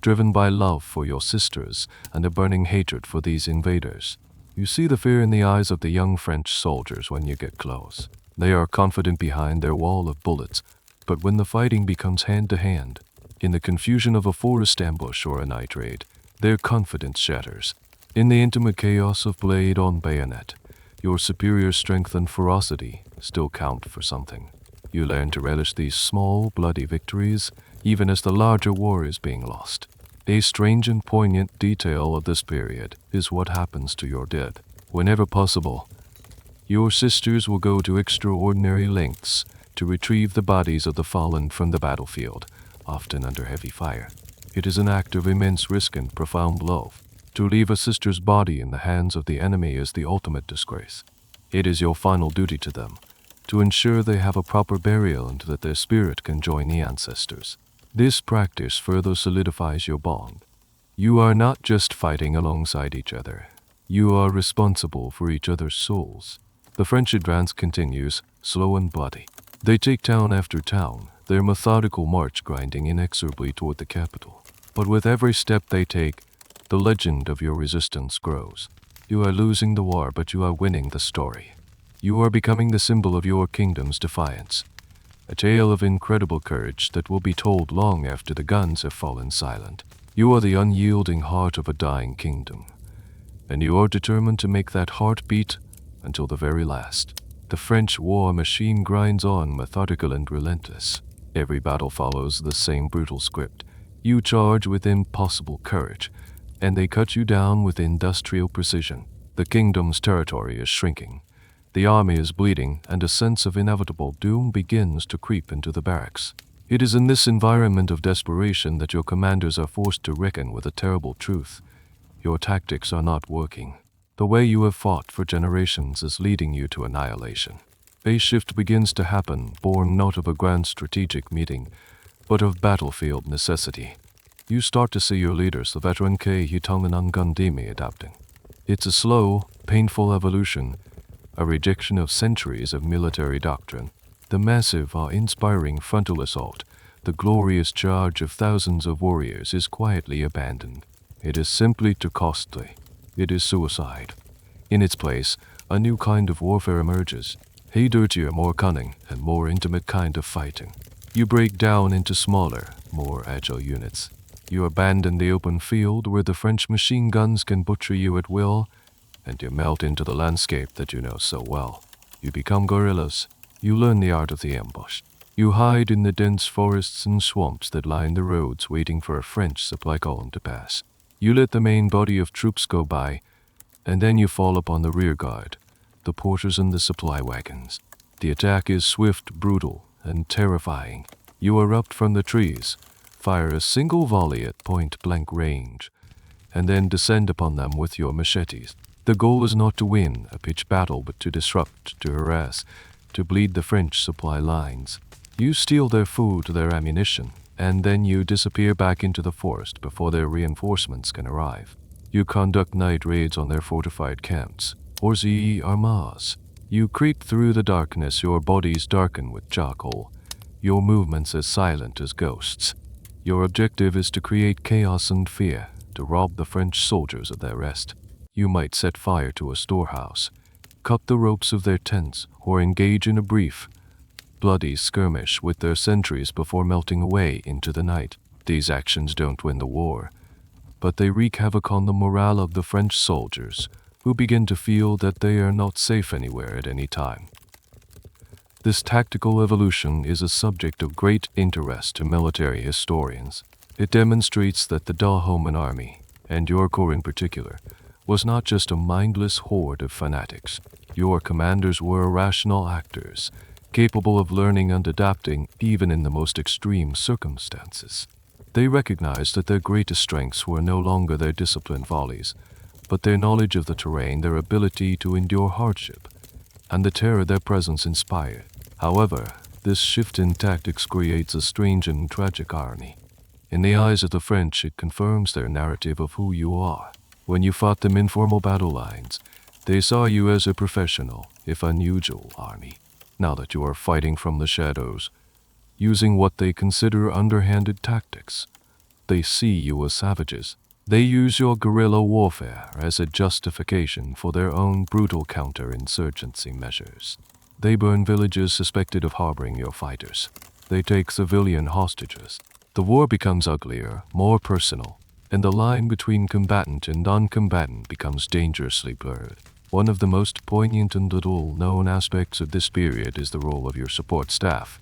Speaker 1: driven by love for your sisters and a burning hatred for these invaders. You see the fear in the eyes of the young French soldiers when you get close. They are confident behind their wall of bullets, but when the fighting becomes hand-to-hand, in the confusion of a forest ambush or a night raid, their confidence shatters. In the intimate chaos of blade on bayonet, your superior strength and ferocity still count for something. You learn to relish these small, bloody victories, even as the larger war is being lost. A strange and poignant detail of this period is what happens to your dead. Whenever possible, your sisters will go to extraordinary lengths to retrieve the bodies of the fallen from the battlefield, often under heavy fire. It is an act of immense risk and profound love. To leave a sister's body in the hands of the enemy is the ultimate disgrace. It is your final duty to them, to ensure they have a proper burial and that their spirit can join the ancestors. This practice further solidifies your bond. You are not just fighting alongside each other. You are responsible for each other's souls. The French advance continues, slow and bloody. They take town after town, their methodical march grinding inexorably toward the capital. But with every step they take, the legend of your resistance grows. You are losing the war, but you are winning the story. You are becoming the symbol of your kingdom's defiance. A tale of incredible courage that will be told long after the guns have fallen silent. You are the unyielding heart of a dying kingdom, and you are determined to make that heart beat until the very last. The French war machine grinds on, methodical and relentless. Every battle follows the same brutal script. You charge with impossible courage, and they cut you down with industrial precision. The kingdom's territory is shrinking. The army is bleeding, and a sense of inevitable doom begins to creep into the barracks. It is in this environment of desperation that your commanders are forced to reckon with a terrible truth. Your tactics are not working. The way you have fought for generations is leading you to annihilation. A shift begins to happen, born not of a grand strategic meeting, but of battlefield necessity. You start to see your leaders, the veteran K. Hitongan Ngundimi, adapting. It's a slow, painful evolution, a rejection of centuries of military doctrine. The massive, awe-inspiring frontal assault, the glorious charge of thousands of warriors, is quietly abandoned. It is simply too costly. It is suicide. In its place, a new kind of warfare emerges, a dirtier, more cunning, and more intimate kind of fighting. You break down into smaller, more agile units. You abandon the open field where the French machine guns can butcher you at will, and you melt into the landscape that you know so well. You become guerrillas. You learn the art of the ambush. You hide in the dense forests and swamps that line the roads, waiting for a French supply column to pass. You let the main body of troops go by, and then you fall upon the rear guard, the porters and the supply wagons. The attack is swift, brutal, and terrifying. You erupt from the trees, fire a single volley at point-blank range, and then descend upon them with your machetes. The goal is not to win a pitched battle, but to disrupt, to harass, to bleed the French supply lines. You steal their food, their ammunition, and then you disappear back into the forest before their reinforcements can arrive. You conduct night raids on their fortified camps, or armas. You creep through the darkness, your bodies darken with charcoal, your movements as silent as ghosts. Your objective is to create chaos and fear, to rob the French soldiers of their rest. You might set fire to a storehouse, cut the ropes of their tents, or engage in a brief, bloody skirmish with their sentries before melting away into the night. These actions don't win the war, but they wreak havoc on the morale of the French soldiers, who begin to feel that they are not safe anywhere at any time. This tactical evolution is a subject of great interest to military historians. It demonstrates that the Dahomey army, and your corps in particular, was not just a mindless horde of fanatics. Your commanders were rational actors, capable of learning and adapting even in the most extreme circumstances. They recognized that their greatest strengths were no longer their disciplined volleys, but their knowledge of the terrain, their ability to endure hardship, and the terror their presence inspired. However, this shift in tactics creates a strange and tragic irony. In the eyes of the French, it confirms their narrative of who you are. When you fought them in formal battle lines, they saw you as a professional, if unusual, army. Now that you are fighting from the shadows, using what they consider underhanded tactics, they see you as savages. They use your guerrilla warfare as a justification for their own brutal counterinsurgency measures. They burn villages suspected of harboring your fighters. They take civilian hostages. The war becomes uglier, more personal, and the line between combatant and non-combatant becomes dangerously blurred. One of the most poignant and little-known aspects of this period is the role of your support staff,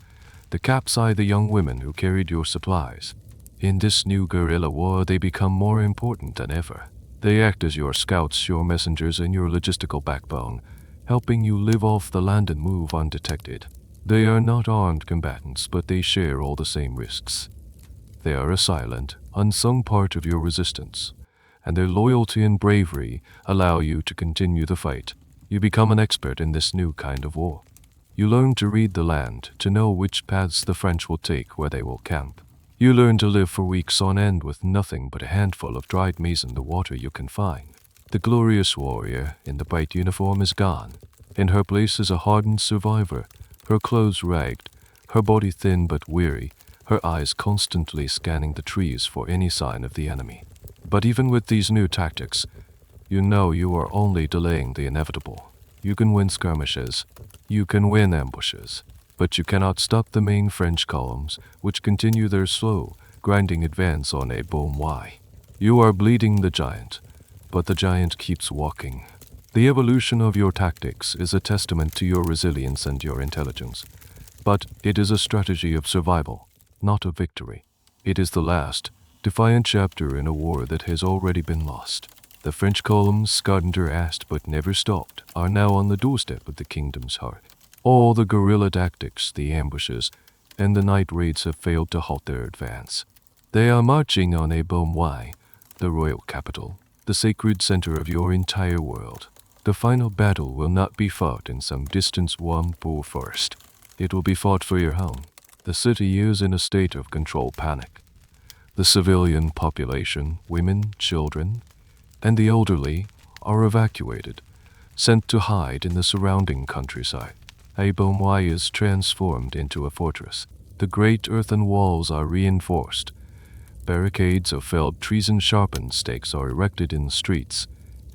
Speaker 1: the capsai, the young women who carried your supplies. In this new guerrilla war, they become more important than ever. They act as your scouts, your messengers, and your logistical backbone, helping you live off the land and move undetected. They are not armed combatants, but they share all the same risks. They are a silent, unsung part of your resistance, and their loyalty and bravery allow you to continue the fight. You become an expert in this new kind of war. You learn to read the land, to know which paths the French will take, where they will camp. You learn to live for weeks on end with nothing but a handful of dried maize and the water you can find. The glorious warrior in the bright uniform is gone. In her place is a hardened survivor, her clothes ragged, her body thin but weary, her eyes constantly scanning the trees for any sign of the enemy. But even with these new tactics, you know you are only delaying the inevitable. You can win skirmishes, you can win ambushes, but you cannot stop the main French columns, which continue their slow, grinding advance on Dahomey. You are bleeding the giant, but the giant keeps walking. The evolution of your tactics is a testament to your resilience and your intelligence, but it is a strategy of survival, not of victory. It is the last, defiant chapter in a war that has already been lost. The French columns, scattered asked but never stopped, are now on the doorstep of the kingdom's heart. All the guerrilla tactics, the ambushes, and the night raids have failed to halt their advance. They are marching on Dahomey, the royal capital, the sacred center of your entire world. The final battle will not be fought in some distant swamp or forest. It will be fought for your home. The city is in a state of controlled panic. The civilian population, women, children, and the elderly are evacuated, sent to hide in the surrounding countryside. Dahomey is transformed into a fortress. The great earthen walls are reinforced. Barricades of felled trees and sharpened stakes are erected in the streets,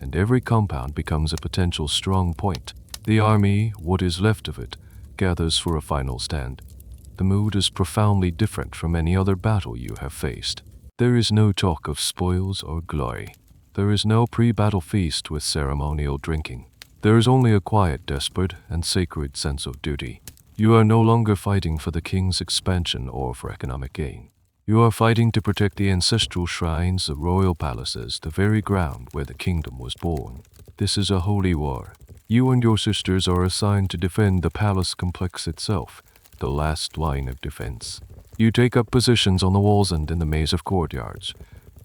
Speaker 1: and every compound becomes a potential strong point. The army, what is left of it, gathers for a final stand. The mood is profoundly different from any other battle you have faced. There is no talk of spoils or glory. There is no pre-battle feast with ceremonial drinking. There is only a quiet, desperate, and sacred sense of duty. You are no longer fighting for the king's expansion or for economic gain. You are fighting to protect the ancestral shrines, the royal palaces, the very ground where the kingdom was born. This is a holy war. You and your sisters are assigned to defend the palace complex itself, the last line of defense. You take up positions on the walls and in the maze of courtyards,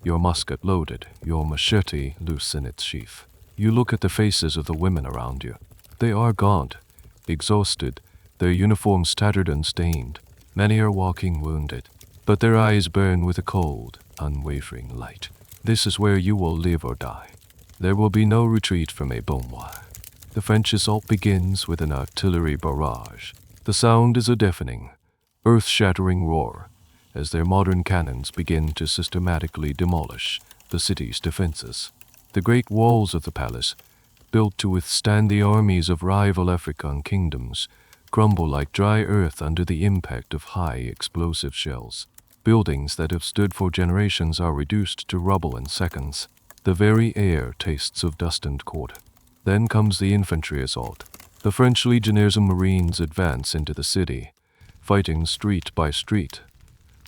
Speaker 1: your musket loaded, your machete loose in its sheath. You look at the faces of the women around you. They are gaunt, exhausted, their uniforms tattered and stained. Many are walking wounded, but their eyes burn with a cold, unwavering light. This is where you will live or die. There will be no retreat from Dahomey. The French assault begins with an artillery barrage. The sound is a deafening, earth-shattering roar as their modern cannons begin to systematically demolish the city's defenses. The great walls of the palace, built to withstand the armies of rival African kingdoms, crumble like dry earth under the impact of high explosive shells. Buildings that have stood for generations are reduced to rubble in seconds. The very air tastes of dust and court. Then comes the infantry assault. The French legionnaires and marines advance into the city, fighting street by street,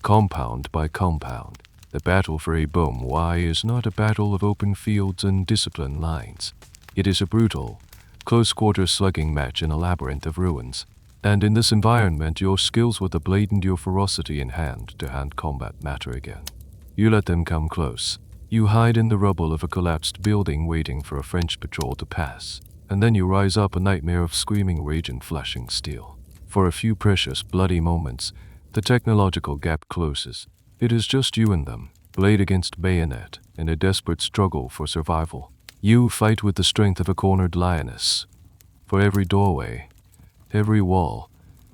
Speaker 1: compound by compound. The battle for Dahomey is not a battle of open fields and disciplined lines. It is a brutal, close-quarter slugging match in a labyrinth of ruins. And in this environment, your skills with the blade and your ferocity in hand-to-hand combat matter again. You let them come close. You hide in the rubble of a collapsed building waiting for a French patrol to pass. And then you rise up, a nightmare of screaming rage and flashing steel. For a few precious, bloody moments, the technological gap closes. It is just you and them, blade against bayonet, in a desperate struggle for survival. You fight with the strength of a cornered lioness. For every doorway, every wall,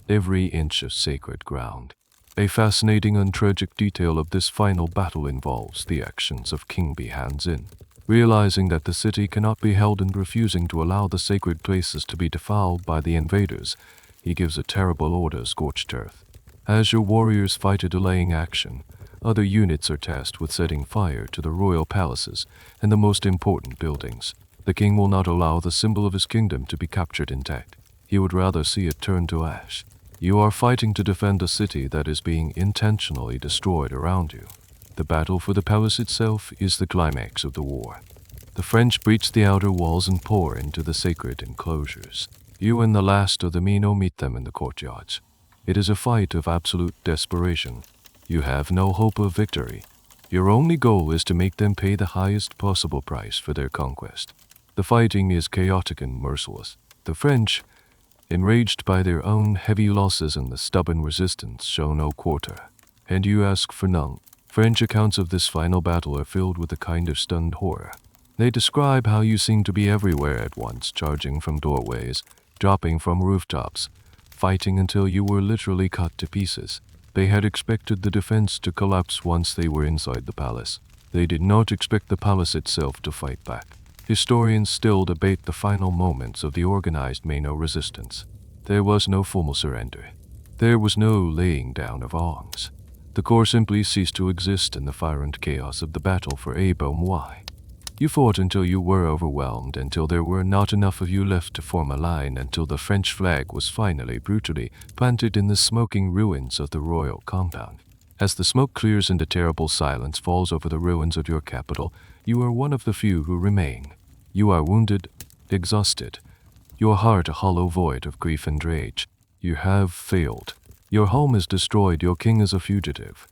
Speaker 1: every inch of sacred ground. A fascinating and tragic detail of this final battle involves the actions of King Hands-in. Realizing that the city cannot be held and refusing to allow the sacred places to be defiled by the invaders, he gives a terrible order: scorched earth. As your warriors fight a delaying action, other units are tasked with setting fire to the royal palaces and the most important buildings. The king will not allow the symbol of his kingdom to be captured intact. He would rather see it turn to ash. You are fighting to defend a city that is being intentionally destroyed around you. The battle for the palace itself is the climax of the war. The French breach the outer walls and pour into the sacred enclosures. You and the last of the Mino meet them in the courtyards. It is a fight of absolute desperation. You have no hope of victory. Your only goal is to make them pay the highest possible price for their conquest. The fighting is chaotic and merciless. The French, enraged by their own heavy losses and the stubborn resistance, show no quarter. And you ask for none. French accounts of this final battle are filled with a kind of stunned horror. They describe how you seemed to be everywhere at once, charging from doorways, dropping from rooftops, fighting until you were literally cut to pieces. They had expected the defense to collapse once they were inside the palace. They did not expect the palace itself to fight back. Historians still debate the final moments of the organized Mino resistance. There was no formal surrender. There was no laying down of arms. The corps simply ceased to exist in the fire and chaos of the battle for Dahomey. You fought until you were overwhelmed, until there were not enough of you left to form a line, until the French flag was finally brutally planted in the smoking ruins of the royal compound. As the smoke clears and a terrible silence falls over the ruins of your capital, you are one of the few who remain. You are wounded, exhausted, your heart a hollow void of grief and rage. You have failed. Your home is destroyed, your king is a fugitive,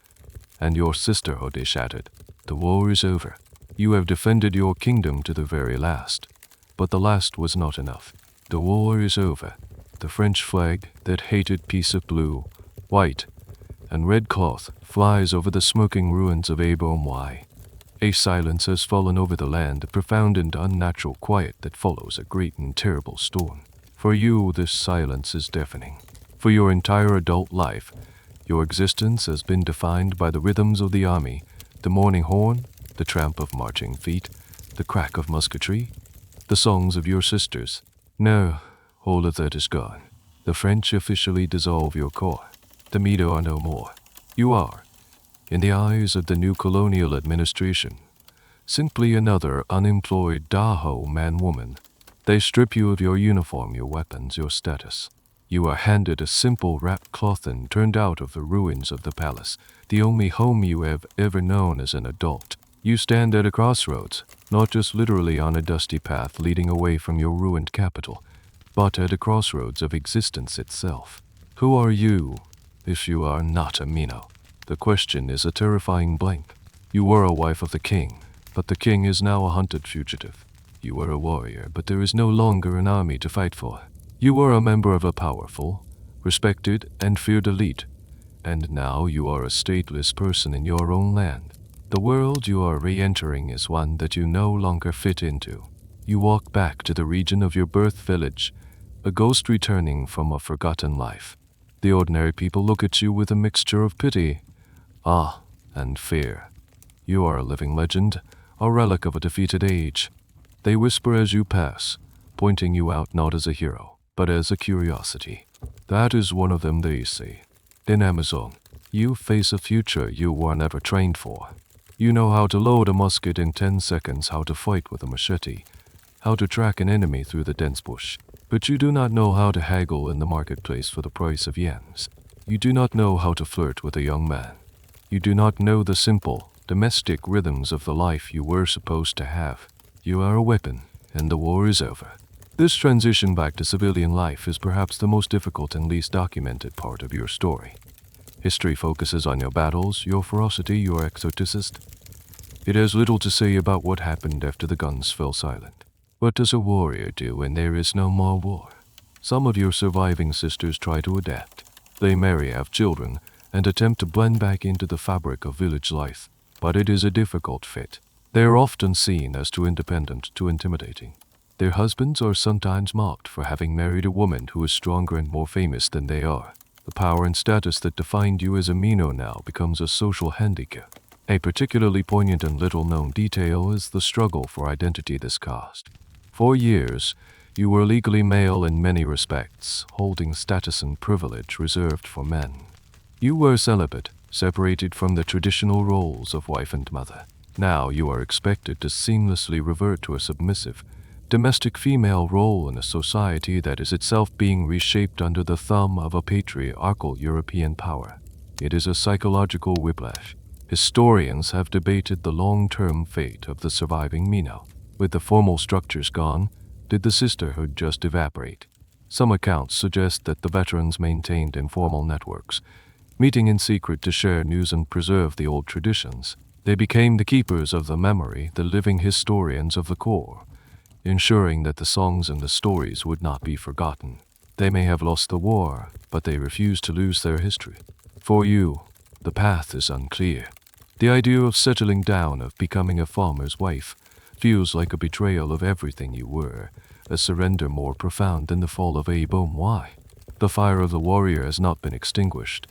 Speaker 1: and your sisterhood is shattered. The war is over. You have defended your kingdom to the very last. But the last was not enough. The war is over. The French flag, that hated piece of blue, white, and red cloth, flies over the smoking ruins of Dahomey. A silence has fallen over the land, a profound and unnatural quiet that follows a great and terrible storm. For you, this silence is deafening. For your entire adult life, your existence has been defined by the rhythms of the army, the morning horn, the tramp of marching feet, the crack of musketry, the songs of your sisters. No, all of that is gone. The French officially dissolve your corps. The Mino are no more. You are, in the eyes of the new colonial administration, simply another unemployed Dahomey man-woman. They strip you of your uniform, your weapons, your status. You are handed a simple wrapped cloth and turned out of the ruins of the palace, the only home you have ever known as an adult. You stand at a crossroads, not just literally on a dusty path leading away from your ruined capital, but at a crossroads of existence itself. Who are you if you are not a Mino? The question is a terrifying blank. You were a wife of the king, but the king is now a hunted fugitive. You were a warrior, but there is no longer an army to fight for. You were a member of a powerful, respected, and feared elite, and now you are a stateless person in your own land. The world you are re-entering is one that you no longer fit into. You walk back to the region of your birth village, a ghost returning from a forgotten life. The ordinary people look at you with a mixture of pity, awe, and fear. You are a living legend, a relic of a defeated age. They whisper as you pass, pointing you out not as a hero, but as a curiosity. That is one of them, they say. In Amazon, you face a future you were never trained for. You know how to load a musket in 10 seconds, how to fight with a machete, how to track an enemy through the dense bush. But you do not know how to haggle in the marketplace for the price of yams. You do not know how to flirt with a young man. You do not know the simple, domestic rhythms of the life you were supposed to have. You are a weapon, and the war is over. This transition back to civilian life is perhaps the most difficult and least documented part of your story. History focuses on your battles, your ferocity, your exoticist. It has little to say about what happened after the guns fell silent. What does a warrior do when there is no more war? Some of your surviving sisters try to adapt. They marry, have children, and attempt to blend back into the fabric of village life, but it is a difficult fit. They are often seen as too independent, too intimidating. Their husbands are sometimes mocked for having married a woman who is stronger and more famous than they are. The power and status that defined you as a Mino now becomes a social handicap. A particularly poignant and little-known detail is the struggle for identity this caused. For years, you were legally male in many respects, holding status and privilege reserved for men. You were celibate, separated from the traditional roles of wife and mother. Now you are expected to seamlessly revert to a submissive, domestic female role in a society that is itself being reshaped under the thumb of a patriarchal European power. It is a psychological whiplash. Historians have debated the long-term fate of the surviving Mino. With the formal structures gone, did the sisterhood just evaporate? Some accounts suggest that the veterans maintained informal networks, meeting in secret to share news and preserve the old traditions. They became the keepers of the memory, the living historians of the core, ensuring that the songs and the stories would not be forgotten. They may have lost the war, but they refuse to lose their history. For you, the path is unclear. The idea of settling down, of becoming a farmer's wife, feels like a betrayal of everything you were, a surrender more profound than the fall of Dahomey. The fire of the warrior has not been extinguished.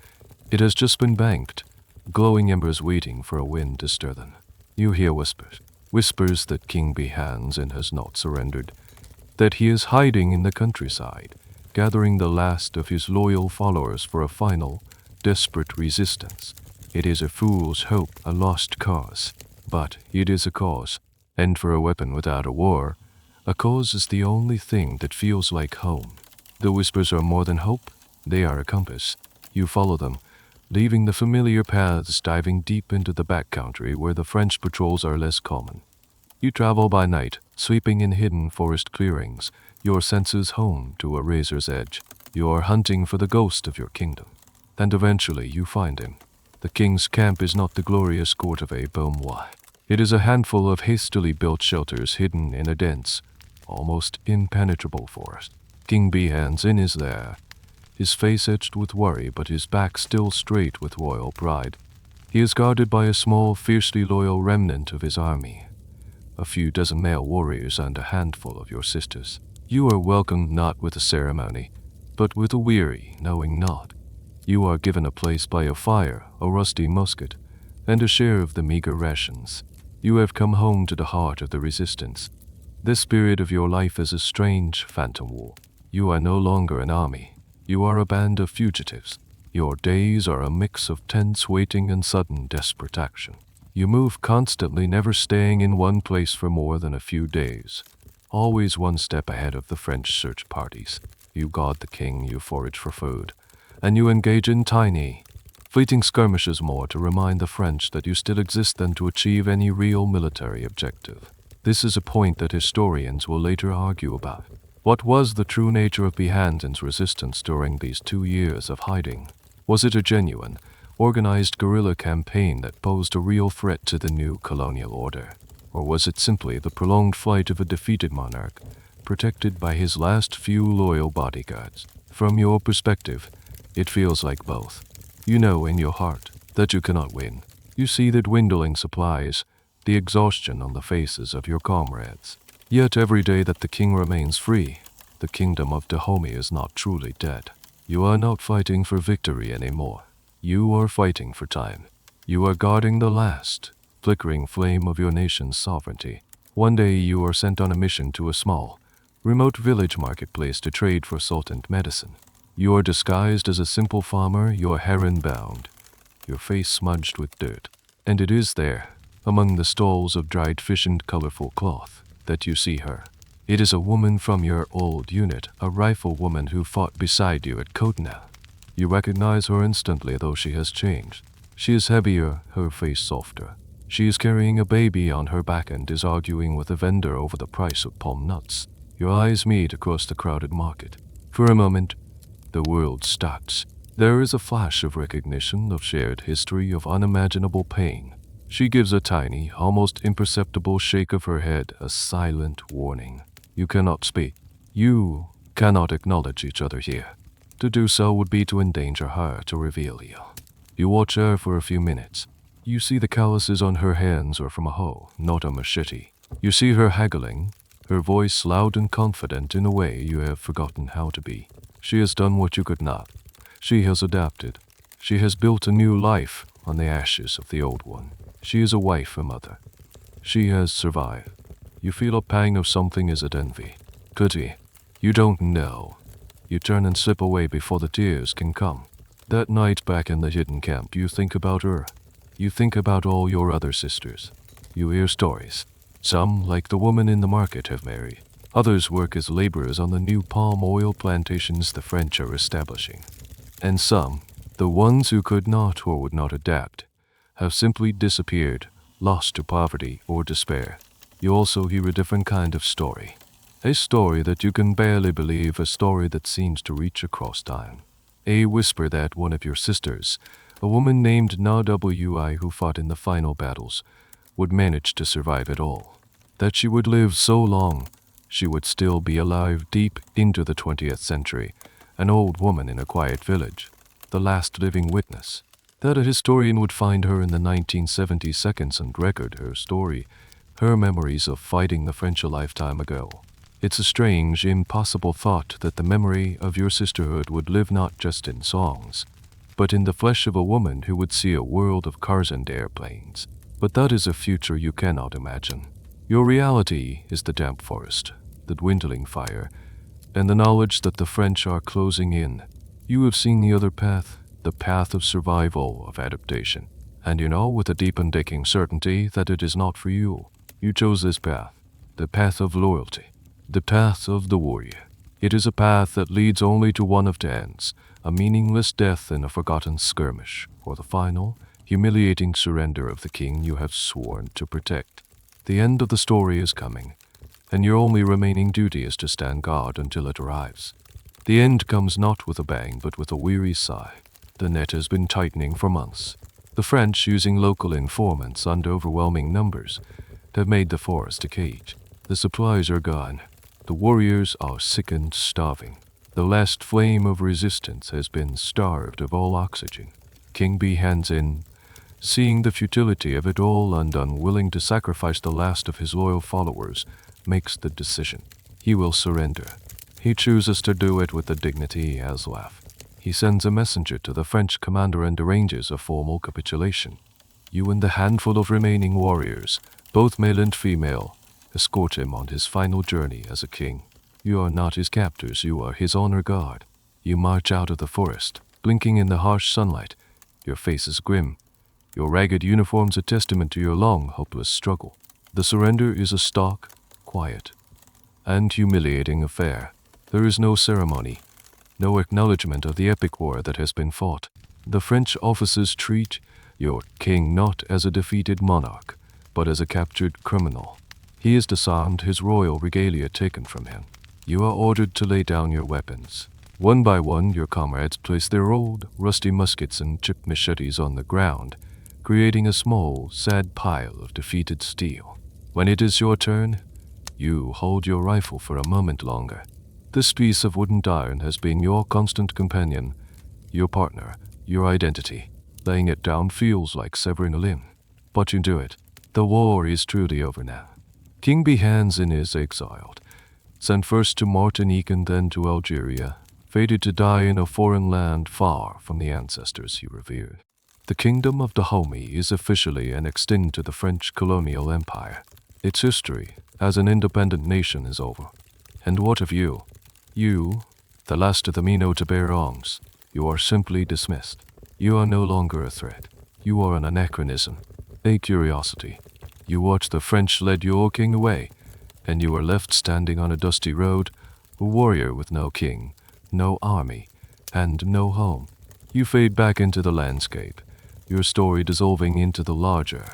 Speaker 1: It has just been banked, glowing embers waiting for a wind to stir them. You hear whispers. Whispers that King Behanzin has not surrendered, that he is hiding in the countryside, gathering the last of his loyal followers for a final, desperate resistance. It is a fool's hope, a lost cause, but it is a cause, and for a weapon without a war, a cause is the only thing that feels like home. The whispers are more than hope, they are a compass. You follow them, leaving the familiar paths, diving deep into the backcountry where the French patrols are less common. You travel by night, sweeping in hidden forest clearings, your senses home to a razor's edge. You are hunting for the ghost of your kingdom. And eventually you find him. The king's camp is not the glorious court of Dahomey. It is a handful of hastily built shelters hidden in a dense, almost impenetrable forest. King Behanzin is there, his face etched with worry but his back still straight with royal pride. He is guarded by a small, fiercely loyal remnant of his army, a few dozen male warriors and a handful of your sisters. You are welcomed not with a ceremony, but with a weary, knowing nod. You are given a place by a fire, a rusty musket, and a share of the meager rations. You have come home to the heart of the resistance. This period of your life is a strange phantom war. You are no longer an army. You are a band of fugitives. Your days are a mix of tense waiting and sudden desperate action. You move constantly, never staying in one place for more than a few days. Always one step ahead of the French search parties. You guard the king, you forage for food, and you engage in tiny, fleeting skirmishes more to remind the French that you still exist than to achieve any real military objective. This is a point that historians will later argue about. What was the true nature of Behanzin's resistance during these 2 years of hiding? Was it a genuine, organized guerrilla campaign that posed a real threat to the new colonial order? Or was it simply the prolonged flight of a defeated monarch, protected by his last few loyal bodyguards? From your perspective, it feels like both. You know in your heart that you cannot win. You see the dwindling supplies, the exhaustion on the faces of your comrades. Yet every day that the king remains free, the kingdom of Dahomey is not truly dead. You are not fighting for victory anymore. You are fighting for time. You are guarding the last, flickering flame of your nation's sovereignty. One day you are sent on a mission to a small, remote village marketplace to trade for salt and medicine. You are disguised as a simple farmer, your heron bound, your face smudged with dirt. And it is there, among the stalls of dried fish and colorful cloth, that you see her. It is a woman from your old unit, a riflewoman who fought beside you at Kotna. You recognize her instantly, though she has changed. She is heavier, her face softer. She is carrying a baby on her back and is arguing with a vendor over the price of palm nuts. Your eyes meet across the crowded market. For a moment, the world stops. There is a flash of recognition, of shared history, of unimaginable pain. She gives a tiny, almost imperceptible shake of her head, a silent warning. You cannot speak. You cannot acknowledge each other here. To do so would be to endanger her, to reveal you. You watch her for a few minutes. You see the calluses on her hands are from a hoe, not a machete. You see her haggling, her voice loud and confident in a way you have forgotten how to be. She has done what you could not. She has adapted. She has built a new life on the ashes of the old one. She is a wife, a mother. She has survived. You feel a pang of something. Is it envy? Pity? You don't know. You turn and slip away before the tears can come. That night back in the hidden camp, you think about her. You think about all your other sisters. You hear stories. Some, like the woman in the market, have married. Others work as laborers on the new palm oil plantations the French are establishing. And some, the ones who could not or would not adapt, have simply disappeared, lost to poverty or despair. You also hear a different kind of story. A story that you can barely believe, a story that seems to reach across time. A whisper that one of your sisters, A woman named Na Wi who fought in the final battles would manage to survive it all. That she would live so long, she would still be alive deep into the 20th century, an old woman in a quiet village, the last living witness. That a historian would find her in the 1970s and record her story, her memories of fighting the French a lifetime ago. It's a strange, impossible thought that the memory of your sisterhood would live not just in songs, but in the flesh of a woman who would see a world of cars and airplanes. But that is a future you cannot imagine. Your reality is the damp forest, the dwindling fire, and the knowledge that the French are closing in. You have seen the other path, the path of survival, of adaptation, and you know with a deep and aching certainty that it is not for you. You chose this path, the path of loyalty, the path of the warrior. It is a path that leads only to one of two ends, a meaningless death in a forgotten skirmish, or the final, humiliating surrender of the king you have sworn to protect. The end of the story is coming, and your only remaining duty is to stand guard until it arrives. The end comes not with a bang, but with a weary sigh. The net has been tightening for months. The French, using local informants and overwhelming numbers, have made the forest a cage. The supplies are gone. The warriors are sick and starving. The last flame of resistance has been starved of all oxygen. King B hands in, seeing the futility of it all and unwilling to sacrifice the last of his loyal followers, makes the decision. He will surrender. He chooses to do it with the dignity he has left. He sends a messenger to the French commander and arranges a formal capitulation. You and the handful of remaining warriors, both male and female, escort him on his final journey as a king. You are not his captors, you are his honor guard. You march out of the forest, blinking in the harsh sunlight. Your face is grim. Your ragged uniform's a testament to your long, hopeless struggle. The surrender is a stark, quiet, and humiliating affair. There is no ceremony, no acknowledgement of the epic war that has been fought. The French officers treat your king not as a defeated monarch, but as a captured criminal. He is disarmed, his royal regalia taken from him. You are ordered to lay down your weapons. One by one, your comrades place their old, rusty muskets and chipped machetes on the ground, creating a small, sad pile of defeated steel. When it is your turn, you hold your rifle for a moment longer. This piece of wooden iron has been your constant companion, your partner, your identity. Laying it down feels like severing a limb. But you do it. The war is truly over now. King Behanzin is exiled, sent first to Martinique and then to Algeria, fated to die in a foreign land far from the ancestors he revered. The kingdom of Dahomey is officially annexed into the French colonial empire. Its history as an independent nation is over. And what of you? You, the last of the Mino to bear arms, you are simply dismissed. You are no longer a threat. You are an anachronism, a curiosity. You watch the French lead your king away, and you are left standing on a dusty road, a warrior with no king, no army, and no home. You fade back into the landscape, your story dissolving into the larger,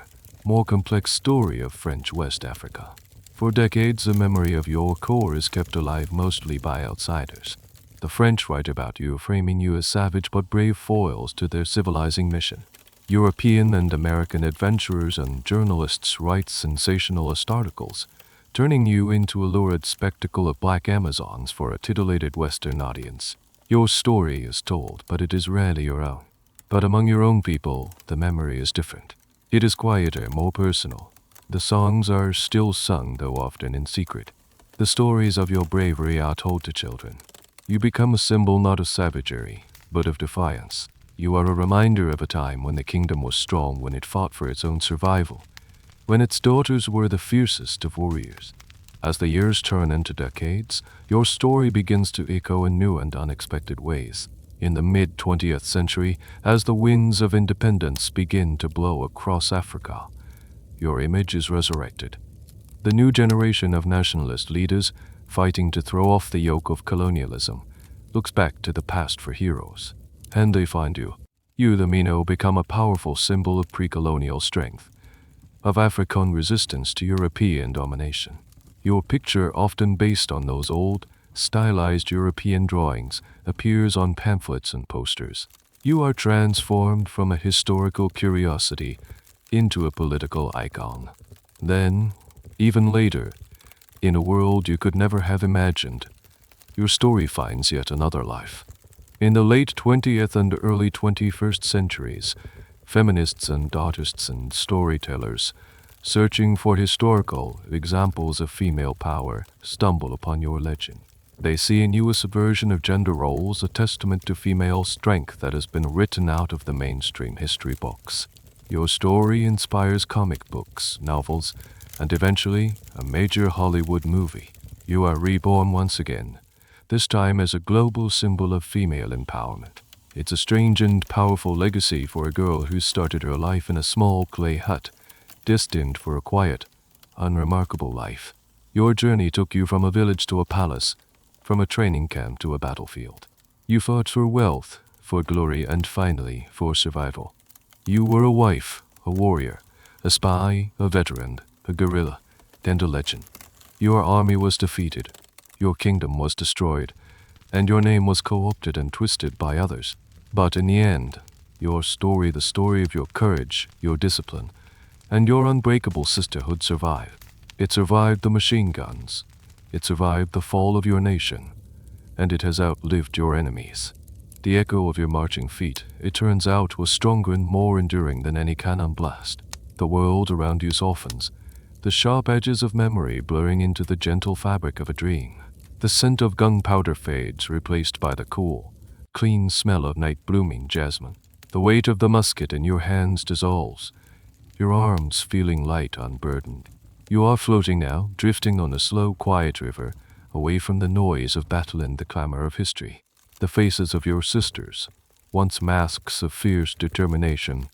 Speaker 1: more complex story of French West Africa. For decades, the memory of your core is kept alive mostly by outsiders. The French write about you, framing you as savage but brave foils to their civilizing mission. European and American adventurers and journalists write sensationalist articles, turning you into a lurid spectacle of black Amazons for a titillated Western audience. Your story is told, but it is rarely your own. But among your own people, the memory is different. It is quieter, more personal. The songs are still sung, though often in secret. The stories of your bravery are told to children. You become a symbol not of savagery, but of defiance. You are a reminder of a time when the kingdom was strong, when it fought for its own survival, when its daughters were the fiercest of warriors. As the years turn into decades, your story begins to echo in new and unexpected ways. In the mid-20th century, as the winds of independence begin to blow across Africa, your image is resurrected. The new generation of nationalist leaders, fighting to throw off the yoke of colonialism, looks back to the past for heroes. And they find you. You, the Mino, become a powerful symbol of pre-colonial strength, of African resistance to European domination. Your picture, often based on those old, stylized European drawings, appears on pamphlets and posters. You are transformed from a historical curiosity into a political icon. Then, even later, in a world you could never have imagined, your story finds yet another life. In the late 20th and early 21st centuries, feminists and artists and storytellers, searching for historical examples of female power, stumble upon your legend. They see in you a subversion of gender roles, a testament to female strength that has been written out of the mainstream history books. Your story inspires comic books, novels, and eventually a major Hollywood movie. You are reborn once again, this time as a global symbol of female empowerment. It's a strange and powerful legacy for a girl who started her life in a small clay hut, destined for a quiet, unremarkable life. Your journey took you from a village to a palace, from a training camp to a battlefield. You fought for wealth, for glory, and finally for survival. You were a wife, a warrior, a spy, a veteran, a guerrilla, and a legend. Your army was defeated, your kingdom was destroyed, and your name was co-opted and twisted by others. But in the end, your story, the story of your courage, your discipline, and your unbreakable sisterhood survived. It survived the machine guns. It survived the fall of your nation. And it has outlived your enemies. The echo of your marching feet, it turns out, was stronger and more enduring than any cannon blast. The world around you softens, the sharp edges of memory blurring into the gentle fabric of a dream. The scent of gunpowder fades, replaced by the cool, clean smell of night-blooming jasmine. The weight of the musket in your hands dissolves, your arms feeling light, unburdened. You are floating now, drifting on a slow, quiet river, away from the noise of battle and the clamor of history. The faces of your sisters, once masks of fierce determination,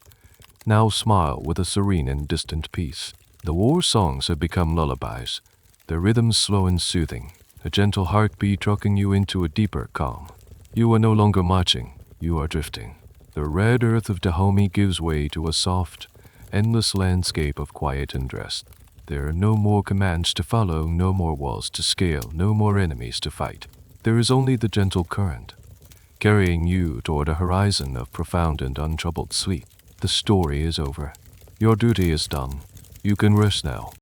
Speaker 1: now smile with a serene and distant peace. The war songs have become lullabies, their rhythms slow and soothing, a gentle heartbeat rocking you into a deeper calm. You are no longer marching, you are drifting. The red earth of Dahomey gives way to a soft, endless landscape of quiet and rest. There are no more commands to follow, no more walls to scale, no more enemies to fight. There is only the gentle current, carrying you toward a horizon of profound and untroubled sleep. The story is over. Your duty is done. You can rest now.